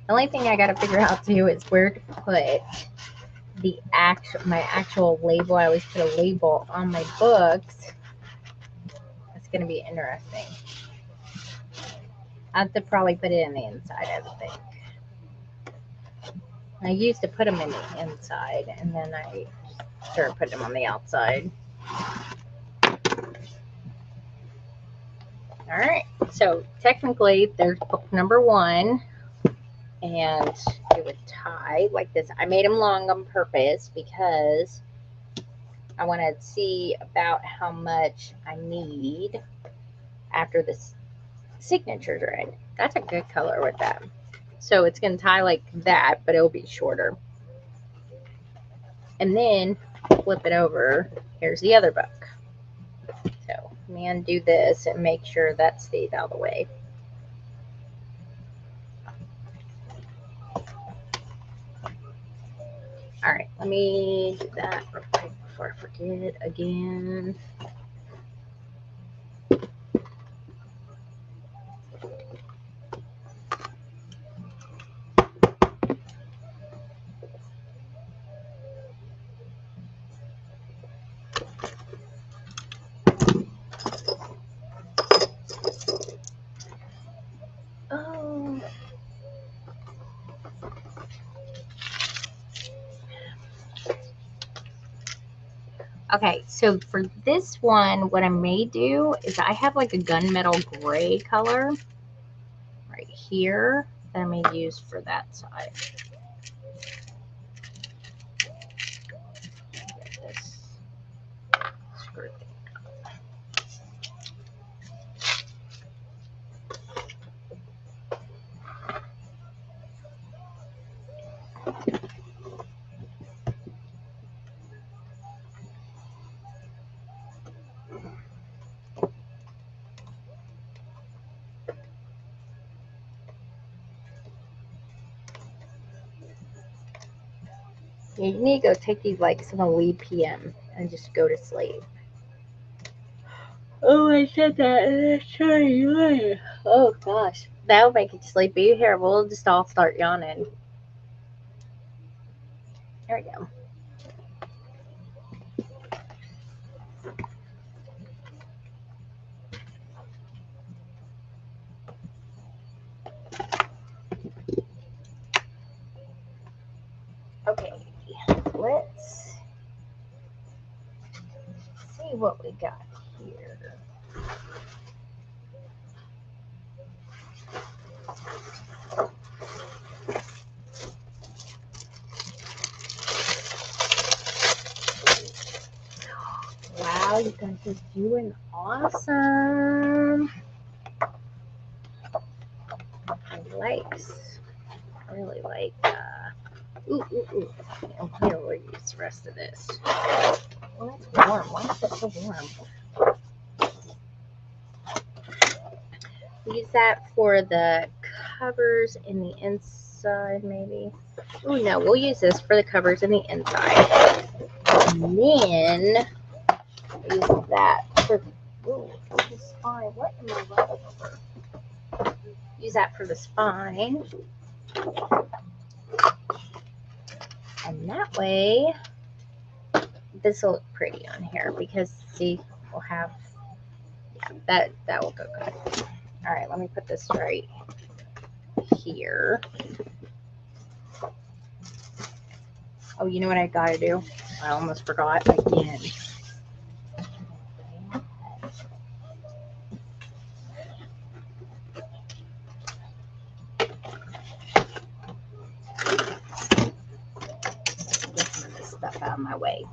The only thing I gotta figure out too is where to put my actual label. I always put a label on my books. It's gonna be interesting. I have to probably put it in the inside, I would think. I used to put them in the inside, and then I started putting them on the outside. All right. So technically there's book number 1, and it would tie like this. I made them long on purpose because I want to see about how much I need after this signatures are in. That's a good color with that. So it's going to tie like that, but it'll be shorter. And then flip it over. Here's the other book. So let me undo this and make sure that stays out of the way. All right, let me do that real quick before I forget again. Oh. Okay, so for this one, what I may do is I have like a gunmetal gray color right here that I may use for that side. Get this screw thing out. You need to go take these like some Elite PM and just go to sleep. Oh, I said that and I tell you later. Oh gosh, that'll make you sleepy. Here, we'll just all start yawning. There we go. Okay, let's see what we got here. Wow, you guys are doing awesome. I really like, ooh. I'm going to use the rest of this. Well, that's warm. Why is it so warm? Use that for the covers in the inside, maybe. Oh, no, we'll use this for the covers in the inside. And then use that for the spine. What am I rubbing over? Use that for the spine. And that way, this will look pretty on here because, see, we'll have, yeah, that will go good. All right, let me put this right here. Oh, you know what I gotta do? I almost forgot again. Get some of this stuff out of my way.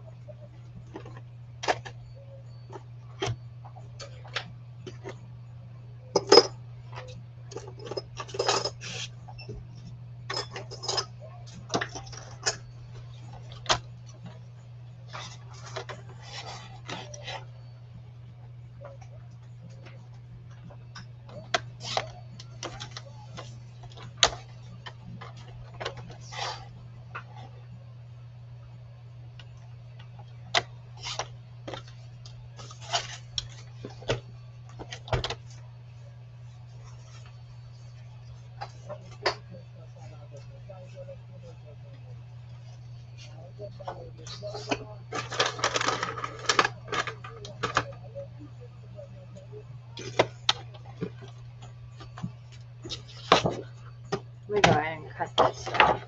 Let me go ahead and cut this stuff.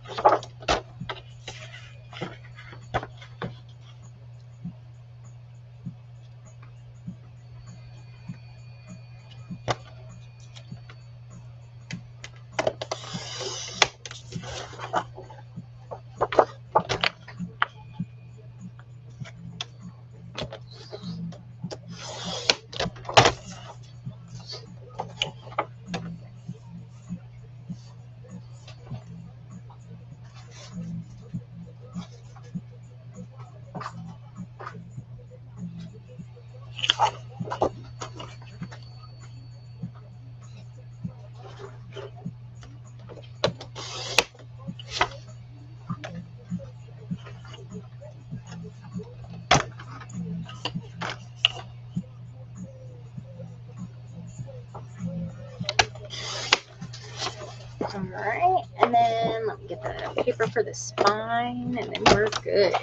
All right, and then let me get the paper for the spine, and then we're good.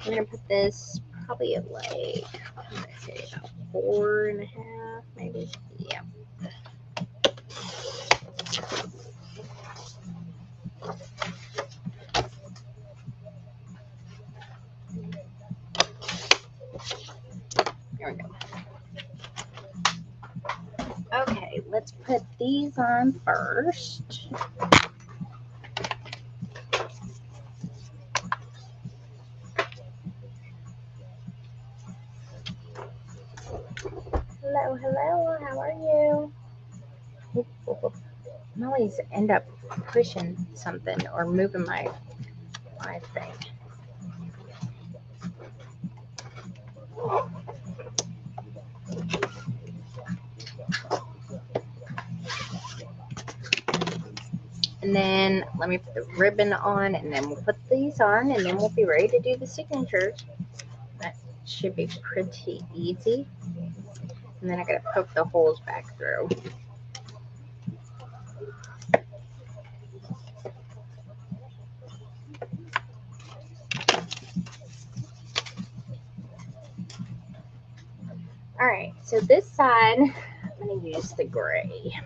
We're gonna put this probably at like, what did I say, about 4.5, maybe. Yeah. There we go. Okay, let's put these on first. Hello, hello, how are you? I always end up pushing something or moving my thing. And then let me put the ribbon on, and then we'll put these on, and then we'll be ready to do the signatures. That should be pretty easy. And then I gotta poke the holes back through. All right, so this side, I'm gonna use the gray.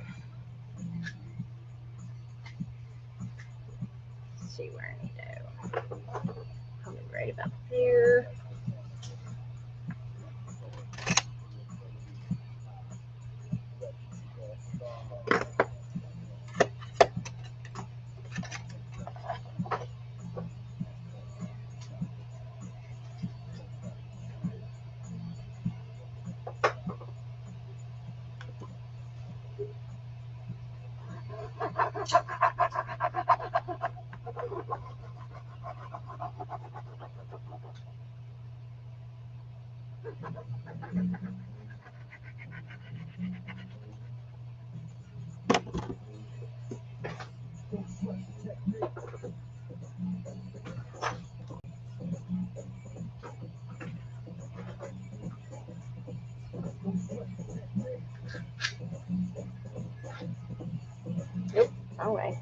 Let's see where I need to go. Probably right about there. Nope, all right.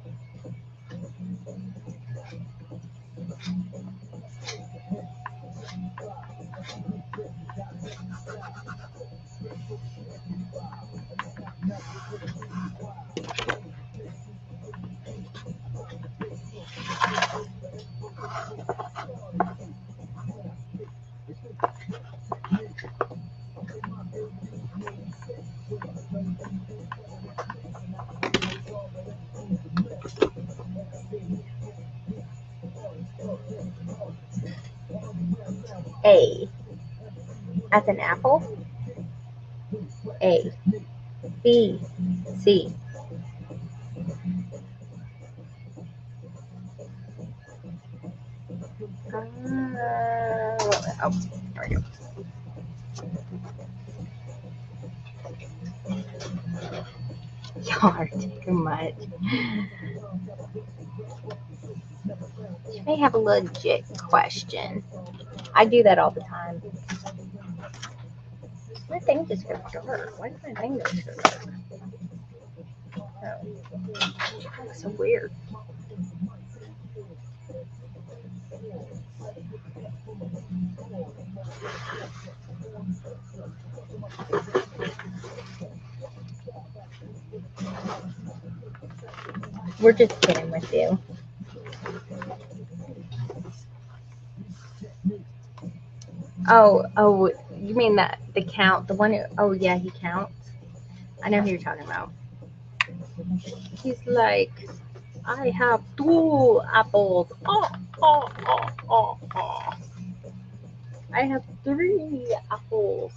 A as an apple. A, B, C. Oh, there we go. Y'all are too much. You may have a legit question. I do that all the time. My thing just goes dark. Why does my thing go so dark? Oh, that's so weird. We're just kidding with you. Oh, you mean that the count, the one who, oh yeah, he counts. I know who you're talking about. He's like, I have 2 apples. Oh. I have 3 apples.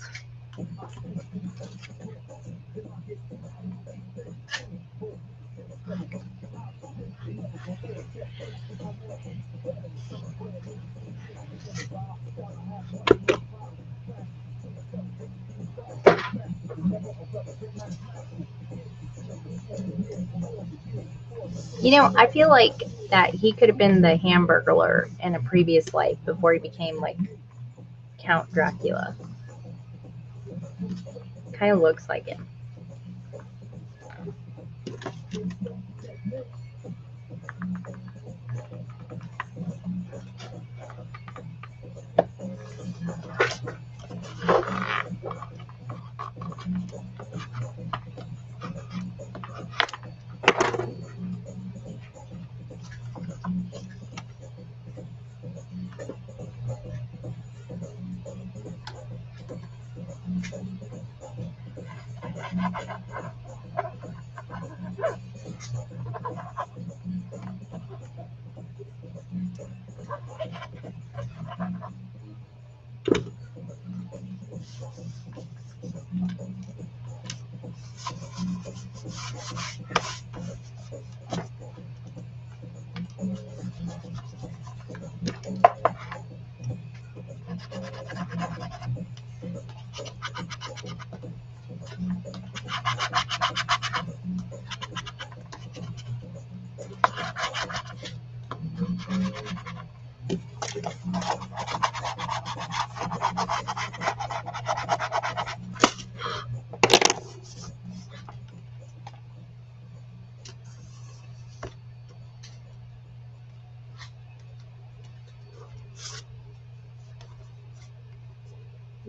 You know, I feel like that he could have been the Hamburglar in a previous life before he became like Count Dracula. Kind of looks like him.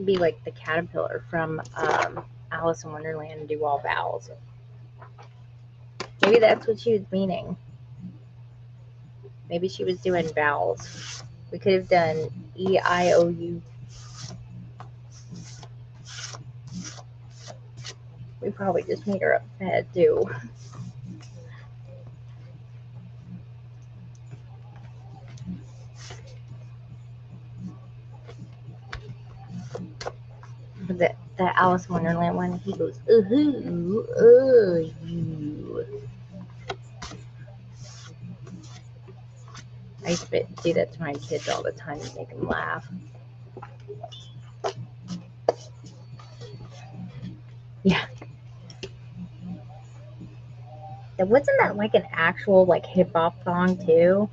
Be like the caterpillar from Alice in Wonderland and do all vowels. Maybe that's what she was meaning. Maybe she was doing vowels. We could have done E-I-O-U. We probably just made her upset too. The Alice in Wonderland one, he goes, ooh, you. I used to do that to my kids all the time to make them laugh. Yeah. Wasn't that like an actual like hip hop song too?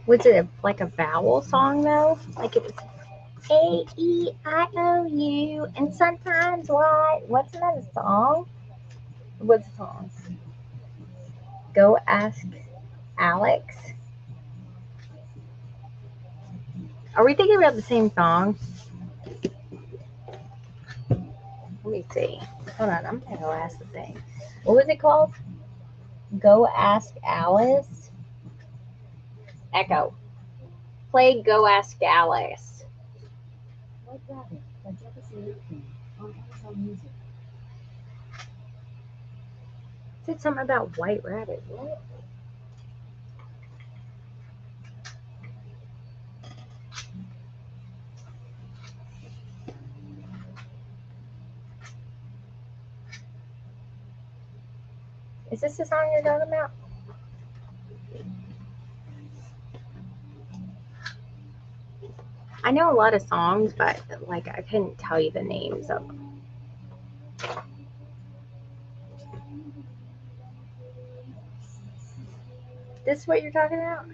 Was it like a vowel song though? Like it was A-E-I-O-U and sometimes what? What's another song? What's the song? Go Ask Alex. Are we thinking about the same song? Let me see. Hold on, I'm gonna go ask the thing. What was it called? Go Ask Alice. Echo. Play Go Ask Alice. White Rabbit by Jefferson Airplane on Amazon Music. It said something about White Rabbit. What? Is this the song you're talking about? I know a lot of songs, but like I couldn't tell you the names of them. This is what you're talking about?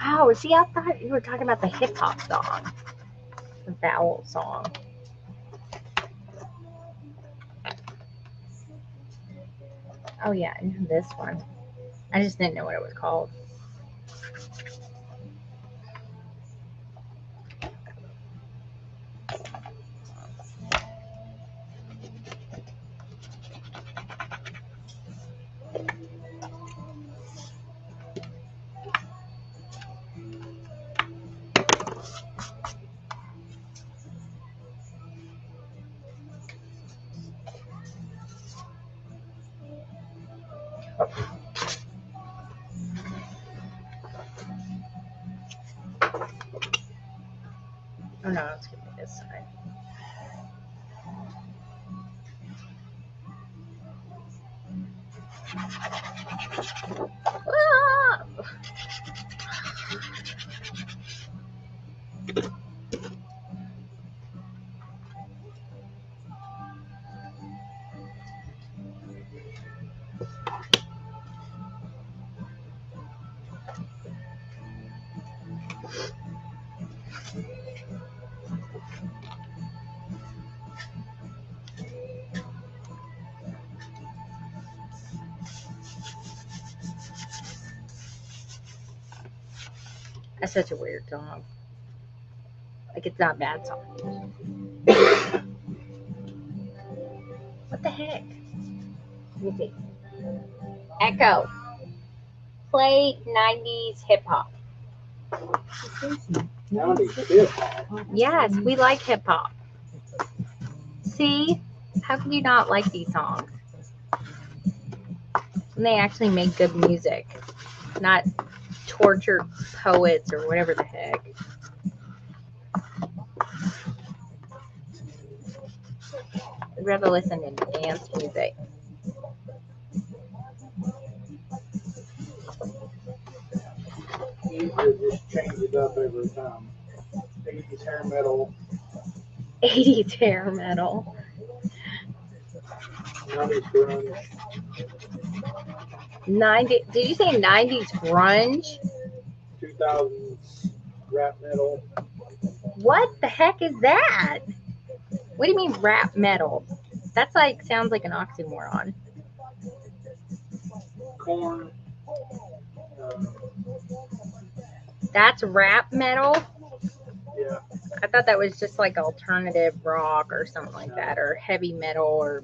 Oh, see, I thought you were talking about the hip hop song, the vowel song. Oh yeah, I know this one. I just didn't know what it was called. Oh no, it's gonna be this side. Ah! That's such a weird song. Like, it's not a bad song. What the heck? Let me see. Echo. Play 90s hip hop. Now these hip hop. Yes, we like hip hop. See? How can you not like these songs? And they actually make good music, not tortured poets or whatever the heck. I'd rather listen to dance music. You could just change it up every time. 80s hair metal, 80s hair metal. 90s grunge. 90. Did you say 90s grunge? 2000s rap metal. What the heck is that? What do you mean rap metal? That's like sounds like an oxymoron. Corn. That's rap metal? Yeah. I thought that was just like alternative rock or something like that, or heavy metal, or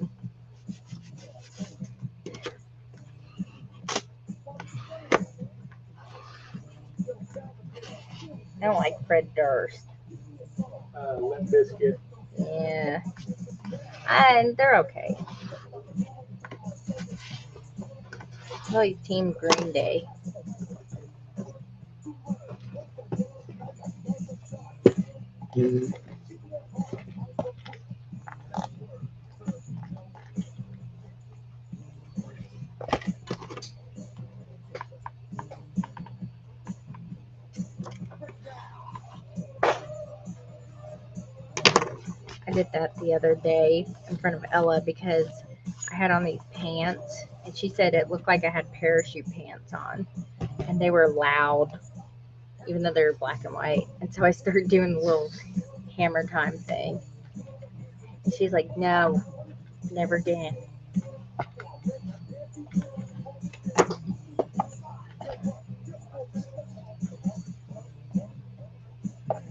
I don't like Fred Durst. Limp Bizkit. Yeah. And they're okay. Probably Team Green Day. I did that the other day in front of Ella because I had on these pants and she said it looked like I had parachute pants on and they were loud even though they were black and white. And so I started doing the little hammer time thing. And she's like, no, never again.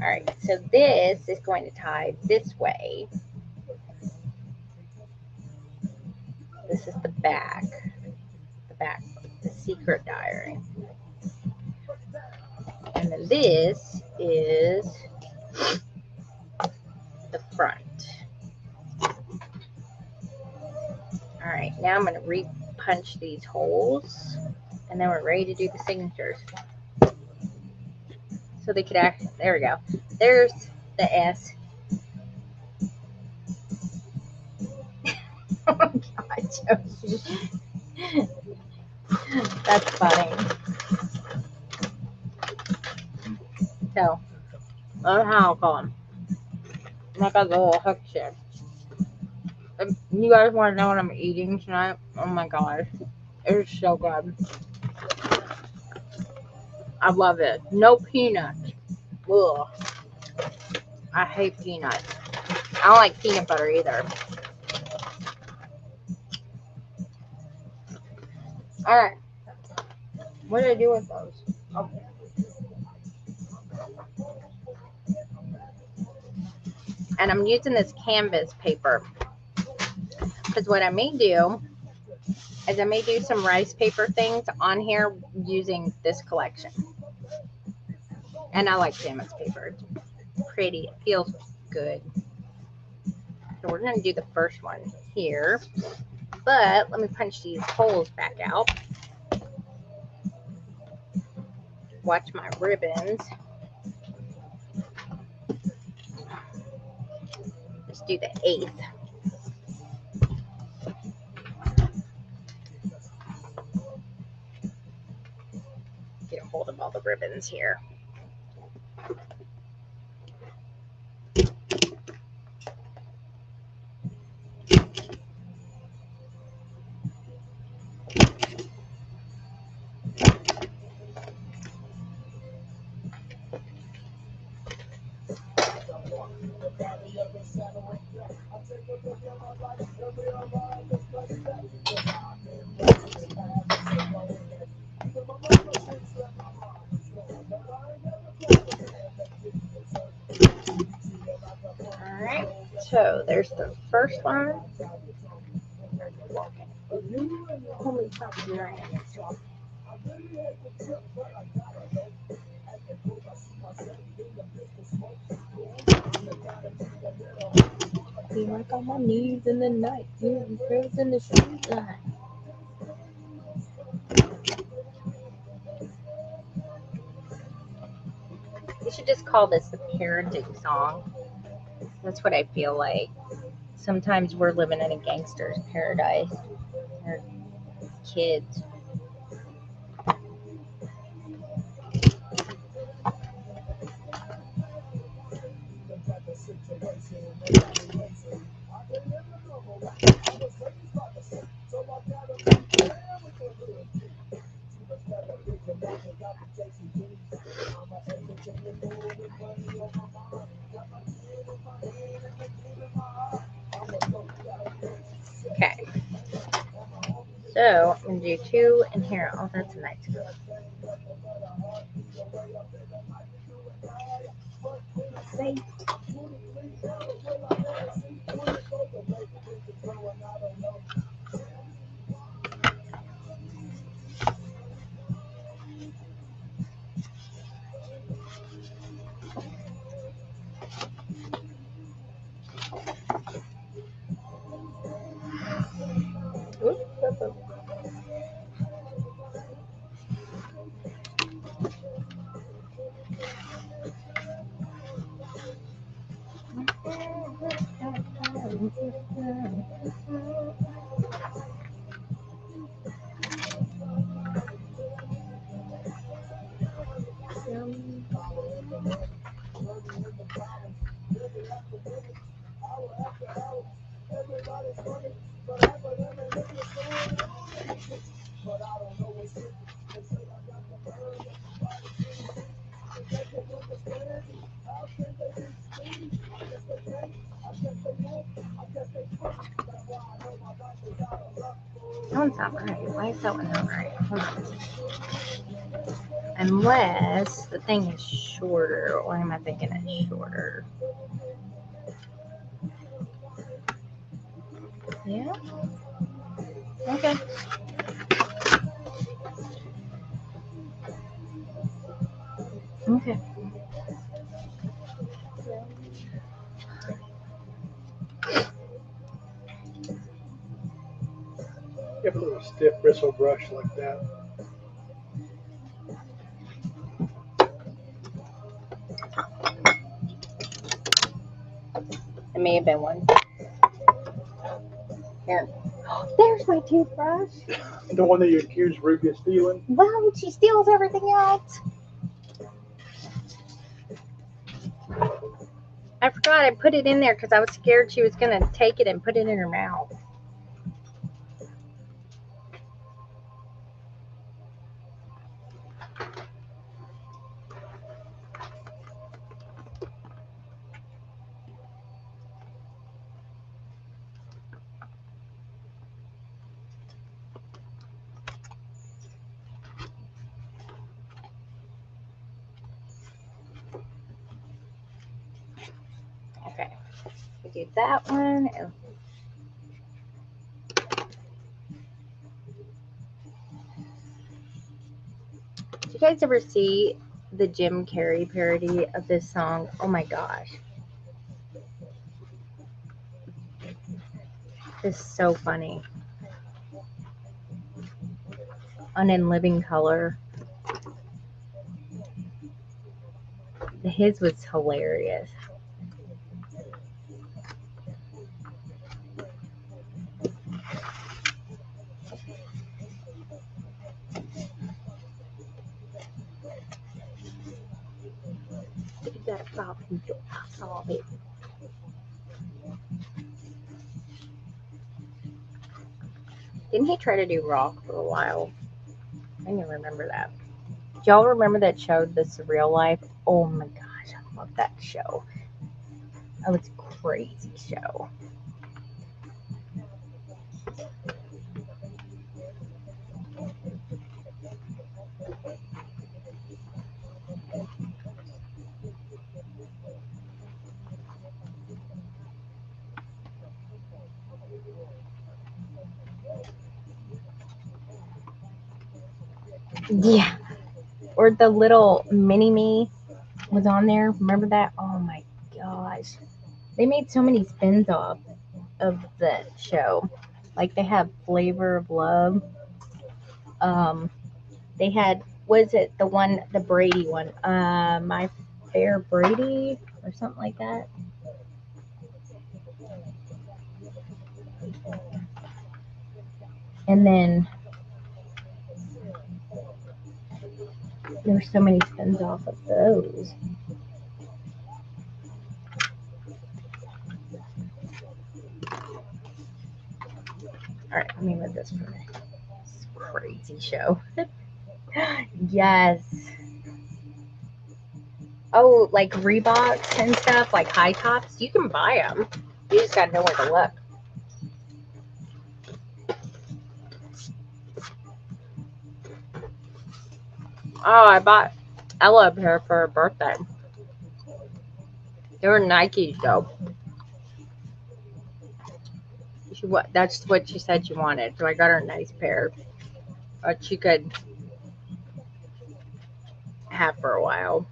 All right, so this is going to tie this way. This is the back, the secret diary. And then this is the front. All right, now I'm going to re-punch these holes, and then we're ready to do the signatures. So they could actually, there we go. There's the S. Oh my God, Josie. That's funny. So, I don't know how I'll call him. I got the little hook shit. If you guys want to know what I'm eating tonight? Oh my gosh. It's so good. I love it. No peanuts. Ugh. I hate peanuts. I don't like peanut butter either. Alright. What did I do with those? Oh. And I'm using this canvas paper. Because what I may do is I may do some rice paper things on here using this collection. And I like canvas paper. It's pretty. It feels good. So we're going to do the first one here. But let me punch these holes back out. Watch my ribbons. Let's do the 8th. ribbons here. Alright, so there's the first one. Holy fuck, you're right. Be like on my knees in the night, doing prayers in the street light. We should just call this the parenting song. That's what I feel like. Sometimes we're living in a gangster's paradise. Our kids. Okay. So I'm gonna do 2 in here. Oh, that's a nice one. Safe. That one's not right. Why is that one not right? Hold on. Unless the thing is shorter, or am I thinking it's shorter? Yeah. Okay. Okay. You have a little stiff bristle brush like that. It may have been one. Here. There's my toothbrush. The one that you accused Ruby of stealing. Well, she steals everything else. I forgot I put it in there because I was scared she was going to take it and put it in her mouth. Okay. We do that one. Did you guys ever see the Jim Carrey parody of this song? Oh my gosh. It's so funny. On In Living Color. His was hilarious. Stop it. Didn't he try to do rock for a while? I didn't remember that. Do y'all remember that show, The Surreal Life? Oh my gosh, I love that show. Oh, it's a crazy show. Yeah. Or the little mini me was on there. Remember that? Oh my gosh. They made so many spins off of the show. Like they have Flavor of Love. They had, was it the Brady one? My Fair Brady or something like that. And then there's so many spins off of those. All right, let me move this for me. It's a crazy show. Yes. Oh, like Reeboks and stuff, like high tops. You can buy them. You just gotta know where to look. Oh, I bought Ella a pair for her birthday. They were Nikes though. That's what she said she wanted. So I got her a nice pair. But she could have for a while.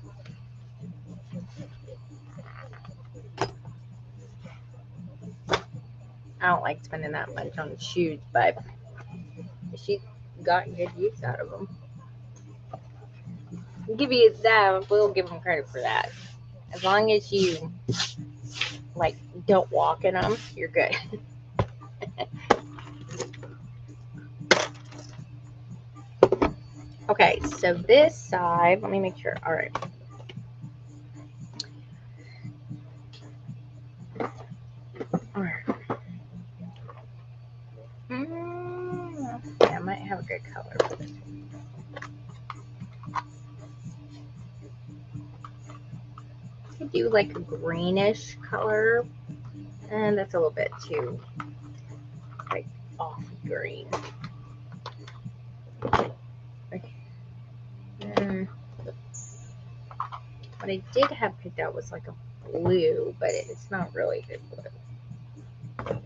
I don't like spending that much on shoes, but she got good use out of them. We'll give you that. We'll give them credit for that. As long as you like don't walk in them, you're good. Okay, so this side, let me make sure. All right. All right. Yeah, I might have a good color for this. I could do like a greenish color, and that's a little bit too like off green. Okay. What I did have picked out was like a blue, but it's not really good blue. I'm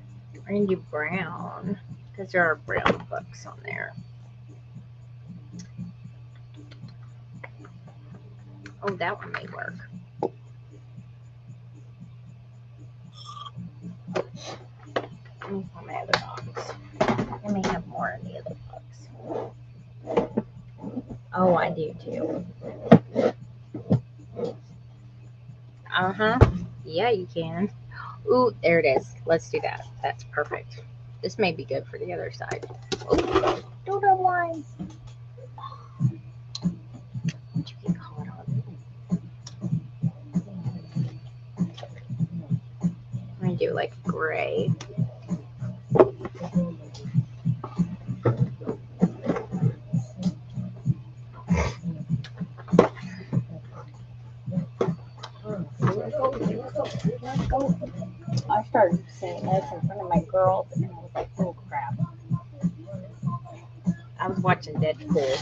gonna do brown because there are brown books on there. Oh, that one may work. Let me find my other box. I may have more in the other box. Oh, I do too. Uh-huh. Yeah, you can. Ooh, there it is. Let's do that. That's perfect. This may be good for the other side. Oh, don't have wine. What'd you get caught on? I'm gonna do like gray. I started saying this in front of my girls, and I was like, oh crap. I was watching Deadpool.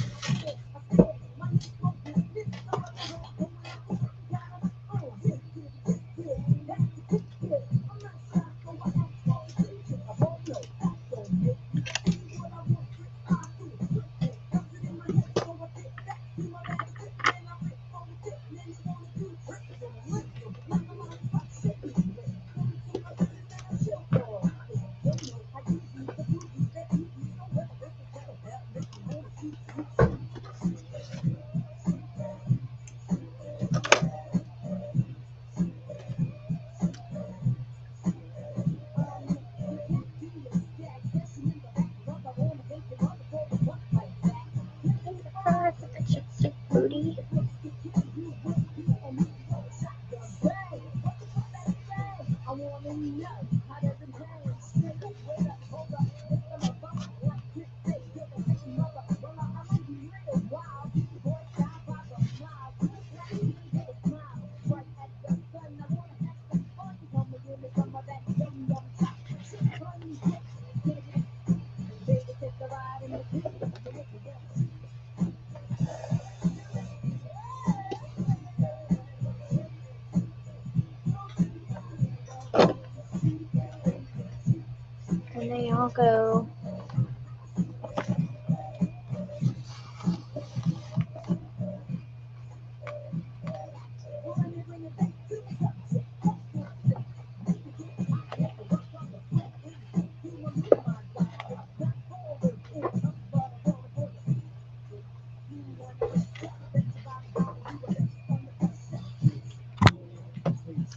And they all go.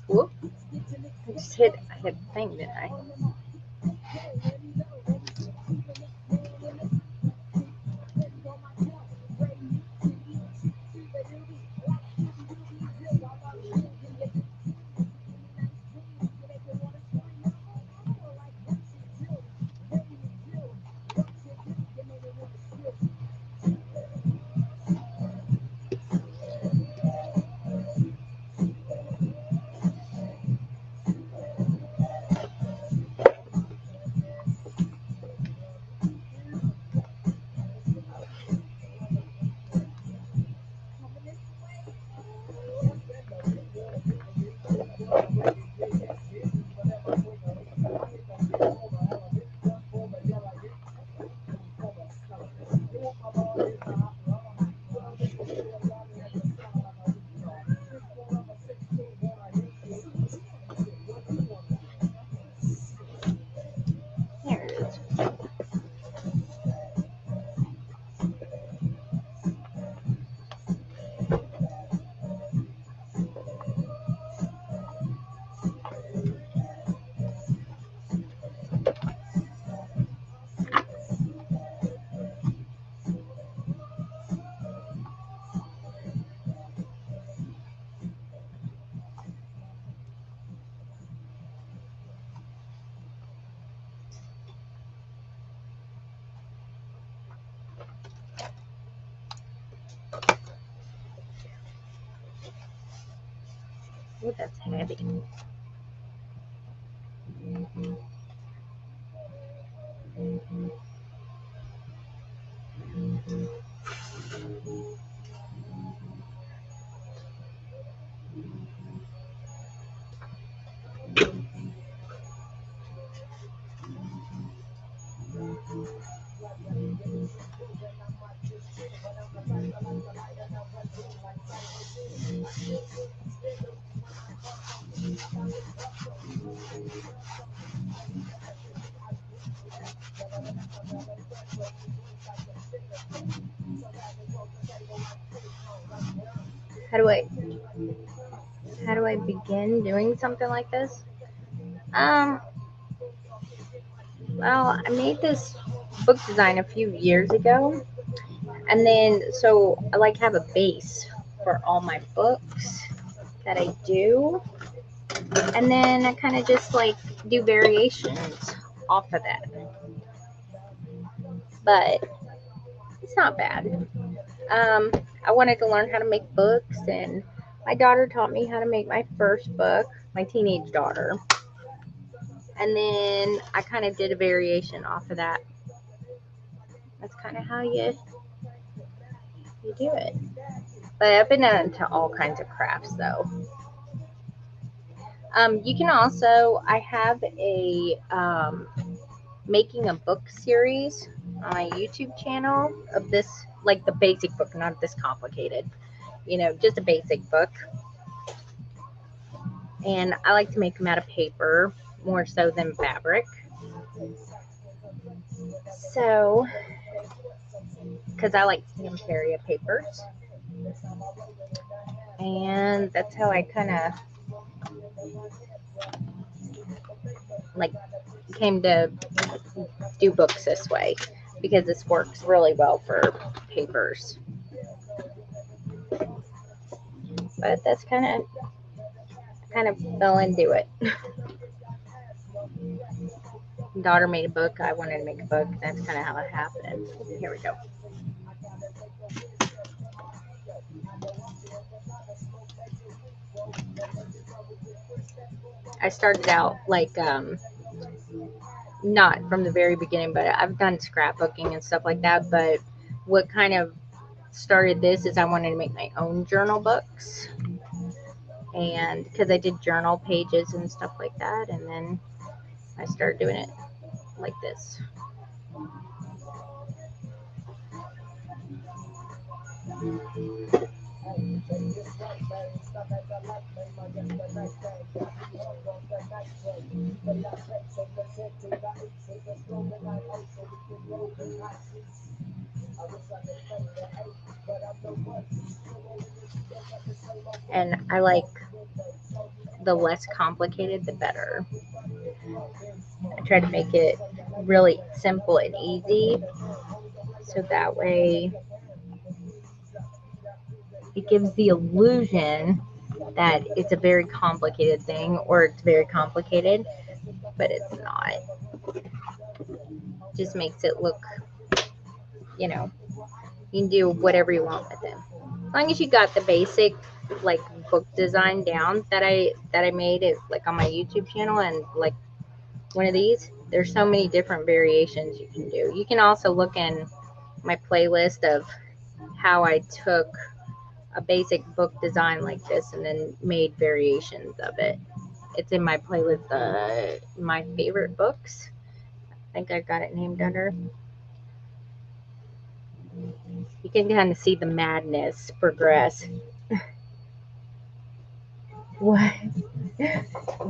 Whoop. I just hit the thing, didn't I? There it is. Ooh, that's heavy. How do I begin doing something like this? Well, I made this book design a few years ago, and then so I like have a base for all my books that I do, and then I kind of just like do variations off of that. But it's not bad. I wanted to learn how to make books, and my daughter taught me how to make my first book, my teenage daughter. And then I kind of did a variation off of that. That's kind of how you do it. But I've been into all kinds of crafts though. You can also, I have a making a book series on my YouTube channel of this, like the basic book, not this complicated, just a basic book. And I like to make them out of paper more so than fabric. So, because I like stamp area papers. And that's how I kind of like came to do books this way, because this works really well for papers. But that's kind of fell into it. Daughter made a book, I wanted to make a book. That's kind of how it happened. Here we go. I started out like not from the very beginning, but I've done scrapbooking and stuff like that. But what kind of started this is I wanted to make my own journal books, and because I did journal pages and stuff like that, and then I started doing it like this. And I like the less complicated, the better. I try to make it really simple and easy, so that way it gives the illusion that it's a very complicated thing or it's very complicated, but it's not. It just makes it look, you know, you can do whatever you want with it. As long as you got the basic like book design down that I made it like on my YouTube channel, and like one of these, there's so many different variations you can do. You can also look in my playlist of how I took a basic book design like this and then made variations of it. It's in my playlist, my favorite books. I think I got it named under. You can kind of see the madness progress. What?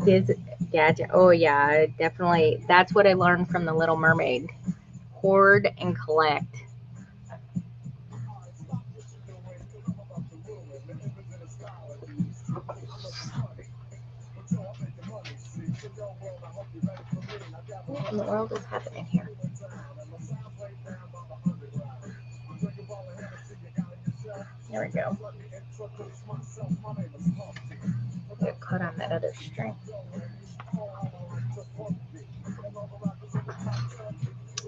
This gadget? Oh yeah, definitely. That's what I learned from The Little Mermaid. Hoard and collect. What in the world is happening here? There we go. Get caught on that other string.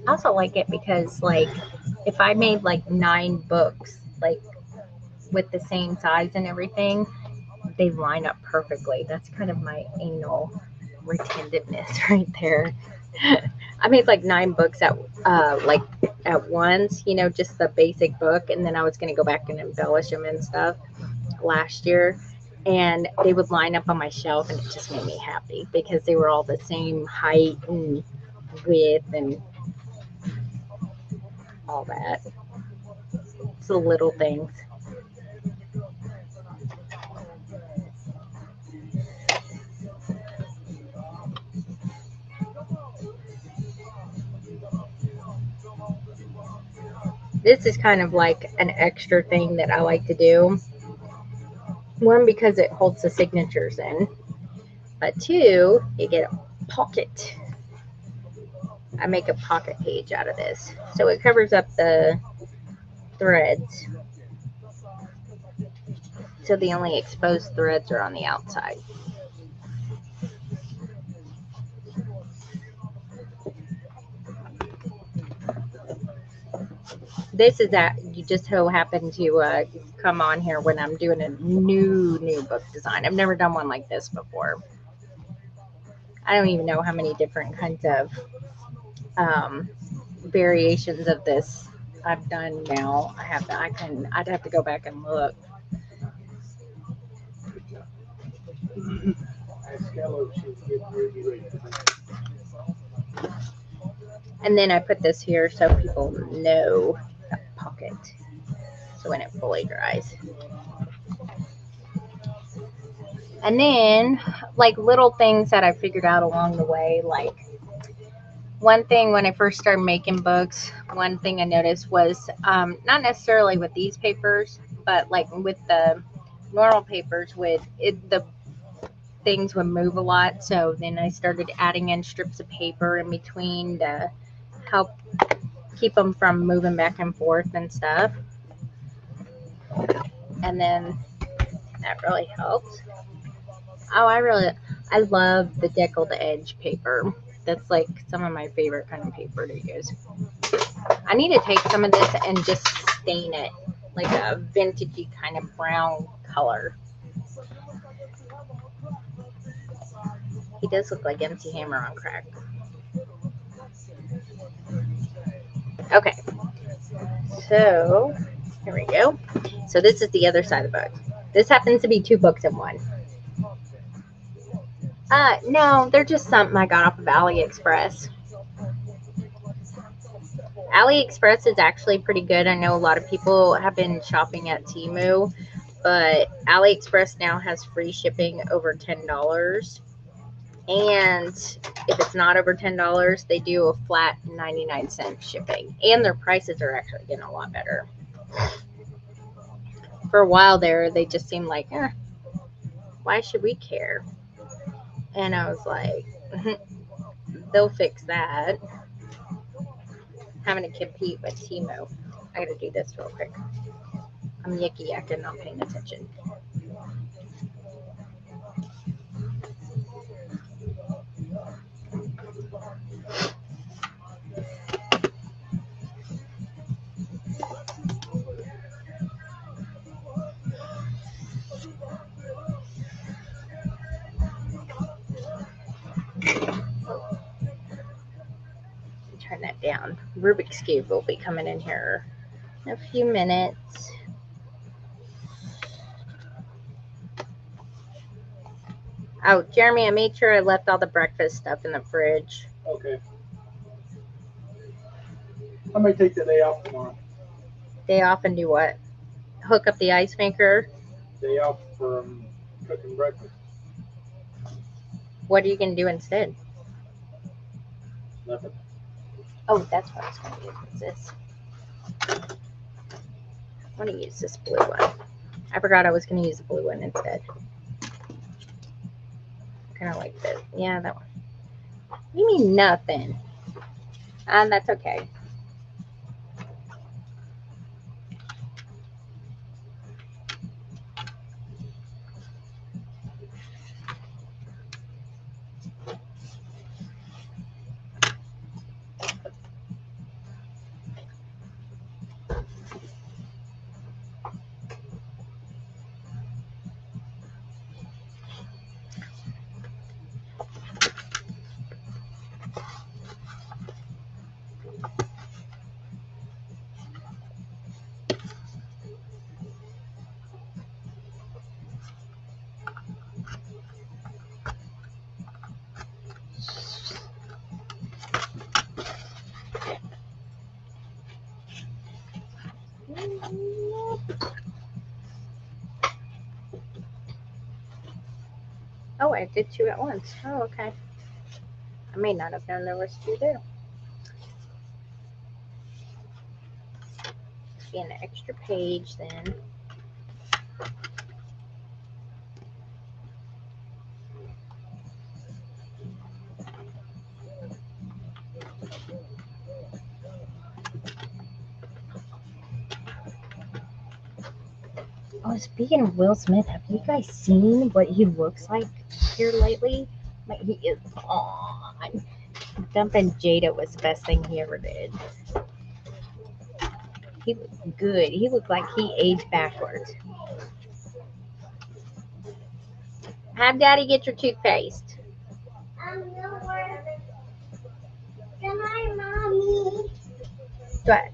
I also like it because, like, if I made like 9 books, like with the same size and everything, they line up perfectly. That's kind of my anal retentiveness right there. I made like 9 books at once, you know, just the basic book, and then I was gonna go back and embellish them and stuff last year, and they would line up on my shelf, and it just made me happy because they were all the same height and width and all that. It's the little things. This is kind of like an extra thing that I like to do. One, because it holds the signatures in, but 2, you get a pocket. I make a pocket page out of this, so it covers up the threads, so the only exposed threads are on the outside. This is that you just so happen to come on here when I'm doing a new book design. I've never done one like this before. I don't even know how many different kinds of variations of this I've done now. I'd have to go back and look. And then I put this here so people know the pocket. So when it fully dries. And then, like, little things that I figured out along the way, like, one thing when I first started making books, one thing I noticed was not necessarily with these papers, but like with the normal papers, the things would move a lot. So then I started adding in strips of paper in between to help keep them from moving back and forth and stuff. And then that really helps. Oh, I love the deckled edge paper. That's like some of my favorite kind of paper to use. I need to take some of this and just stain it like a vintagey kind of brown color. He does look like MC Hammer on crack. Okay, so here we go. So this is the other side of the book. This happens to be 2 books in one. No, they're just something I got off of AliExpress. AliExpress is actually pretty good. I know a lot of people have been shopping at Temu, but AliExpress now has free shipping over $10. And if it's not over $10, they do a flat 99-cent shipping. And their prices are actually getting a lot better. For a while there, they just seemed like, why should we care? And I was like, they'll fix that. Having to compete with Temu. I gotta do this real quick. I'm yicky yakking, not paying attention. Turn that down. Rubik's Cube will be coming in here in a few minutes. Oh, Jeremy, I made sure I left all the breakfast stuff in the fridge. Okay. I may take the day off tomorrow. Day off and do what? Hook up the ice maker. Day off from cooking breakfast. What are you going to do instead? Nothing. Oh, that's what I was going to use. What's this? I want to use this blue one. I forgot I was going to use the blue one instead. Kind of like this. Yeah, that one. You mean nothing? That's okay. Oh, I did two at once. Oh, okay. I may not have known there was two there. Be an extra page then. Oh, speaking of Will Smith, have you guys seen what he looks like here lately? Like, he is on. Dumping Jada was the best thing he ever did. He looked good. He looked like he aged backwards. Have Daddy get your toothpaste. Can I, Mommy? What?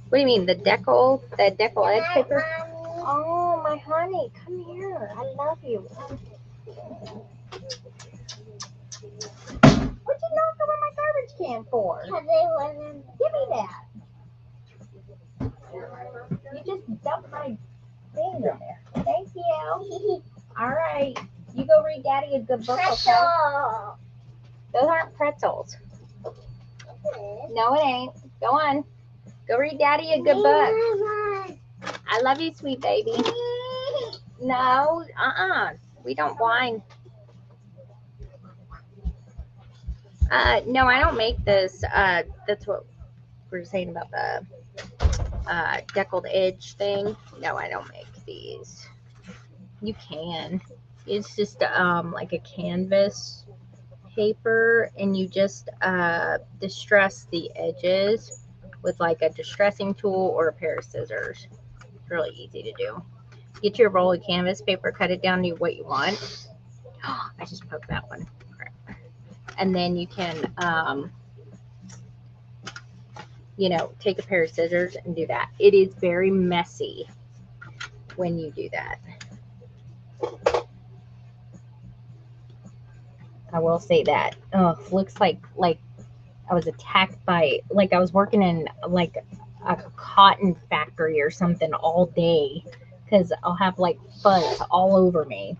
What do you mean? The decal edge paper? Oh, my honey, come here. I love you. What'd you knock over my garbage can for? Because it wasn't. Give me that. You just dumped my thing in there. Thank you. All right. You go read Daddy a good book, okay? Pretzel. Those aren't pretzels. No, it ain't. Go on. Go read Daddy a good book. I love you, sweet baby. No, we don't whine. No, I don't make this. That's what we're saying about the deckled edge thing. No, I don't make these. You can. It's just like a canvas paper, and you just distress the edges with like a distressing tool or a pair of scissors. It's really easy to do. Get your roll of canvas paper, cut it down to what you want. I just poked that one. And then you can, take a pair of scissors and do that. It is very messy when you do that. I will say that. Oh, looks like I was attacked by, like, I was working in like a cotton factory or something all day because I'll have like fuzz all over me.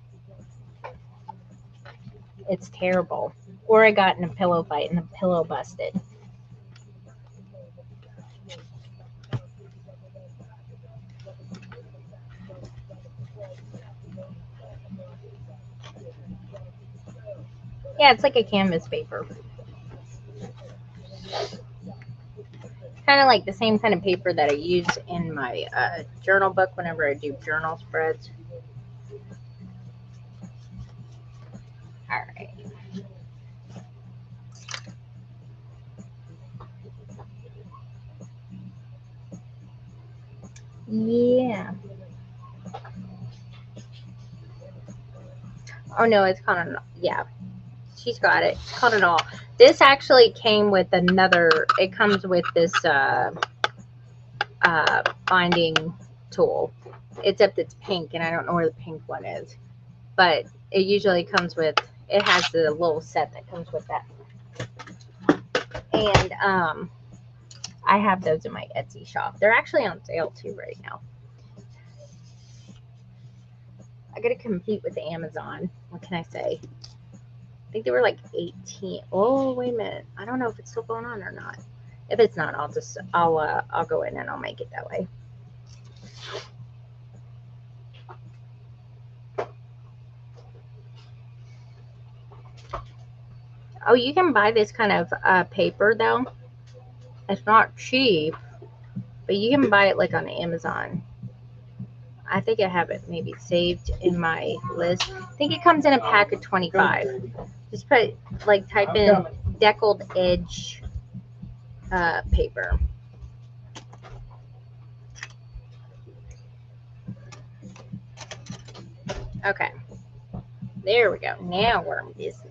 It's terrible. Or I got in a pillow fight and the pillow busted. Yeah, it's like a canvas paper. Kind of like the same kind of paper that I use in my journal book whenever I do journal spreads. All right. Yeah. Oh no, it's called an, yeah. She's got it. It's called an all. This actually came with another. It comes with this binding tool. Except it's pink, and I don't know where the pink one is. But it usually comes with. It has the little set that comes with that. And I have those in my Etsy shop. They're actually on sale too right now. I gotta compete with Amazon. What can I say? I think they were like 18. Oh, wait a minute. I don't know if it's still going on or not. If it's not, I'll go in and I'll make it that way. Oh, you can buy this kind of paper though. It's not cheap, but you can buy it like on Amazon. I think I have it maybe saved in my list. I think it comes in a pack of 25. Just type in deckled edge paper. Okay. There we go. Now we're in business.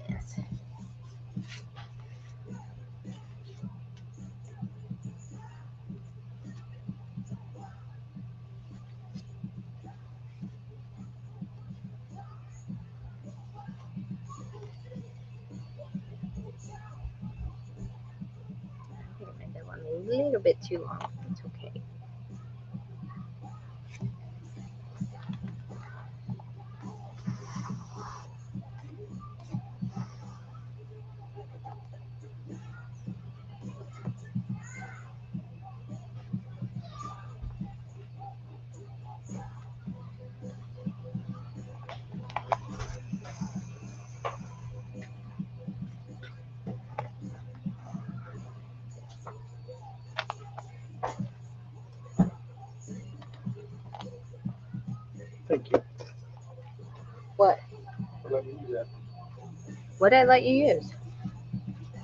I think I made that one a little bit too long. It's okay. Thank you. What? For letting me use that. What did I let you use?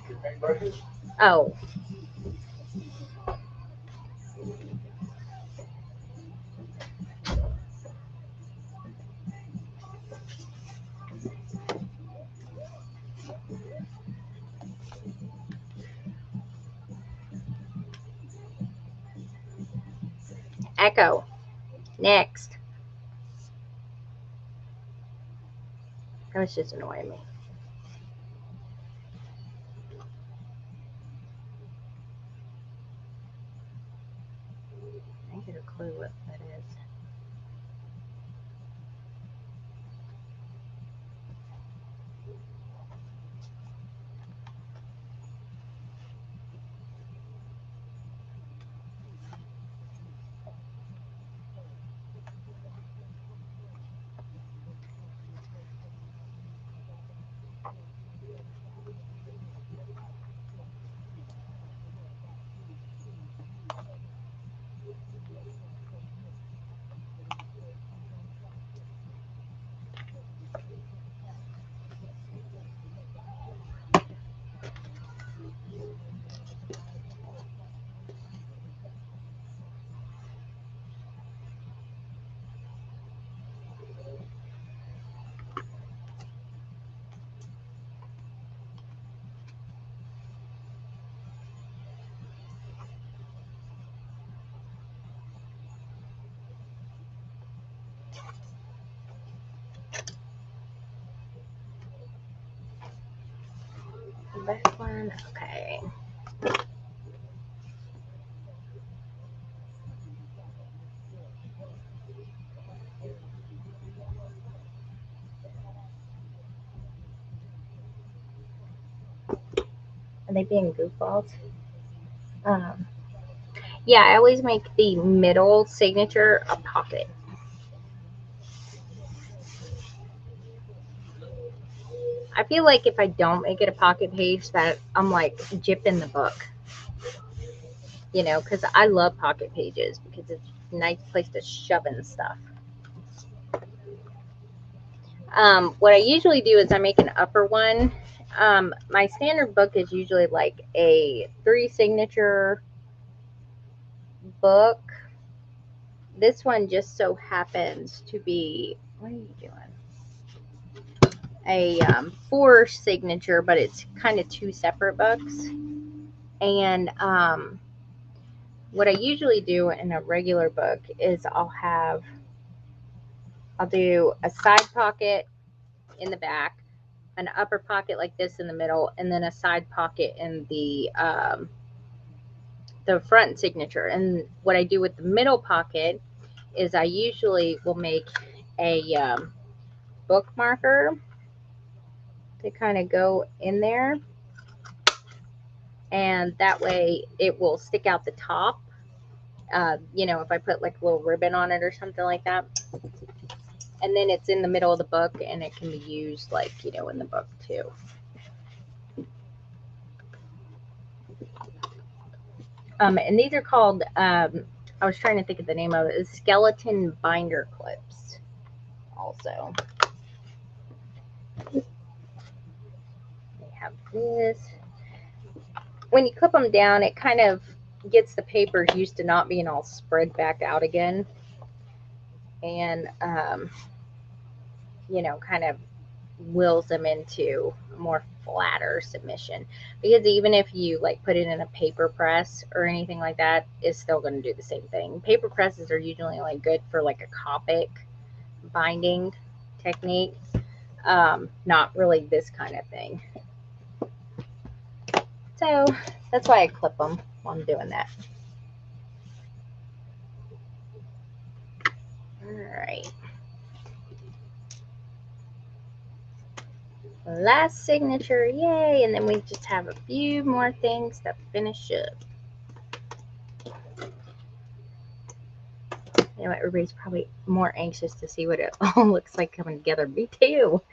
Your paintbrushes? Oh. Echo. Next. That was just annoying me. I get a clue what that is. This one, okay. Are they being goofballs? Yeah, I always make the middle signature a pocket. I feel like if I don't make it a pocket page, that I'm like jipping the book. You know, because I love pocket pages because it's a nice place to shove in stuff. What I usually do is I make an upper one. My standard book is usually like a 3 signature book. This one just so happens to be, what are you doing? A 4 signature, but it's kind of 2 separate books. And what I usually do in a regular book is I'll do a side pocket in the back, an upper pocket like this in the middle, and then a side pocket in the front signature. And what I do with the middle pocket is I usually will make a bookmarker to kind of go in there, and that way it will stick out the top. You know, if I put like a little ribbon on it or something like that. And then it's in the middle of the book, and it can be used like, you know, in the book too. And these are called, I was trying to think of the name of it, skeleton binder clips also. They have this. When you clip them down, it kind of gets the papers used to not being all spread back out again. And, you know, kind of wills them into a more flatter submission, because even if you like put it in a paper press or anything like that, it's still going to do the same thing. Paper presses are usually like good for like a Copic binding technique, not really this kind of thing. So that's why I clip them while I'm doing that. All right. Last signature, yay, and then we just have a few more things to finish up. You know, everybody's probably more anxious to see what it all looks like coming together. Me too.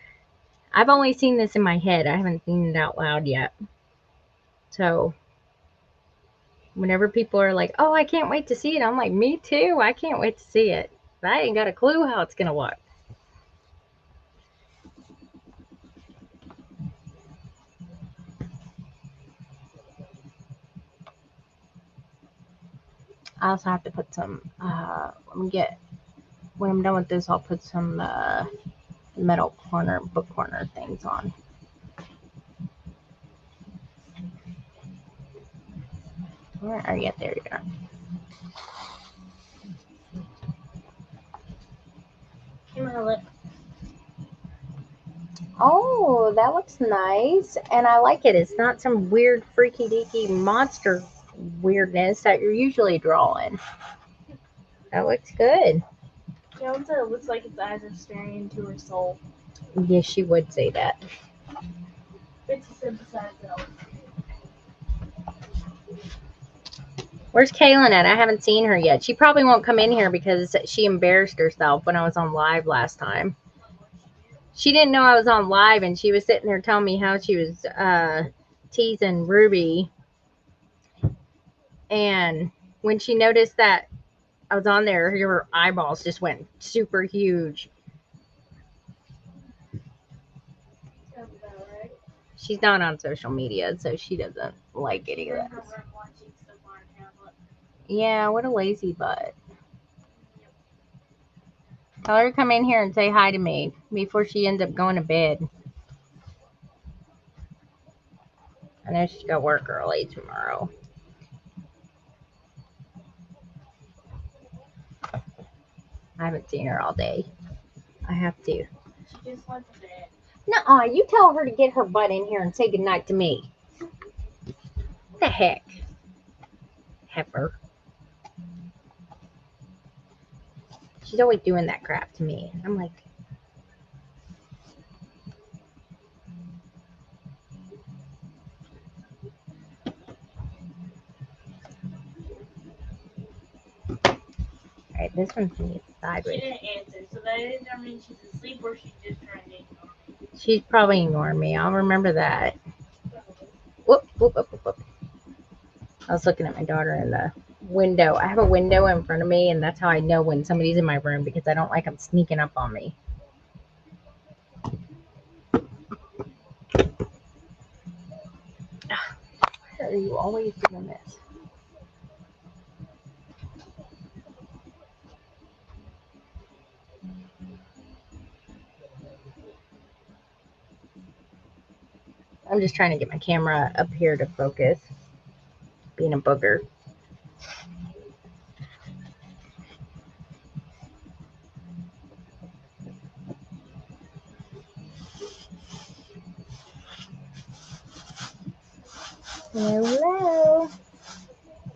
I've only seen this in my head. I haven't seen it out loud yet. So whenever people are like, oh, I can't wait to see it, I'm like, me too. I can't wait to see it. But I ain't got a clue how it's going to look. I also have to put some, when I'm done with this, I'll put some metal corner, book corner things on. Where are you? There you are. Look. Oh, that looks nice. And I like it. It's not some weird, freaky deaky monster weirdness that you're usually drawing. That looks good. Yeah, it looks like its eyes are staring into her soul. Yes, she would say that. It's a synthesized though. Where's Kaylin at? I haven't seen her yet. She probably won't come in here because she embarrassed herself when I was on live last time. She didn't know I was on live, and she was sitting there telling me how she was teasing Ruby. And when she noticed that I was on there, her eyeballs just went super huge. Sounds about right. She's not on social media, so she doesn't like any of that. Yeah, what a lazy butt. Tell her to come in here and say hi to me before she ends up going to bed. I know she's got work early tomorrow. I haven't seen her all day. I have to. She just went to bed. Nuh-uh, you tell her to get her butt in here and say goodnight to me. What the heck? Heifer. She's always doing that crap to me. I'm like, Okay, this one's She sideways. didn't answer, so that either means she's asleep or she's just trying to ignore me. She's probably ignoring me. I'll remember that. Whoop, whoop, whoop, whoop, whoop. I was looking at my daughter in the window. I have a window in front of me, and that's how I know when somebody's in my room because I don't like them sneaking up on me. Why are you always doing this? I'm just trying to get my camera up here to focus. Being a booger. Hello.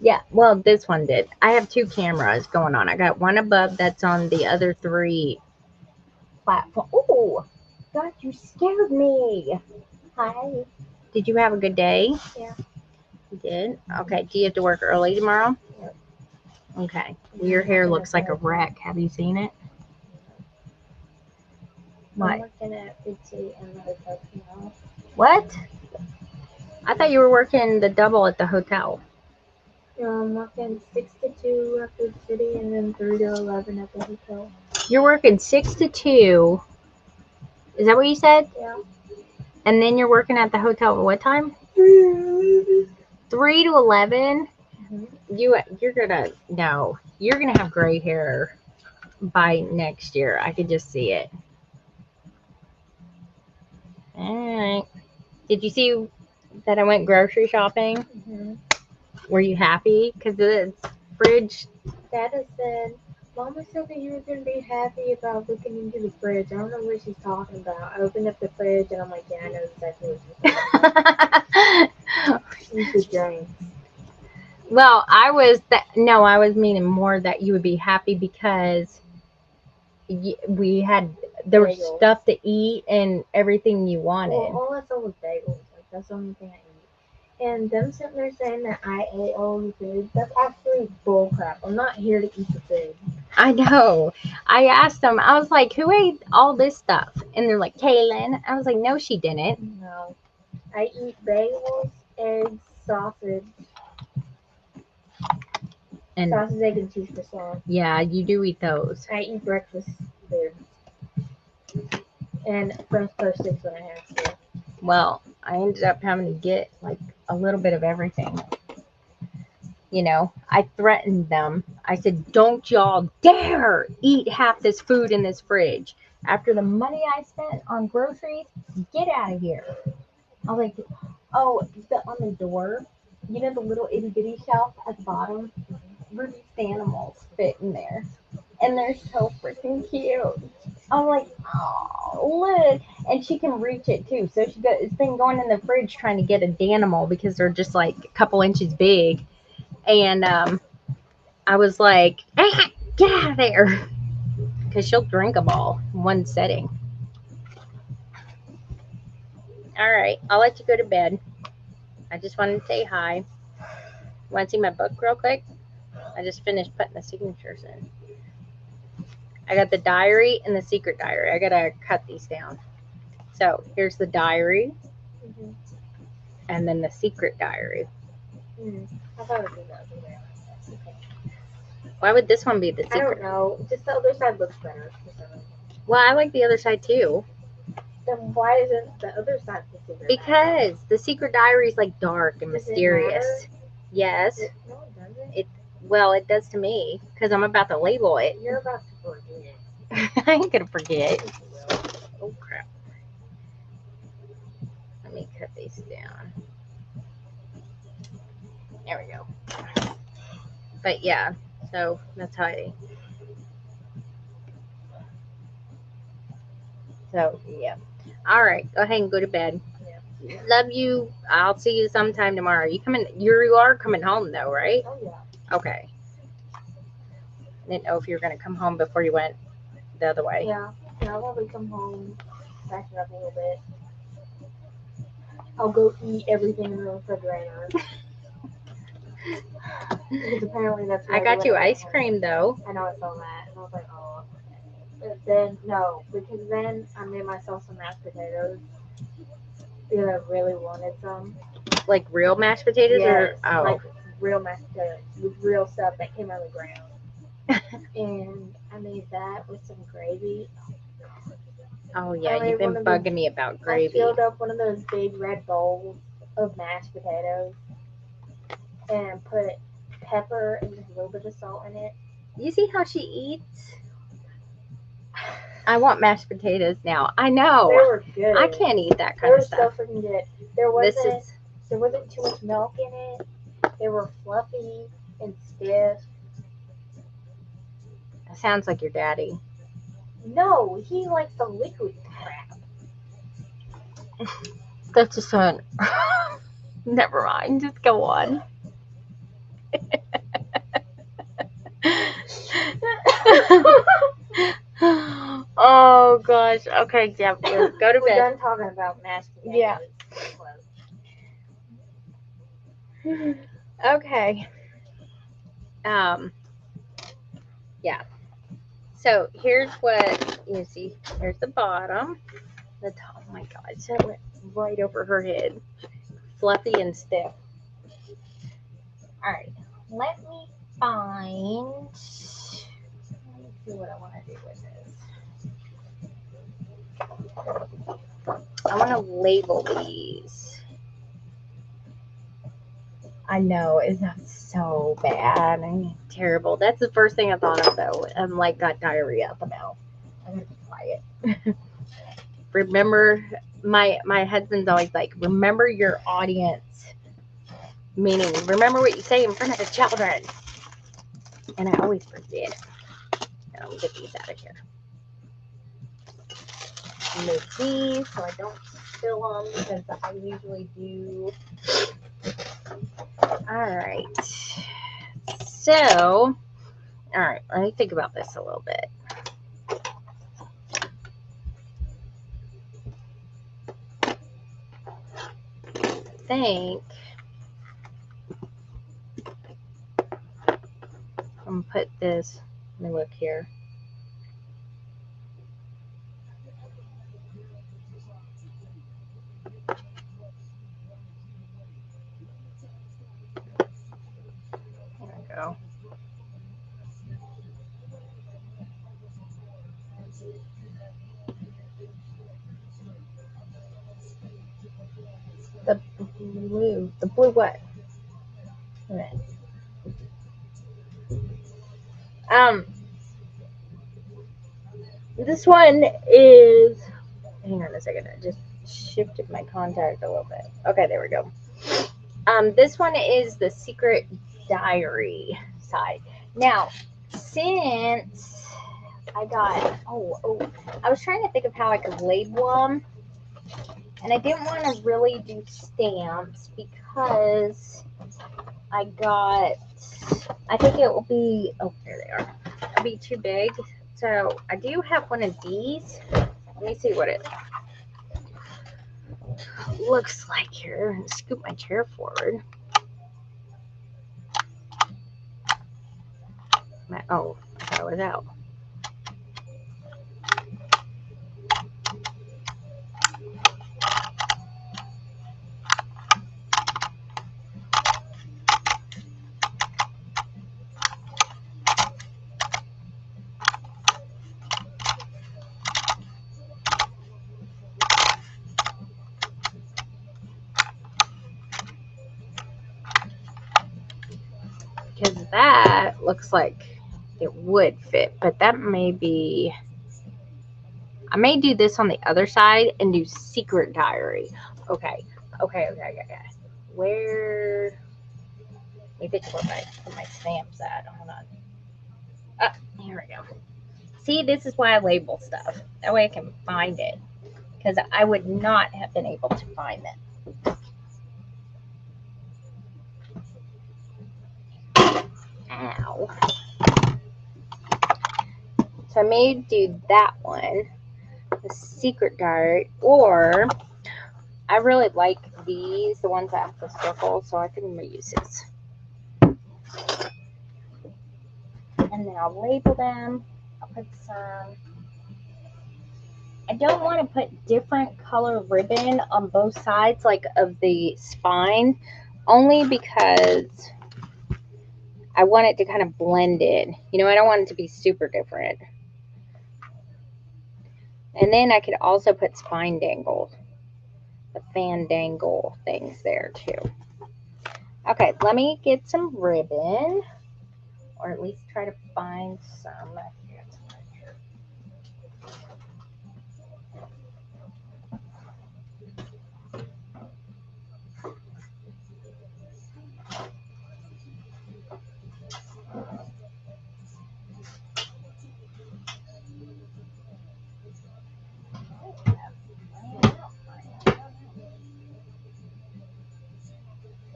Yeah, well, this one did. I have two cameras going on. I got one above that's on the other three platforms. Oh, God, you scared me. Hi. Did you have a good day? Yeah. You did? Okay. Do you have to work early tomorrow? Yep. Okay. Well, your hair looks like a wreck. Have you seen it? I'm What? working at Bitsy and the hotel tomorrow. What? I thought you were working the double at the hotel. I'm working 6 to 2 at the city and then 3 to 11 at the hotel. You're working 6 to 2. Is that what you said? Yeah. And then you're working at the hotel at what time? 3 to 11? Mhm. You're gonna have gray hair by next year. I could just see it. All right. Did you see that I went grocery shopping? Mhm. Were you happy? Because the fridge. Dada said, Mama said that you were going to be happy about looking into the fridge. I don't know what she's talking about. I opened up the fridge and I'm like, yeah, I know exactly what she's talking about. Into drinks. Well, I was meaning more that you would be happy because there was Bagels. stuff to eat and everything you wanted. Well, all I saw was bagels. Like, that's the only thing I ate. And them sitting there saying that I ate all the food, that's actually bull crap. I'm not here to eat the food. I know. I asked them, I was like, who ate all this stuff? And they're like, Kaylin. I was like, no, she didn't. No. I eat bagels, eggs, sausage, And sausage, egg, and cheese croissant. yeah, you do eat those. I eat breakfast food. And French toast sticks when I have to. Well, I ended up having to get like a little bit of everything. You know, I threatened them. I said, don't y'all dare eat half this food in this fridge. After the money I spent on groceries, get out of here. I was like, oh, on the door, you know, the little itty bitty shelf at the bottom? Ruby's animals fit in there. And they're so freaking cute. I'm like, oh, look. And she can reach it too. So it's been going in the fridge trying to get a Danimal because they're just like a couple inches big. And I was like, ah, get out of there. Because she'll drink them all in one setting. All right. I'll let you go to bed. I just wanted to say hi. Want to see my book real quick? I just finished putting the signatures in. I got the diary and the secret diary. I got to cut these down. So here's the diary. Mm-hmm. And then the secret diary. I thought it was the other way. Okay. Why would this one be the I don't secret? know. Just the other side looks better. Well, I like the other side too. Then why isn't the other side the secret? Because the secret diary is like dark and Does it mysterious. matter? Yes. No, it doesn't. Well, it does to me because I'm about to label it. You're about to forget. I ain't gonna forget. Oh crap. Let me cut these down. There we go. But yeah, so that's how So yeah. All right, go ahead and go to bed. Yeah. Love you. I'll see you sometime tomorrow. You are coming home though, right? Oh yeah. Okay. I didn't know if you were gonna come home before you went the other way. Yeah. I'll probably come home, back it up a little bit. I'll go eat everything in the refrigerator. Because apparently that's what I got do you when I'm ice at home. cream though. I know I saw that, and I was like, oh. But then no, because then I made myself some mashed potatoes because I really wanted some. Like real mashed potatoes Yes, or like real mashed potatoes with real stuff that came out of the ground. And I made that with some gravy. Oh yeah, I made you've been one of the- bugging me about I gravy. filled up one of those big red bowls of mashed potatoes and put pepper and just a little bit of salt in it. You see how she eats? I want mashed potatoes now. I know. They were good. I can't eat that They kind were of so stuff. freaking good. There This wasn't is there wasn't too much milk in it. They were fluffy and stiff. sounds like your daddy. No, he likes the liquid crap. That's just fun. Never mind. Just go on. Oh gosh. Okay, Jeff, go to We're bed. done talking about mashed potatoes. Yeah. Okay. Yeah. So here's what you see. Here's the bottom. The top. Oh my God, that went right over her head. Fluffy and stiff. All right. Let me find. Let me see what I want to do with this. I want to label these. I know, it's not so bad. I mean, terrible. That's the first thing I thought of though. I'm like got diarrhea up about. I'm gonna be quiet. Remember, my husband's always like, remember your audience. Meaning, remember what you say in front of the children. And I always forget. Now, get these out of here. Move these so I don't spill them because I usually do. All right. So, all right, let me think about this a little bit. I think I'm gonna put this. Let me look here. There we go. The blue. The blue what? Wait a minute. This one is. Hang on a second. I just shifted my contact a little bit. Okay, there we go. This one is the Secret Diary side. Now, since I got I was trying to think of how I could label them, and I didn't want to really do stamps because I think it will be there they are. It'll be too big. So I do have one of these. Let me see what it looks like here. Scoop my chair forward. Oh, that was out. Because that looks like it would fit, but that may be. I may do this on the other side and do Secret Diary. Okay. Where? Let me think where my stamps at. Hold on. Here we go. See, this is why I label stuff. That way I can find it. Because I would not have been able to find it. Ow. So I may do that one, the Secret Diary, or I really like these, the ones that have the circle, so I think I'm going to use this. And then I'll label them. I'll put some. I don't want to put different color ribbon on both sides, like of the spine, only because I want it to kind of blend in. You know, I don't want it to be super different. And then I could also put spine dangles, the fan dangle things there too. Okay, let me get some ribbon, or at least try to find some.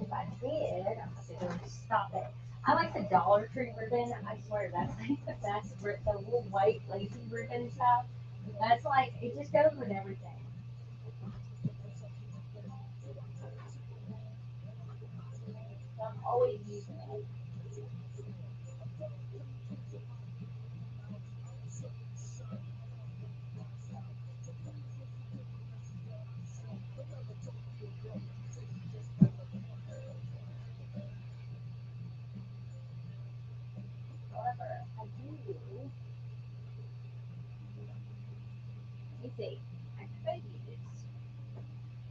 If I did, I'm going to stop it. I like the Dollar Tree ribbon. I swear that's like the best. The little white lacy ribbon stuff. That's like, it just goes with everything. So I'm always using it. However, I do. Let me see. I could use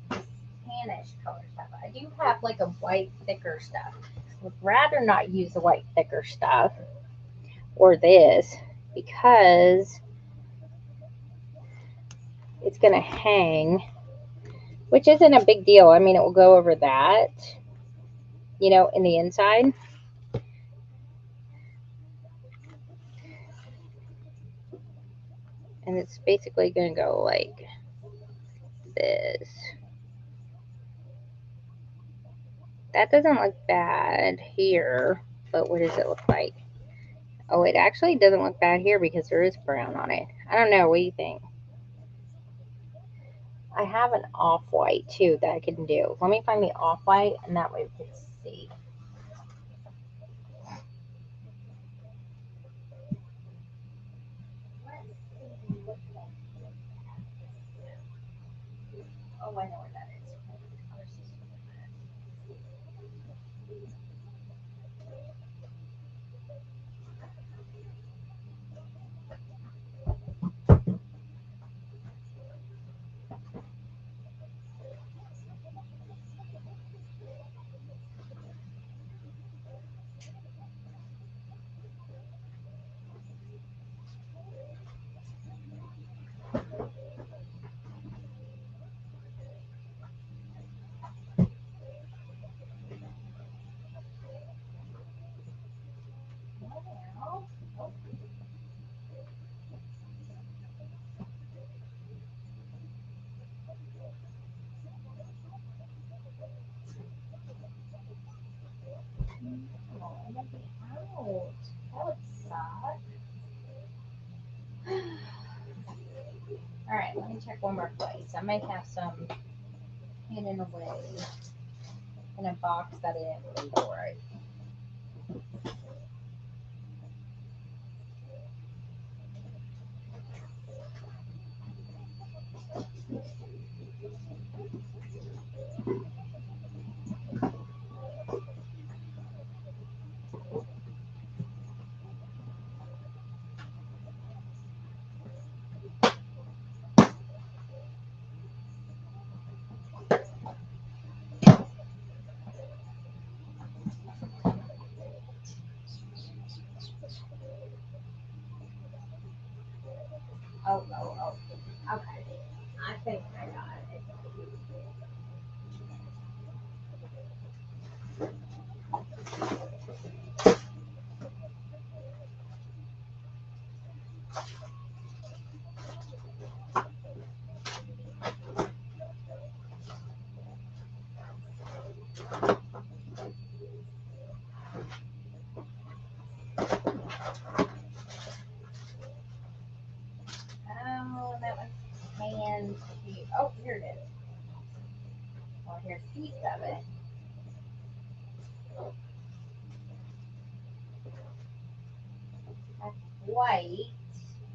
this tannish color stuff. I do have like a white thicker stuff. Would rather not use the white thicker stuff or this because it's going to hang, which isn't a big deal. I mean, it will go over that, you know, in the inside. And it's basically going to go like this. That doesn't look bad here, but what does it look like? Oh, it actually doesn't look bad here because there is brown on it. I don't know. What do you think? I have an off-white too that I can do. Let me find the off-white and that way we can see. Oh, I know where that is. Out. That would suck. All right, let me check one more place. I might have some hidden away in a box that I didn't label right. Oh. Okay. I think I got it. Oh, that was hand. Oh, here it is. Well, here's a piece of it. white,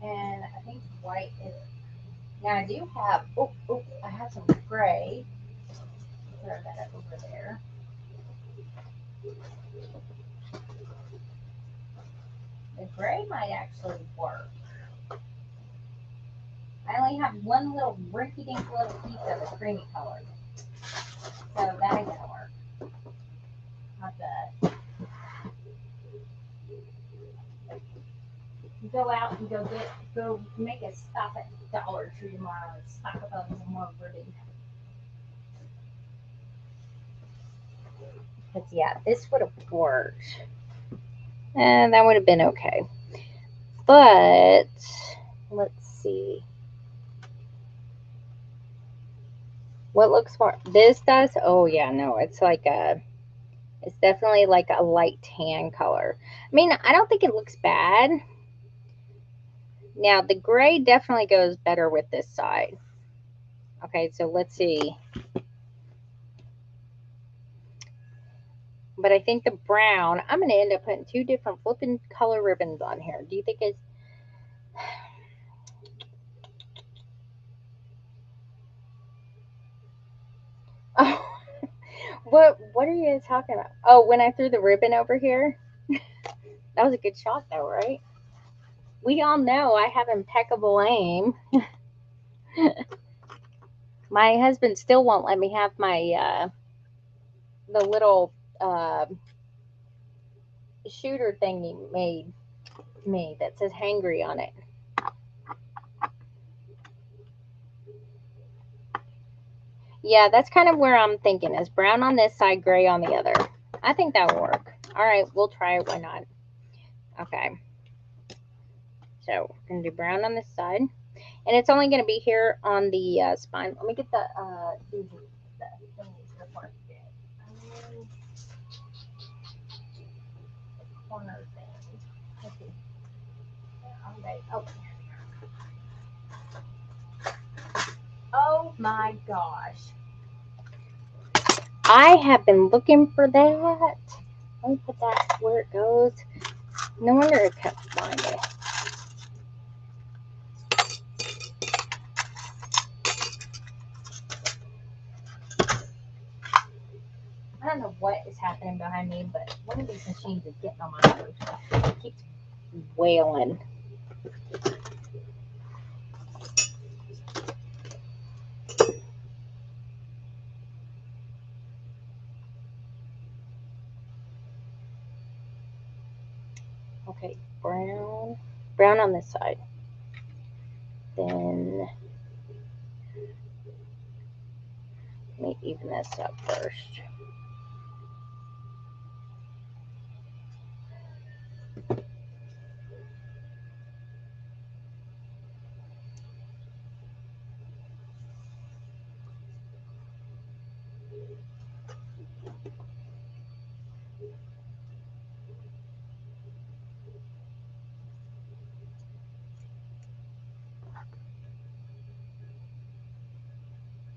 and I think white is. Now I do have. I have some gray. Throw that over there. The gray might actually work. I only have one little rinky-dink little piece of a creamy color, so that ain't gonna work. Not the go out and go make a stop at Dollar Tree tomorrow and stock up on some more ribbon. Because yeah, this would have worked. And that would have been okay. But let's see. What looks more? This does? Oh yeah, no, it's definitely like a light tan color. I mean, I don't think it looks bad. Now the gray definitely goes better with this side. Okay, so let's see. But I think the brown, I'm going to end up putting 2 different flipping color ribbons on here. Do you think it's... Oh, what are you guys talking about? Oh, when I threw the ribbon over here? That was a good shot though, right? We all know I have impeccable aim. My husband still won't let me have my, the little shooter thing he made me that says hangry on it. Yeah, that's kind of where I'm thinking is brown on this side, gray on the other. I think that will work. All right, we'll try it. Why not? Okay. So we're going to do brown on this side. And it's only going to be here on the spine. Let me get the thingies before I forget. Corner thing. Let's see. Okay. Oh my gosh. I have been looking for that. Let me put that where it goes. No wonder I kept finding it. I don't know what is happening behind me, but one of these machines is getting on my nerves. It keeps wailing. Okay, brown on this side. Then let me even this up first.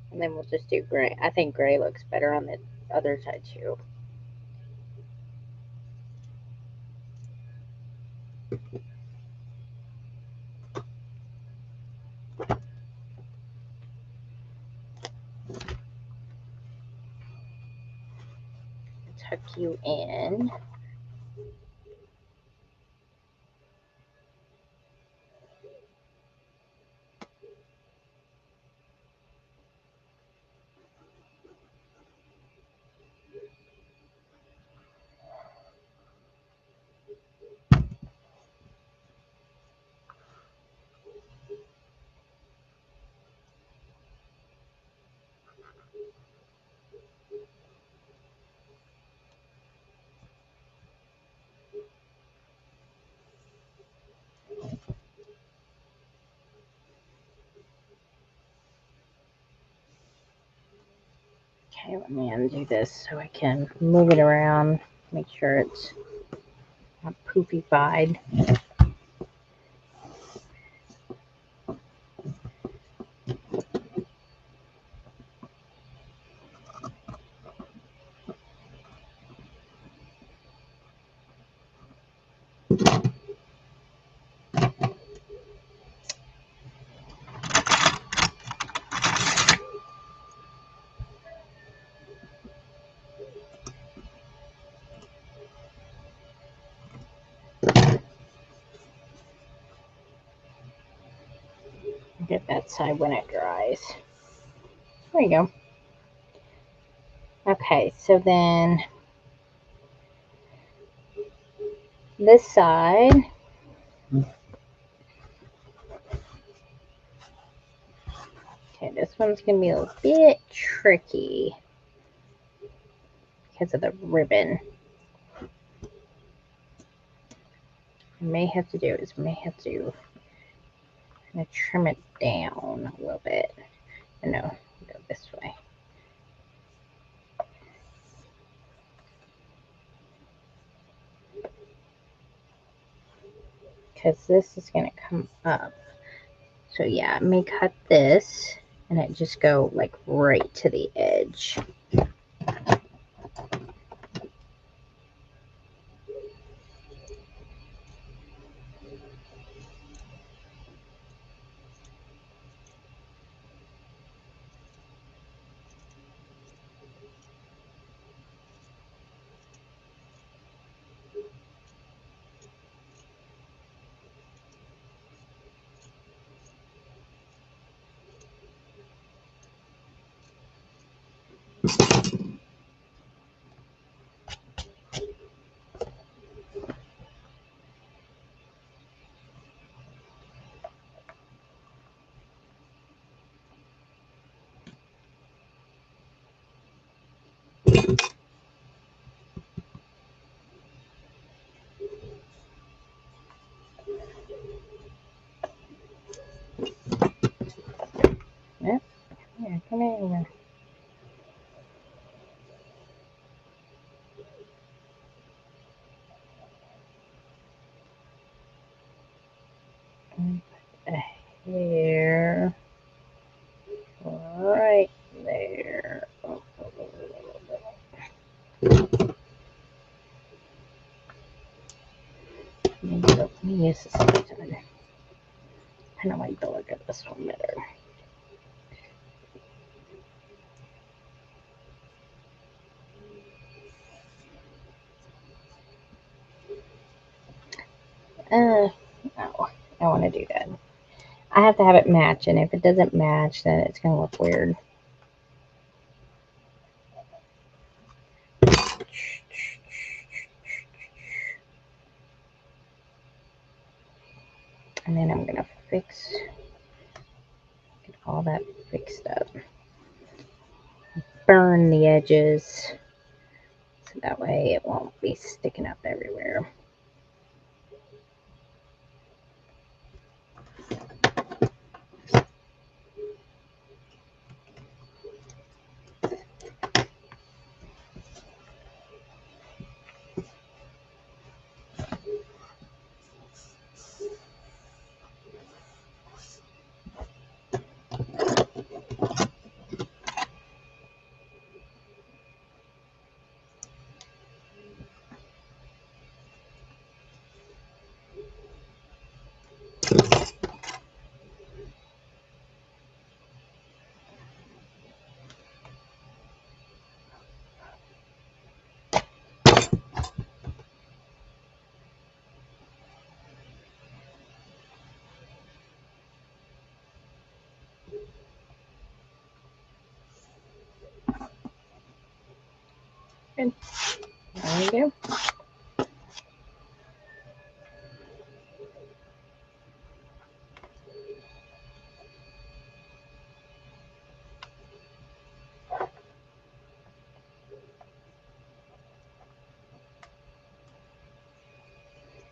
And then we'll just do gray. I think gray looks better on the other side too. Tuck you in. Okay, let me undo this so I can move it around, make sure it's not poofy-fied. outside when it dries. There you go. Okay, so then this side. Okay, this one's going to be a bit tricky because of the ribbon. I may have to I'm gonna trim it down a little bit. No, go this way. Because this is gonna come up. So yeah, I may cut this and it just go like right to the edge. Yep. Yeah, come here. Here, right there. Let me use this other side. I kind of like the look of this one better. No, I want to do that. I have to have it match, and if it doesn't match, then it's going to look weird. And then I'm going to get all that fixed up. Burn the edges, so that way it won't be sticking up everywhere. Good. There you go.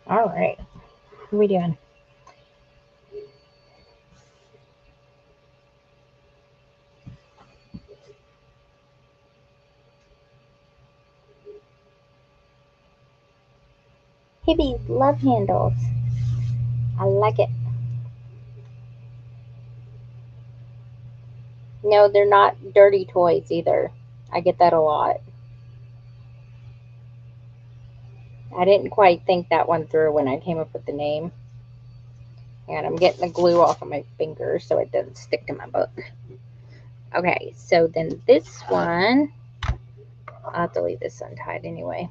All right. What are we doing? Hibbies love handles. I like it. No, they're not dirty toys either. I get that a lot. I didn't quite think that one through when I came up with the name. And I'm getting the glue off of my finger so it doesn't stick to my book. Okay, so then this one, I'll have to leave this untied anyway.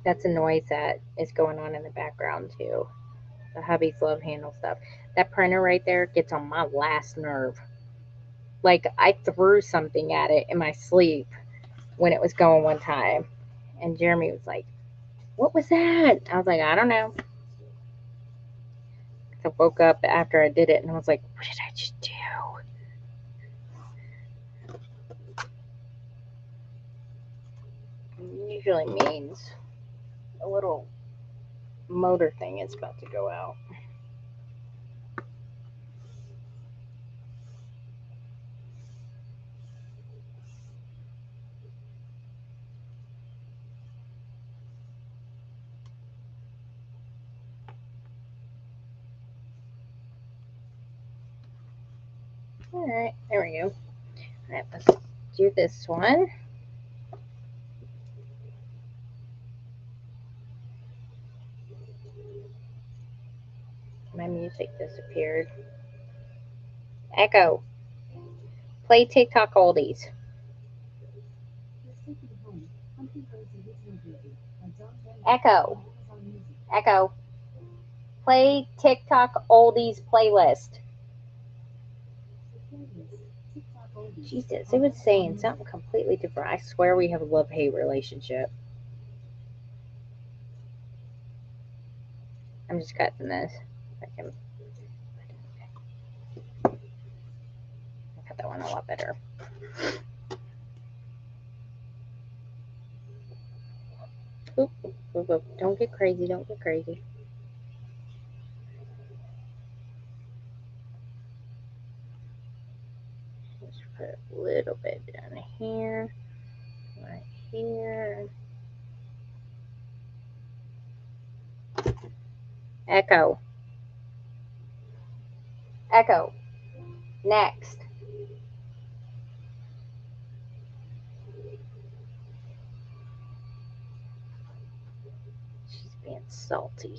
That's a noise that is going on in the background too. The hubby's love handle stuff. That printer right there gets on my last nerve. Like I threw something at it in my sleep when it was going one time. And Jeremy was like, "What was that?" I was like, "I don't know." I woke up after I did it and I was like, "What did I just do?" It usually means a little motor thing is about to go out. All right, there we go. All right, let's do this one. My music disappeared. Echo, play TikTok oldies. Echo, Echo, play TikTok oldies playlist. Jesus, it was saying something completely different. I swear we have a love-hate relationship. I'm just cutting this. I can cut that one a lot better. Oop, oop, oop. Don't get crazy. Don't get crazy. Just put a little bit down here, right here. Echo. Echo. Next. She's being salty.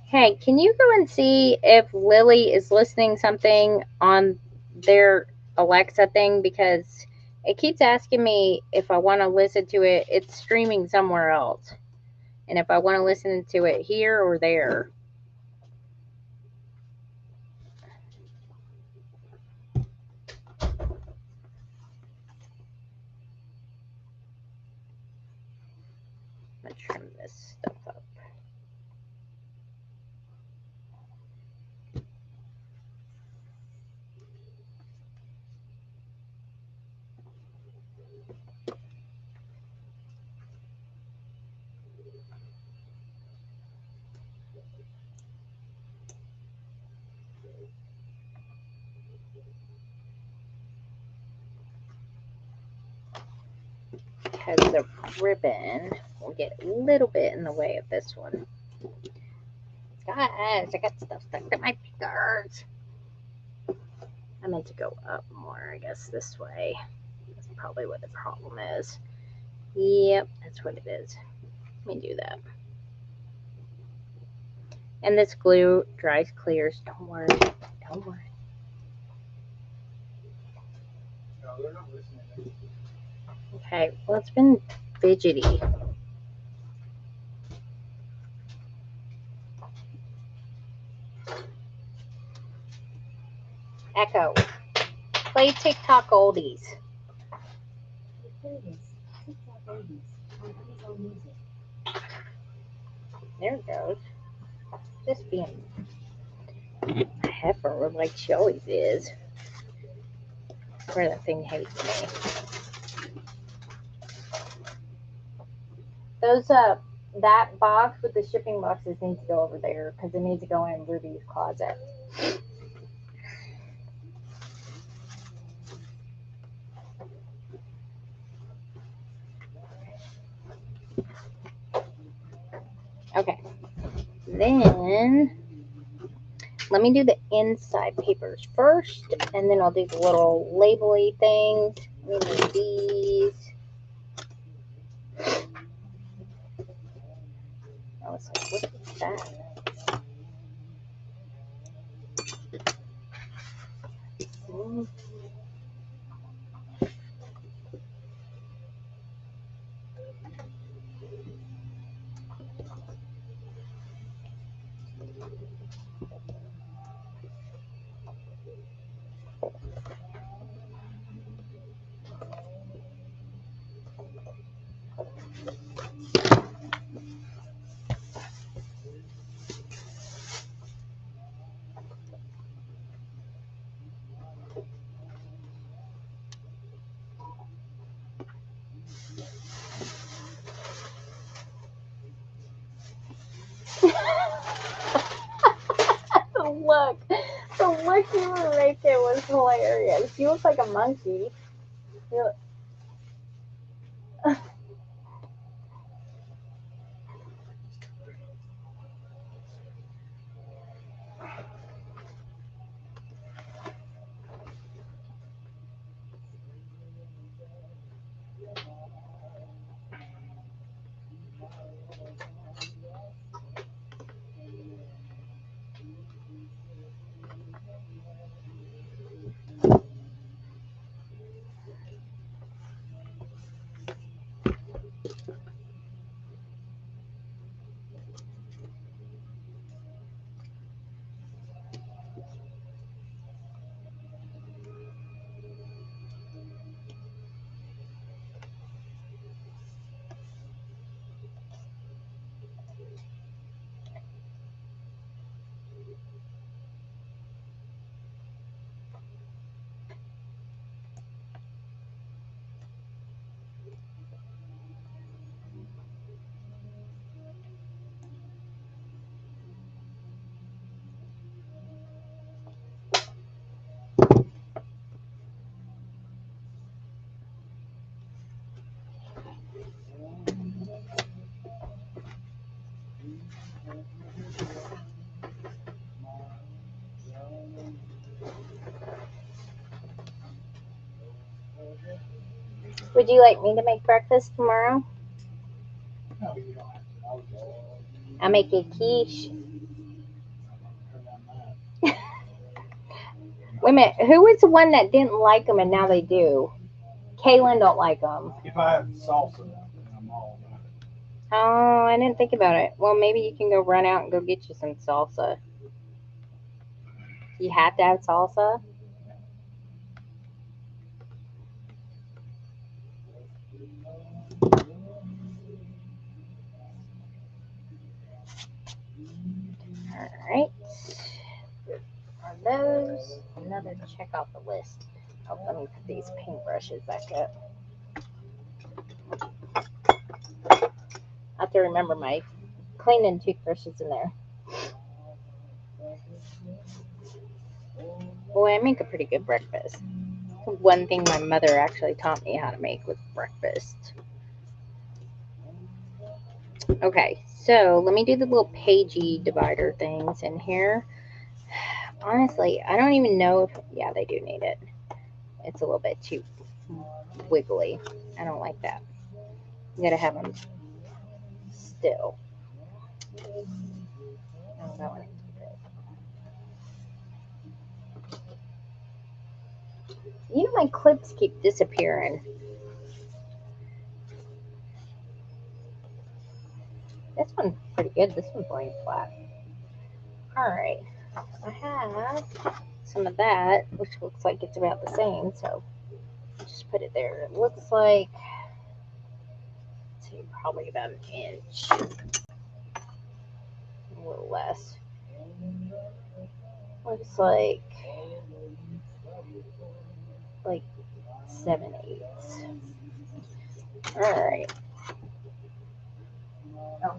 Hey, can you go and see if Lily is listening something on their Alexa thing? Because it keeps asking me if I want to listen to it. It's streaming somewhere else. And if I want to listen to it here or there. I'm going to trim this stuff up. Because the ribbon will get a little bit in the way of this one. Guys, I got stuff stuck to my fingers. I meant to go up more, I guess, this way. That's probably what the problem is. Yep, that's what it is. Let me do that. And this glue dries clears. Don't worry. Don't worry. No, they're not listening. Okay, well, it's been fidgety. Echo, play TikTok oldies. There it goes. Just being a heifer like she always is. Where that thing hates me. Those that box with the shipping boxes needs to go over there because it needs to go in Ruby's closet. Okay. Then let me do the inside papers first, and then I'll do the little labely things. Let me do these. I was like, what is that? The look you were making was hilarious. You look like a monkey. You look- Would you like me to make breakfast tomorrow? No, you don't have to. I was just I make a quiche. turn on that. Wait a minute. Who was the one that didn't like them and now they do? Kaylin don't like them. If I have salsa, then I'm all about it. Oh, I didn't think about it. Well, maybe you can go run out and go get you some salsa. You have to have salsa? Alright. Are those? Another check off the list. Oh, let me put these paintbrushes back up. I have to remember my cleaning toothbrushes in there. Boy, I make a pretty good breakfast. One thing my mother actually taught me how to make was breakfast. Okay, so let me do the little pagey divider things in here. Honestly, I don't even know if, yeah, they do need it. It's a little bit too wiggly. I don't like that. You gotta have them still. Oh, that one needs to be big. You know, my clips keep disappearing. This one's pretty good. This one's laying flat. Alright, I have some of that, which looks like it's about the same, so just put it there. It looks like, let's see, probably about an inch. A little less. Looks like 7/8. Alright. Oh.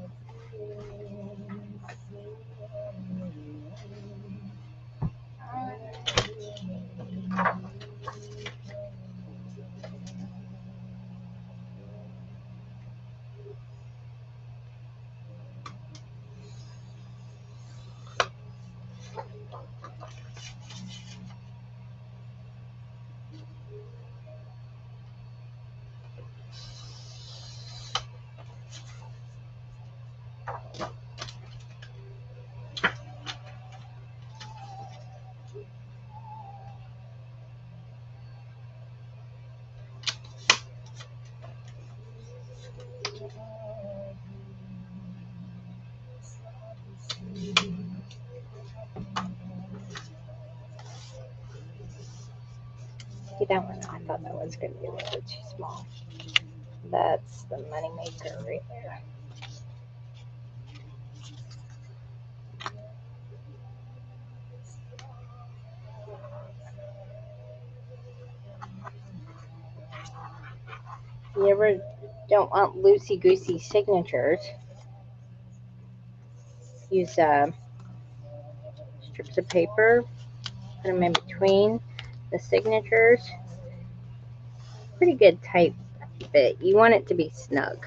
See that one? I thought that was going to be a little bit too small. That's the money maker right there. You ever don't want loosey goosey signatures? Use strips of paper, put them in between the signatures. Pretty good tight fit. You want it to be snug.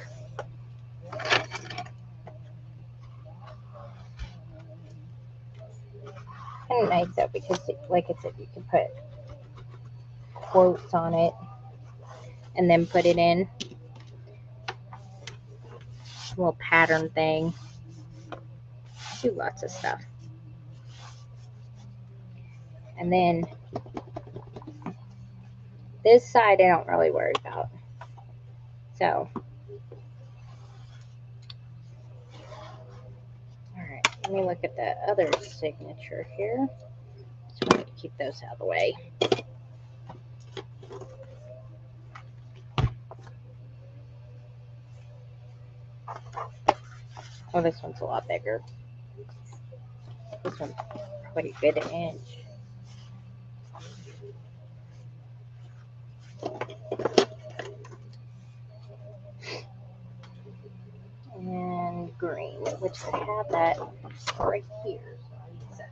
Kind of nice though, because like I said, you can put quotes on it and then put it in a little pattern thing. Do lots of stuff. And then this side I don't really worry about. So, alright, let me look at the other signature here. Just wanted to keep those out of the way. Oh, this one's a lot bigger. This one's probably a good inch. And green, which I have that right here. So I'll use that.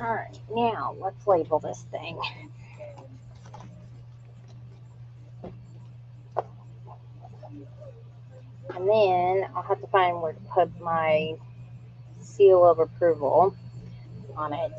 Alright, now let's label this thing. And then I'll have to find where to put my seal of approval on it.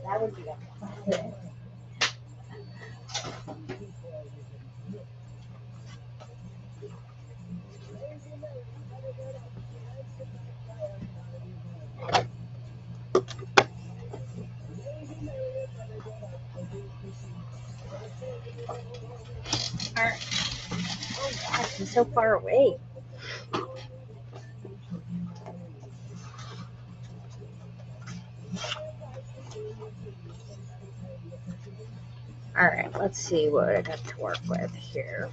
That would be a Alright. Oh gosh, he's so far away. Alright, let's see what I got to work with here.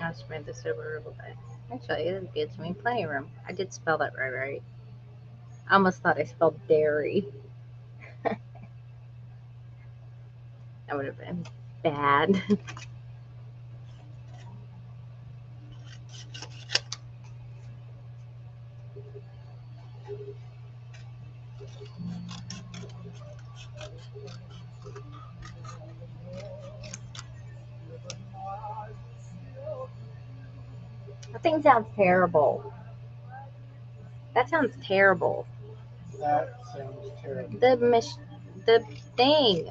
I'll spread this over a little bit. Actually, it gives me plenty of room. I did spell that right. I almost thought I spelled dairy. That would have been bad. That thing sounds terrible. That sounds terrible. That sounds terrible. The thing.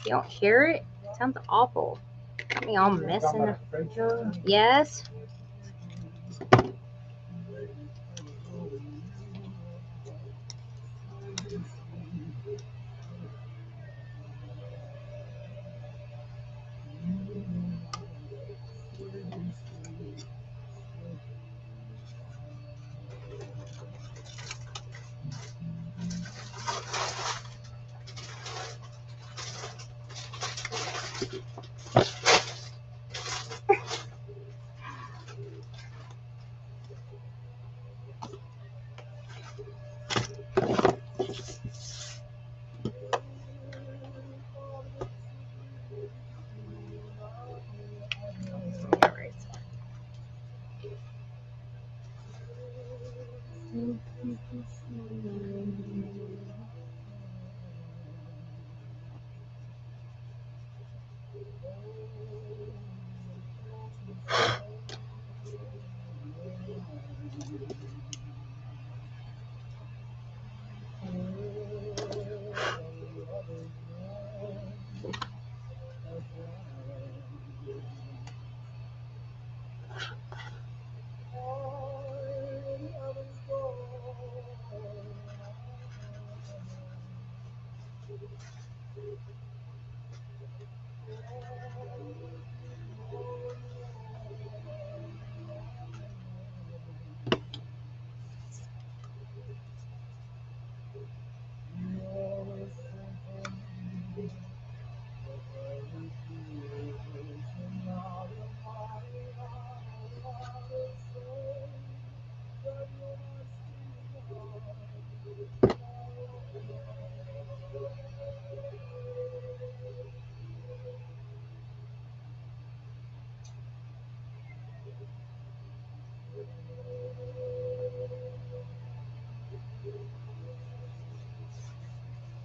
You don't hear it? It sounds awful. Got me all You're talking messing about up. a printer? Yes.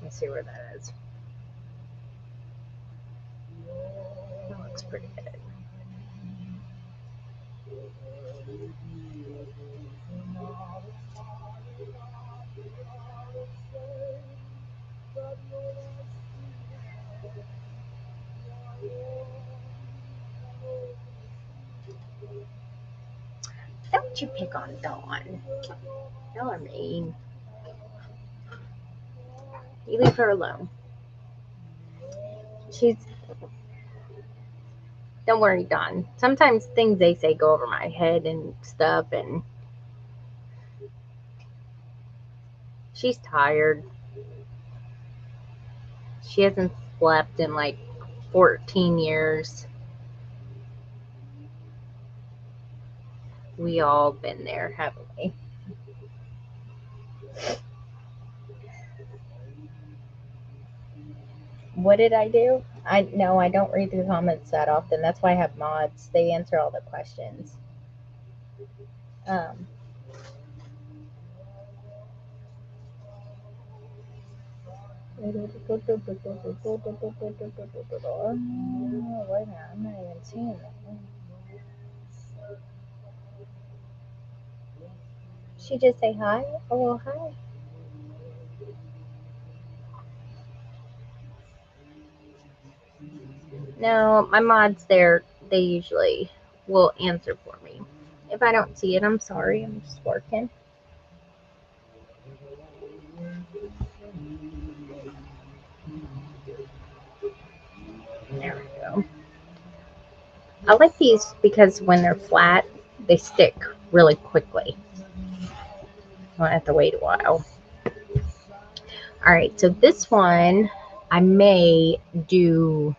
Let's see where that is. That looks pretty good. Don't you pick on Dawn. Y'all are mean. You leave her alone. Don't worry, Dawn. Sometimes things they say go over my head and stuff, and she's tired. She hasn't slept in like 14 years. We all been there, haven't we? What did I do? I don't read the comments that often. That's why I have mods. They answer all the questions. Wait a minute, I'm not even seeing that. She just say hi? Oh, well, hi. No, my mods there, they usually will answer for me. If I don't see it, I'm sorry. I'm just working. There we go. I like these because when they're flat, they stick really quickly. I don't have to wait a while. All right, so this one, I may do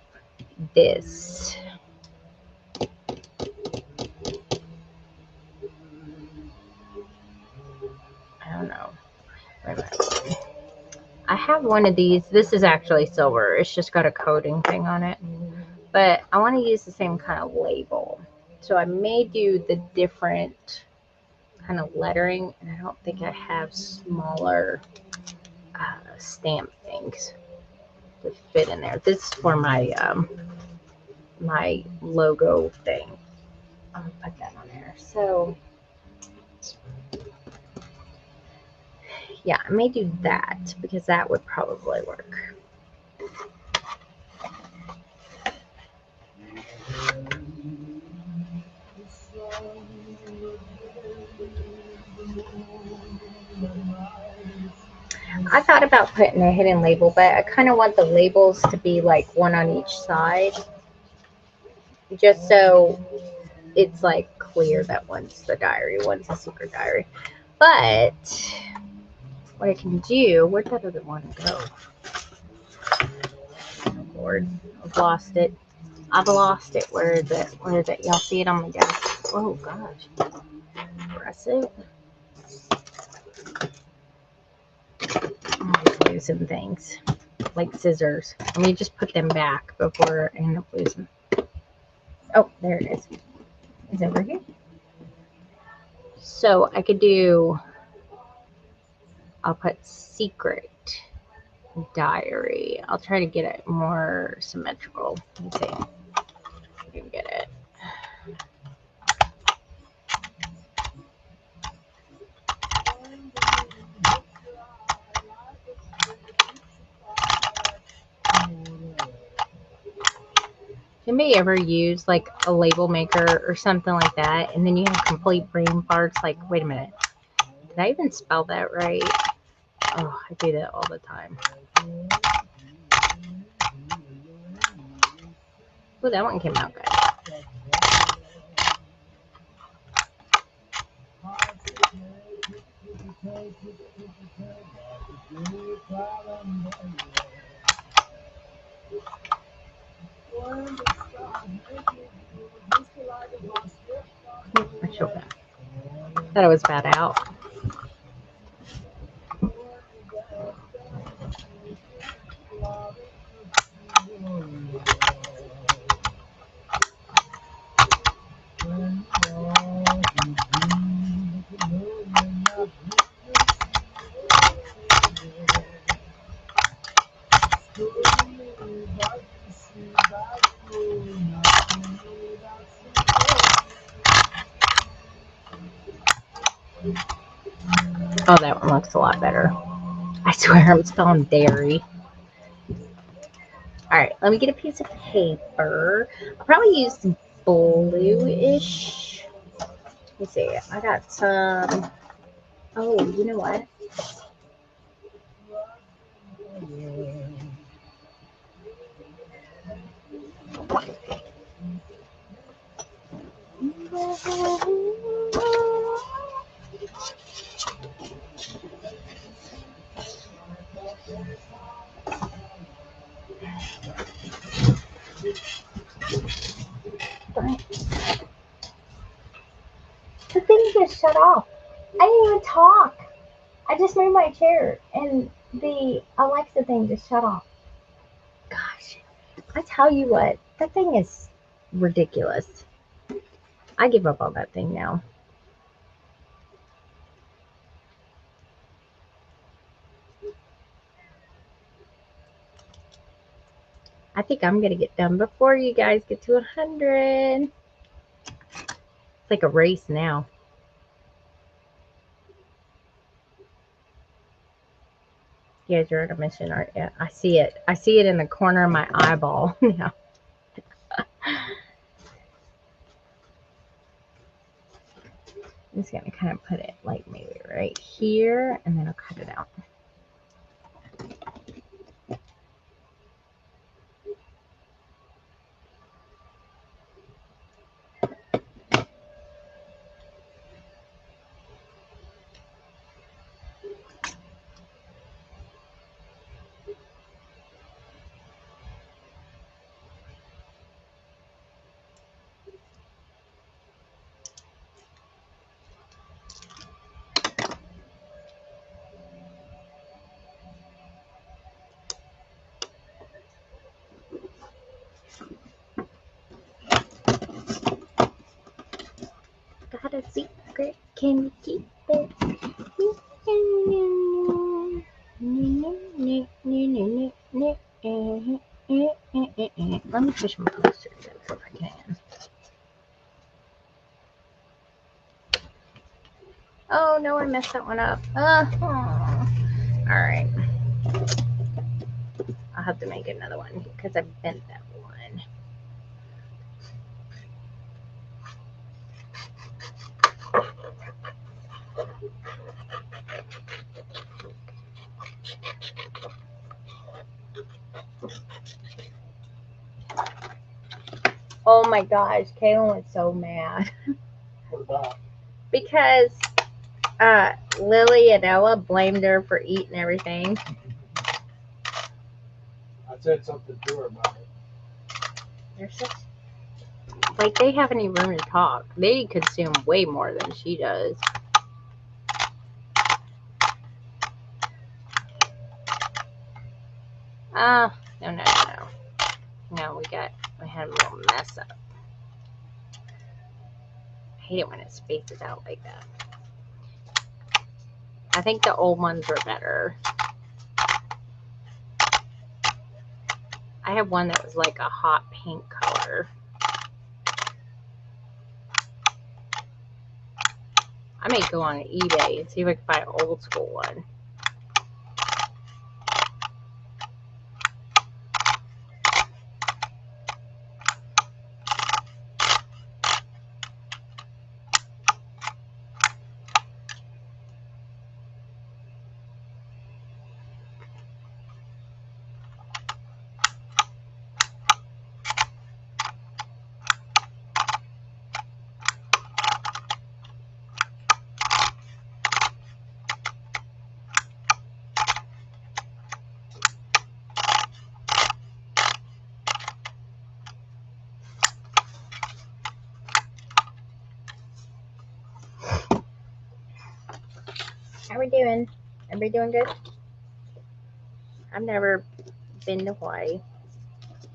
this. I don't know. Wait a minute. I have one of these. This is actually silver. It's just got a coating thing on it. But I want to use the same kind of label. So I may do the different kind of lettering. And I don't think I have smaller stamp things to fit in there. This is for my my logo thing. I'll put that on there. So yeah, I may do that because that would probably work. I thought about putting a hidden label, but I kind of want the labels to be like one on each side, just so it's like clear that one's the diary, one's a secret diary. But what I can do, where'd that other one go? Oh Lord, I've lost it. I've lost it. Where is it? Where is it? Y'all see it on my desk? Oh gosh, impressive. I'm always losing things like scissors. Let me just put them back before I end up losing. Oh, there it is. It's over here. So I could do, I'll put secret diary. I'll try to get it more symmetrical. Let's see if I can get it. Anybody ever use like a label maker or something like that, and then you have complete brain farts? Like, wait a minute, did I even spell that right? Oh, I do that all the time. Oh, that one came out good. I choked that. Thought it was bad out. Oh, that one looks a lot better. I swear I'm spelling dairy. All right, let me get a piece of paper. I'll probably use bluish. Let me see. I got some. Oh, you know what? The thing just shut off. I didn't even talk. I just moved my chair and the Alexa thing just shut off. Gosh, I tell you what, that thing is ridiculous. I give up on that thing now. I think I'm going to get done before you guys get to 100. It's like a race now. You guys are on a mission, aren't you? I see it. I see it in the corner of my eyeball now. I'm just gonna kind of put it like maybe right here, and then I'll cut it out. Got a secret, can you keep it? Let me push my closer if I can. Oh no, I messed that one up. Alright. I'll have to make another one because I bent that one. Oh my gosh, Kaylin was so mad. What about? Because Lily and Ella blamed her for eating everything. I said something to her about it. They're such, like, they have any room to talk. They consume way more than she does. No. No, we had a little mess up. I hate it when it spaces out like that. I think the old ones were better. I had one that was like a hot pink color. I may go on eBay and see if I can find an old school one. How we doing? Everybody doing good? I've never been to Hawaii.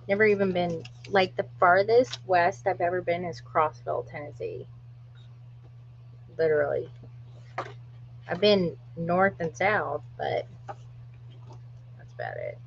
Never even been, like, the farthest west I've ever been is Crossville, Tennessee. Literally. I've been north and south, but that's about it.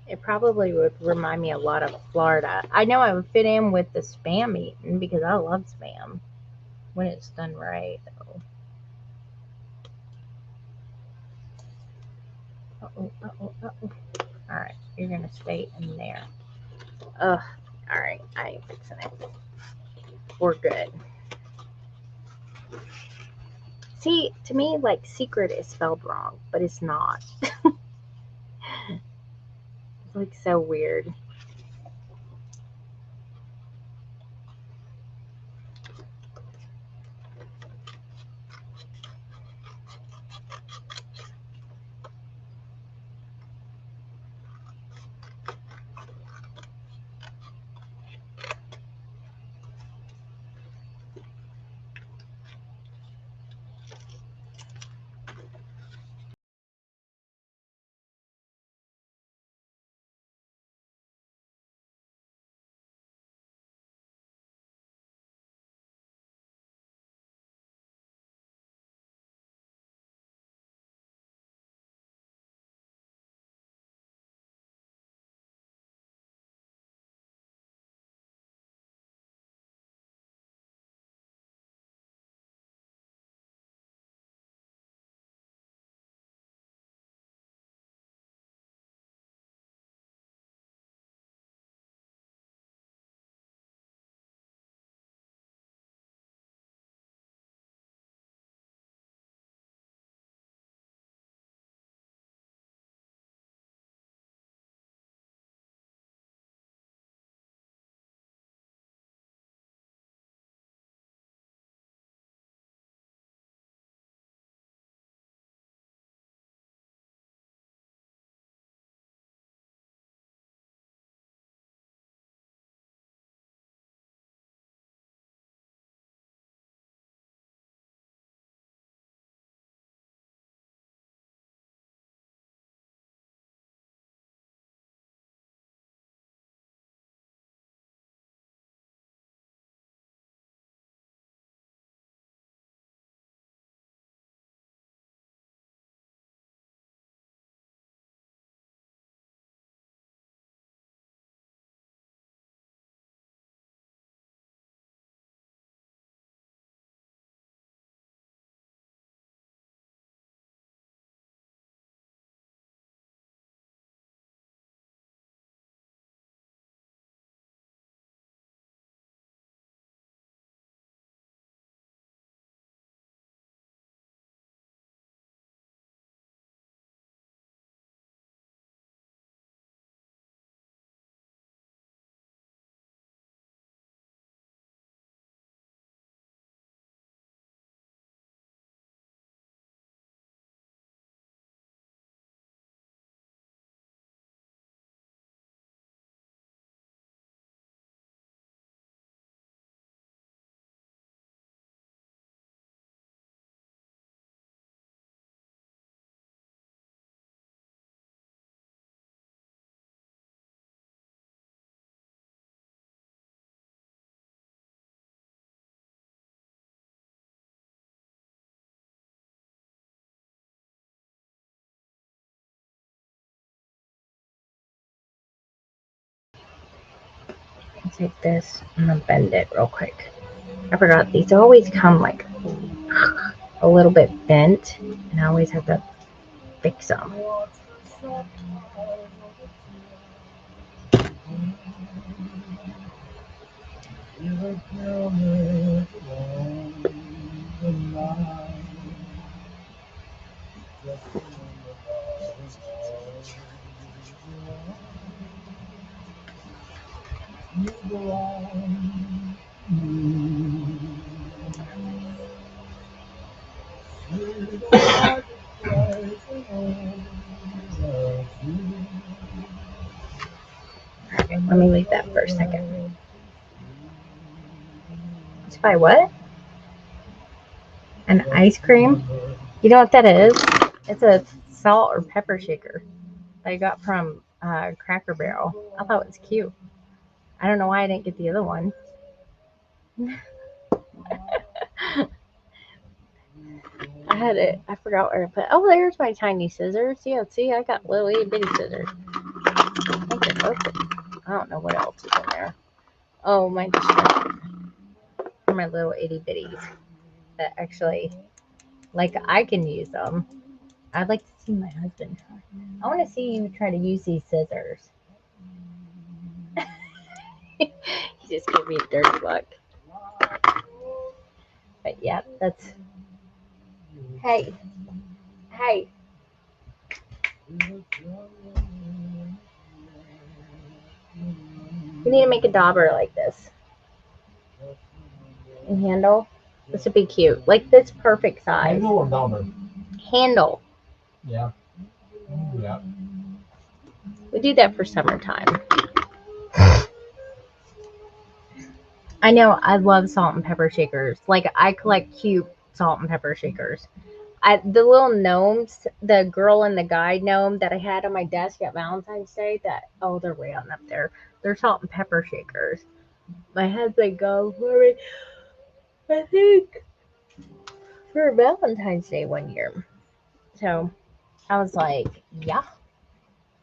It probably would remind me a lot of Florida. I know I would fit in with the Spam eating because I love Spam when it's done right, though. Alright, you're gonna stay in there. Ugh. Alright, I ain't fixing it. We're good. See, to me, like, secret is spelled wrong, but it's not. It's like so weird. take this. I'm gonna bend it real quick. I forgot these always come like a little bit bent, and I always have to fix them. Okay, let me leave that for a second. It's by what? An ice cream? You know what that is? It's a salt or pepper shaker that I got from Cracker Barrel. I thought it was cute. I don't know why I didn't get the other one. I had it. I forgot where to put. Oh, there's my tiny scissors. Yeah, see, I got little itty bitty scissors. I think they're open. I don't know what else is in there. Oh, my my little itty bitties that actually, like, I can use them. I'd like to see my husband try. I want to see you try to use these scissors. He just gave me a dirty look. But yeah, that's. Hey. Hey. We need to make a dauber like this. And handle. This would be cute. Like this perfect size. Handle or dauber? Handle. Yeah. Yeah. We do that for summertime. I know I love salt and pepper shakers. Like I collect cute salt and pepper shakers. The little gnomes, the girl and the guy gnome that I had on my desk at Valentine's Day, they're way on up there. They're salt and pepper shakers. My husband go for me, I think, for Valentine's Day one year. So I was like, yeah.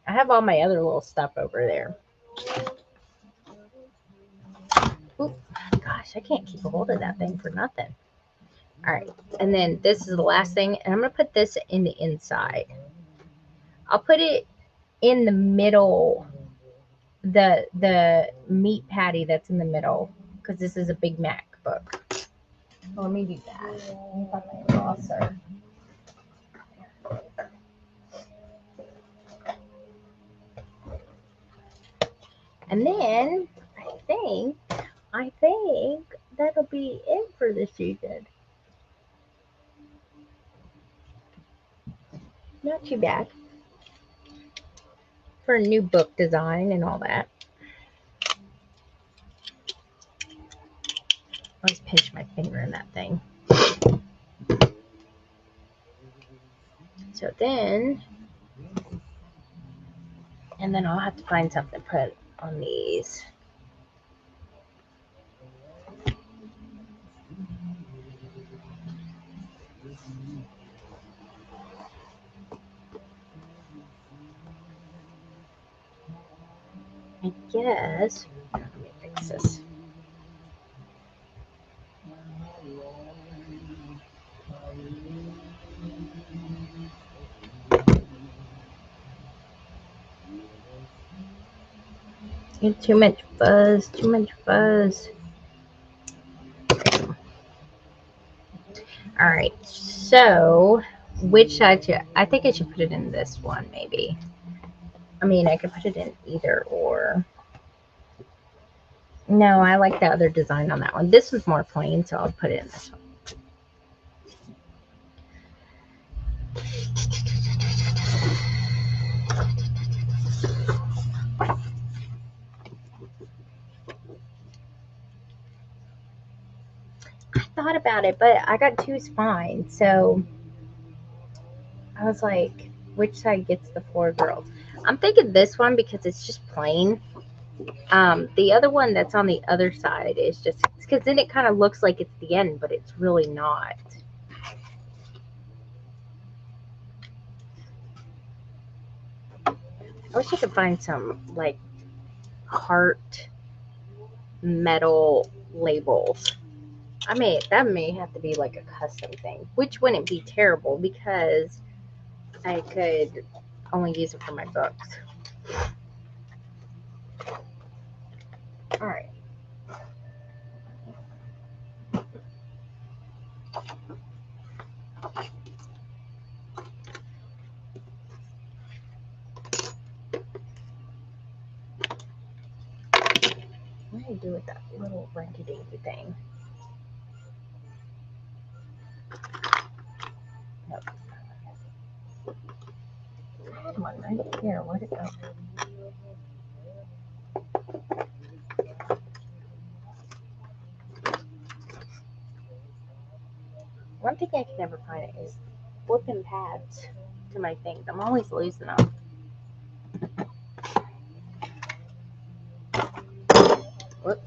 I have all my other little stuff over there. Oop, gosh, I can't keep a hold of that thing for nothing. All right, and then this is the last thing, and I'm going to put this in the inside. I'll put it in the middle, the meat patty that's in the middle, because this is a Big Mac book. So let me do that. Let me find my saucer. And then I think that'll be it for this season. Not too bad. For a new book design and all that. I always pinch my finger in that thing. So then, and then I'll have to find something to put on these. I guess, let me fix this. Too much fuzz, too much fuzz. All right, so which side should, I think I should put it in this one maybe. I mean, I could put it in either or. No, I like the other design on that one. This was more plain, so I'll put it in this one. I thought about it, but I got two spines, so I was like, which side gets the four girls? I'm thinking this one because it's just plain. The other one that's on the other side is just because then it kind of looks like it's the end, but it's really not. I wish I could find some like heart metal labels. That may have to be like a custom thing, which wouldn't be terrible because I could only use it for my books. All right. What do I do with that little rinky-dinky thing? Nope. I had one right here. Where'd it go? One thing I can never find is flipping pads to my things. I'm always losing them. Whoop.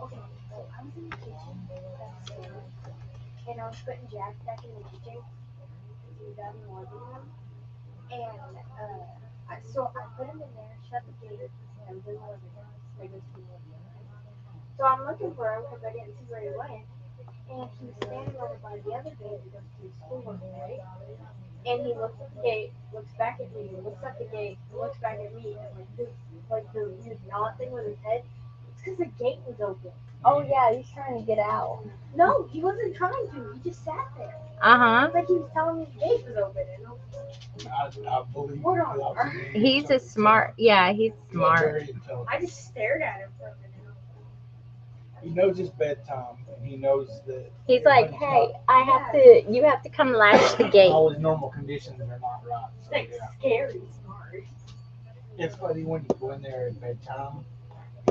Okay, so I was in the kitchen upstairs, and I was putting Jack back in the kitchen because he was having more than him. And so I put him in there, shut the gate, and then I was like, go to the living room. So I'm looking for him because I didn't see where he went. And he was standing over by the other gate that goes to his school, right? And he looks at the gate, looks back at me, looks at the gate, looks back at me, and the weird nod thing with his head. It's because the gate was open. Oh yeah, he's trying to get out. No, he wasn't trying to. He just sat there. Uh-huh. It's like he was telling me the gate was open. And I believe Hold you, on. 'cause I was in He's a something. smart. Yeah, he's He's smart. very intelligent. I just stared at him for a minute. He knows his bedtime, and he knows that. He's like, everybody's hey, you have to come latch the not- gate. All his normal conditions are not right. It's So like yeah, scary smart. it's funny when you go in there at bedtime.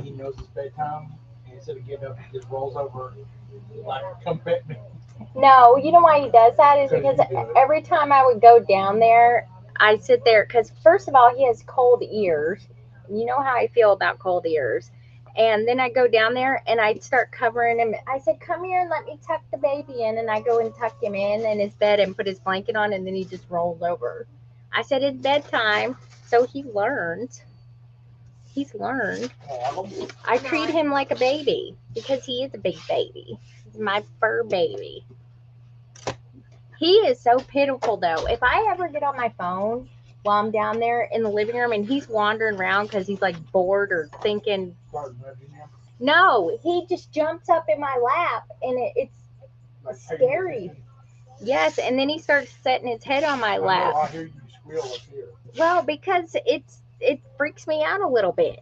He knows his bedtime, and instead of getting up, he just rolls over like, "Come pet me." No, you know why he does that is Because because you do it. every time I would go down there, I sit there because first of all he has cold ears. You know how I feel about cold ears, And then I go down there and I start covering him. I said, come here and let me tuck the baby in. And I go and tuck him in his bed and put his blanket on, and then he just rolled over. I said, it's bedtime. So he learned. He's learned. I treat him like a baby because he is a big baby. He's my fur baby. He is so pitiful, though. If I ever get on my phone while I'm down there in the living room and he's wandering around because he's like bored or thinking, no, he just jumps up in my lap and it's scary. Yes, and then he starts setting his head on my lap. I hear you squeal up here. Well, because it freaks me out a little bit.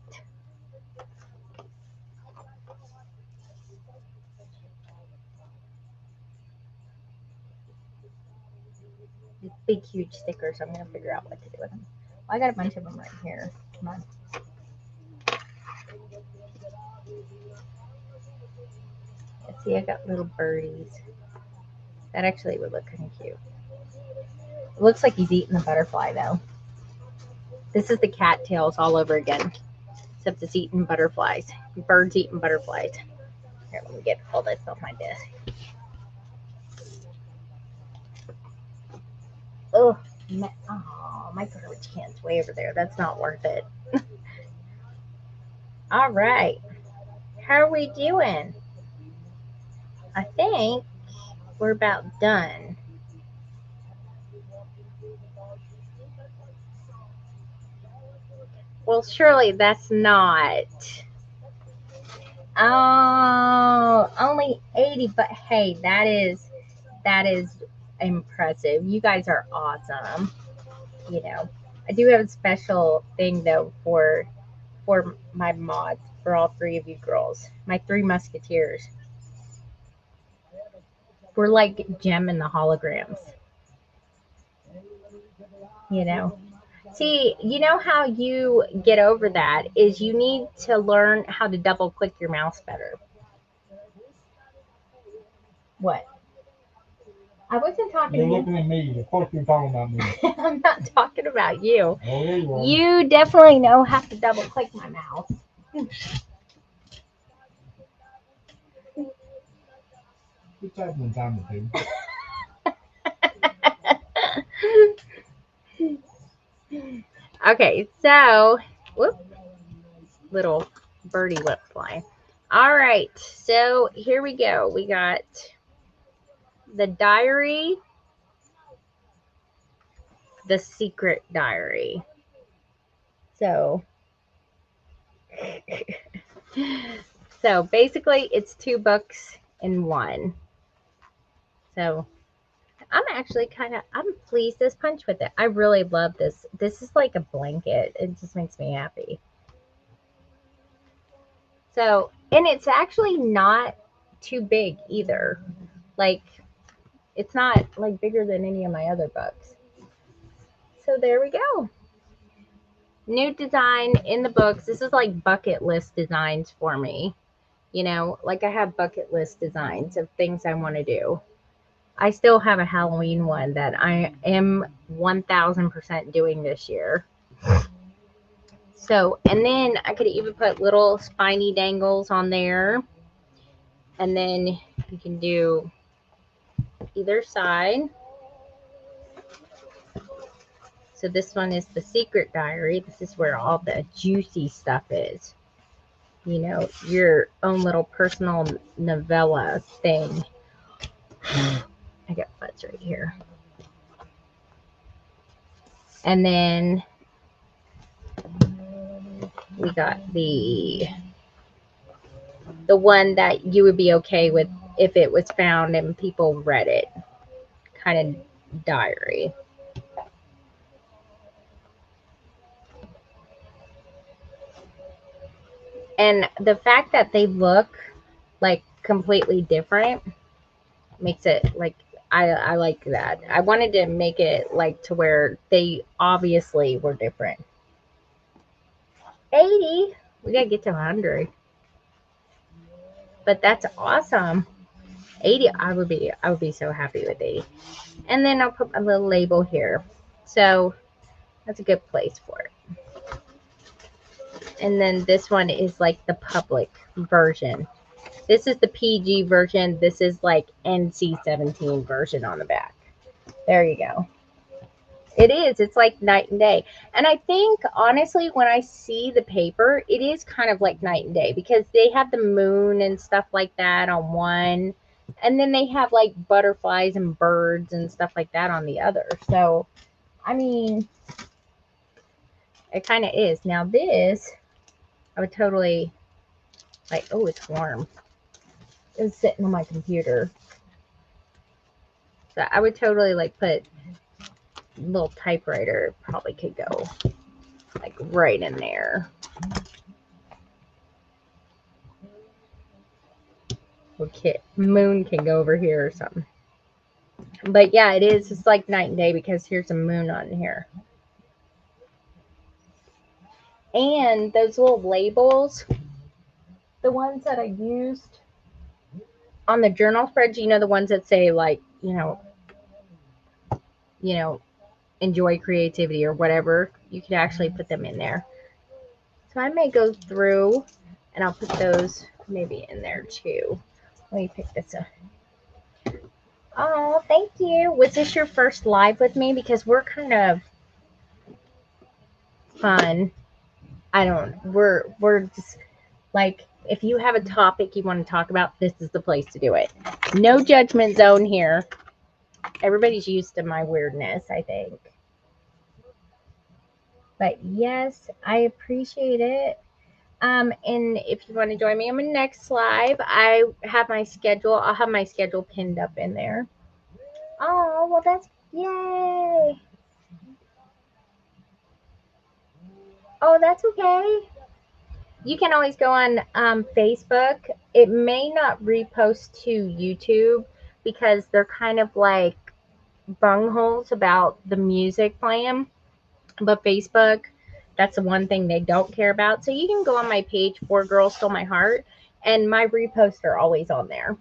These big, huge stickers. I'm gonna figure out what to do with them. Well, I got a bunch of them right here. Come on. Let's see, I got little birdies. That actually would look kind of cute. It looks like he's eating the butterfly, though. This is the cattails all over again, except it's eating butterflies. Birds eating butterflies. Here, let me get all this off my desk. Oh, my garbage can's way over there. That's not worth it. All right. How are we doing? I think we're about done. Well, surely that's not. Oh, only 80, but hey, that is impressive. You guys are awesome. You know, I do have a special thing though for my mods, for all three of you girls, my three musketeers. We're like Gem and the holograms. You know. See, you know how you get over that is you need to learn how to double click your mouse better. What? I wasn't talking You're to you. looking at me. Of course you're talking about me. I'm not talking about you. Oh, there you are. You definitely know how to double click my mouse. It's happening time to do. Okay, so, whoop, little birdie let fly. All right, so here we go. We got the diary, the secret diary. So, so basically it's 2 books in one. So I'm actually I'm pleased as punch with it. I really love this. This is like a blanket. It just makes me happy. So, and it's actually not too big either. Like, it's not like bigger than any of my other books. So there we go. New design in the books. This is like bucket list designs for me. You know, like I have bucket list designs of things I want to do. I still have a Halloween one that I am 1000% doing this year. So, and then I could even put little spiny dangles on there. And then you can do either side. So this one is the secret diary. This is where all the juicy stuff is. You know, your own little personal novella thing. I got butts right here. And then we got the one that you would be okay with if it was found and people read it, kind of diary. And the fact that they look like completely different makes it like, I like that. I wanted to make it like to where they obviously were different. 80. We gotta get to 100. But that's awesome. 80. I would be so happy with 80. And then I'll put a little label here. So that's a good place for it. And then this one is like the public version. This is the PG version. This is like NC-17 version on the back. There you go. It is. It's like night and day. And I think, honestly, when I see the paper, it is kind of like night and day because they have the moon and stuff like that on one. And then they have like butterflies and birds and stuff like that on the other. So, I mean, it kind of is. Now, this, I would totally, like, oh, it's warm. It's sitting on my computer. So, I would totally, like, put little typewriter probably could go like right in there. Okay, moon can go over here or something. But yeah, it is. It's like night and day because here's a moon on here. And those little labels, the ones that I used on the journal spreads, you know, the ones that say like, you know, enjoy creativity or whatever, you could actually put them in there. So I may go through and I'll put those maybe in there too. Let me pick this up. Oh, thank you. Was this your first live with me? Because we're kind of fun. We're just like, if you have a topic you want to talk about, this is the place to do it. No judgment zone here. Everybody's used to my weirdness, I think. But yes, I appreciate it. And if you want to join me on my next live, I have my schedule. I'll have my schedule pinned up in there. Oh, well, that's yay. Oh, that's okay. You can always go on Facebook. It may not repost to YouTube because they're kind of like bungholes about the music playing. But Facebook, that's the one thing they don't care about. So you can go on my page, 4 Girls Stole My Heart, and my reposts are always on there.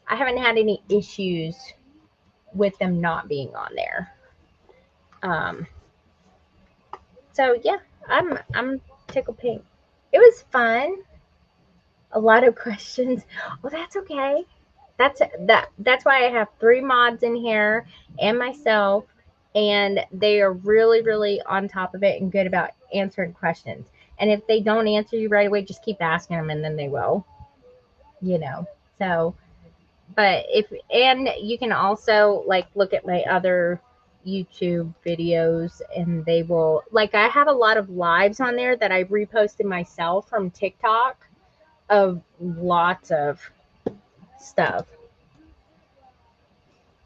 I haven't had any issues with them not being on there. So yeah, I'm tickled pink. It was fun. A lot of questions. Well, that's okay. That's why I have 3 mods in here and myself, and they are really, really on top of it and good about answering questions. And if they don't answer you right away, just keep asking them and then they will. So, but and you can also like look at my other YouTube videos and they will, like, I have a lot of lives on there that I reposted myself from TikTok of lots of stuff.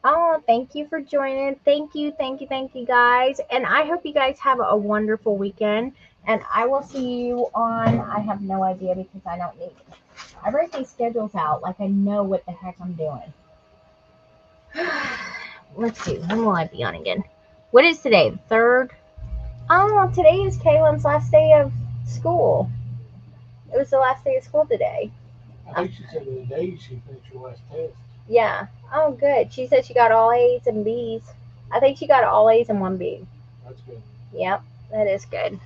Oh, thank you for joining. Thank you, guys. And I hope you guys have a wonderful weekend. And I will see you on, I have no idea because I don't need it. I write these schedules out like I know what the heck I'm doing. Let's see, when will I be on again? What is today? The 3rd? Oh, today is Kaylin's last day of school. It was the last day of school today. I think she said the day she finished her last test. Yeah. Oh, good. She said she got all A's and B's. I think she got all A's and 1 B. That's good. Yep, that is good.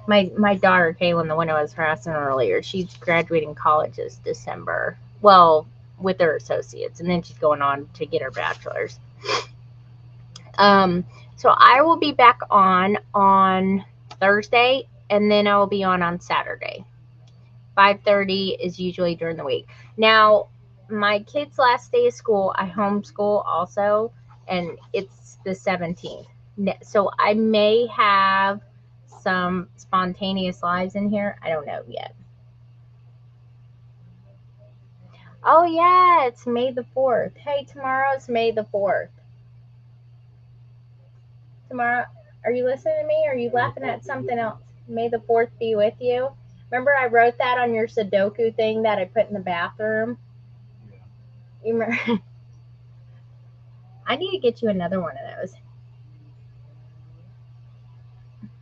My daughter, Kaylin, the one I was harassing earlier, she's graduating college this December. Well, with her associates, and then she's going on to get her bachelor's. So I will be back on Thursday, and then I will be on Saturday. 5:30 is usually during the week. Now, my kid's last day of school, I homeschool also, and it's the 17th. So I may have some spontaneous lives in here. I don't know yet. Oh, yeah, it's May the 4th. Hey, tomorrow's May the 4th. Tomorrow, are you listening to me? Or are you laughing at something else? May the 4th be with you. Remember I wrote that on your Sudoku thing that I put in the bathroom? You remember? I need to get you another one of those.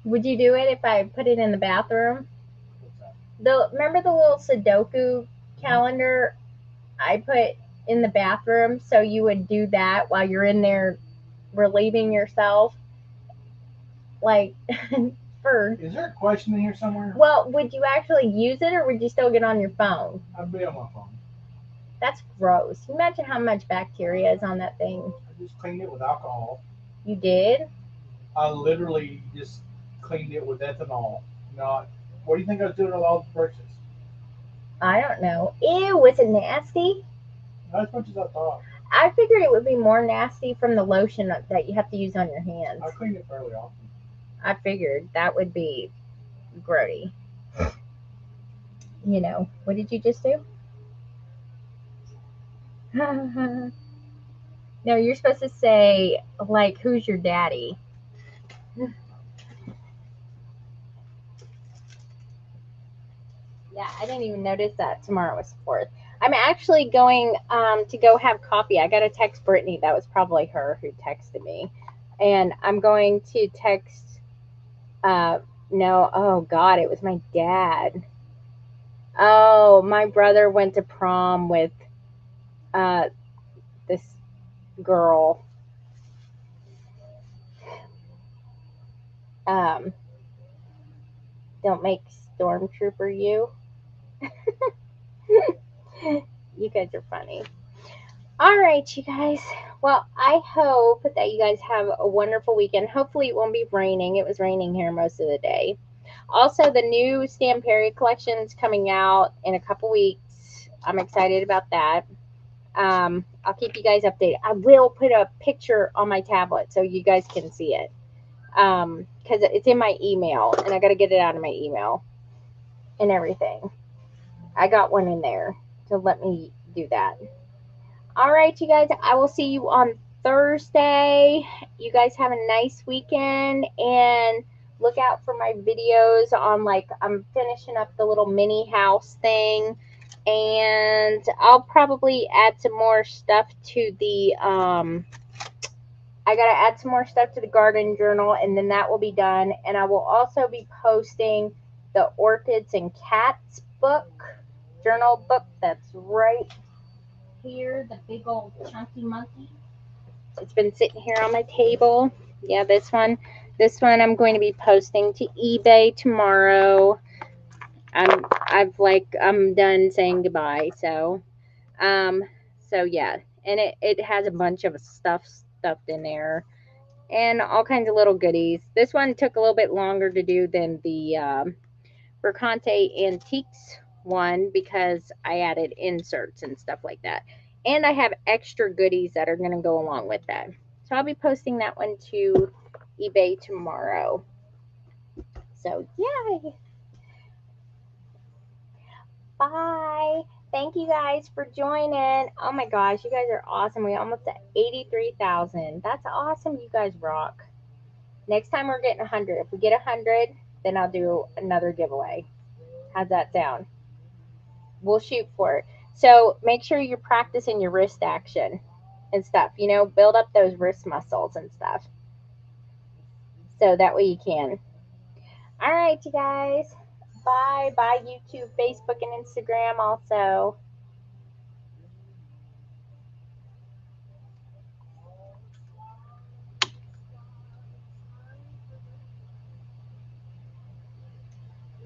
Would you do it if I put it in the bathroom? Remember the little Sudoku calendar I put in the bathroom so you would do that while you're in there relieving yourself? Like, For Is there a question in here somewhere? well, would you actually use it or would you still get on your phone? I'd be on my phone. That's gross. You imagine how much bacteria is on that thing. I just cleaned it with alcohol. You did? I literally just cleaned it with ethanol. Not. What do you think I was doing with all the brushes? I don't know. Ew, was it nasty? Not as much as I thought. I figured it would be more nasty from the lotion that you have to use on your hands. I cleaned it fairly often. I figured that would be grody. You know, what did you just do? No, you're supposed to say, like, who's your daddy? Yeah, I didn't even notice that tomorrow was 4th. I'm actually going to go have coffee. I got to text Brittany. That was probably her who texted me. And I'm going to text, no, oh God, it was my dad. Oh, my brother went to prom with this girl. Don't make Stormtrooper you. You guys are funny. All right, you guys. Well, I hope that you guys have a wonderful weekend. Hopefully, it won't be raining. It was raining here most of the day. Also, the new Stamperi collection is coming out in a couple weeks. I'm excited about that. I'll keep you guys updated. I will put a picture on my tablet so you guys can see it. Because it's in my email, and I got to get it out of my email and everything. I got one in there to let me do that. All right, you guys, I will see you on Thursday. You guys have a nice weekend, and look out for my videos on, like, I'm finishing up the little mini house thing, and I'll probably add some more stuff to the, I got to add some more stuff to the garden journal, and then that will be done, and I will also be posting the Orchids and Cats book, journal book that's right here, the big old chunky monkey. It's been sitting here on my table. Yeah, this one I'm going to be posting to eBay tomorrow. I'm done saying goodbye. So yeah, and it has a bunch of stuff stuffed in there and all kinds of little goodies. This one took a little bit longer to do than the Bercante Antiques one because I added inserts and stuff like that. And I have extra goodies that are going to go along with that. So I'll be posting that one to eBay tomorrow. So, yay! Bye! Thank you guys for joining. Oh my gosh, you guys are awesome. We almost at 83,000. That's awesome. You guys rock. Next time we're getting 100. If we get 100, then I'll do another giveaway. How's that sound? We'll shoot for it. So make sure you're practicing your wrist action and stuff. You know, build up those wrist muscles and stuff. So that way you can. All right, you guys. Bye. Bye, YouTube, Facebook, and Instagram also.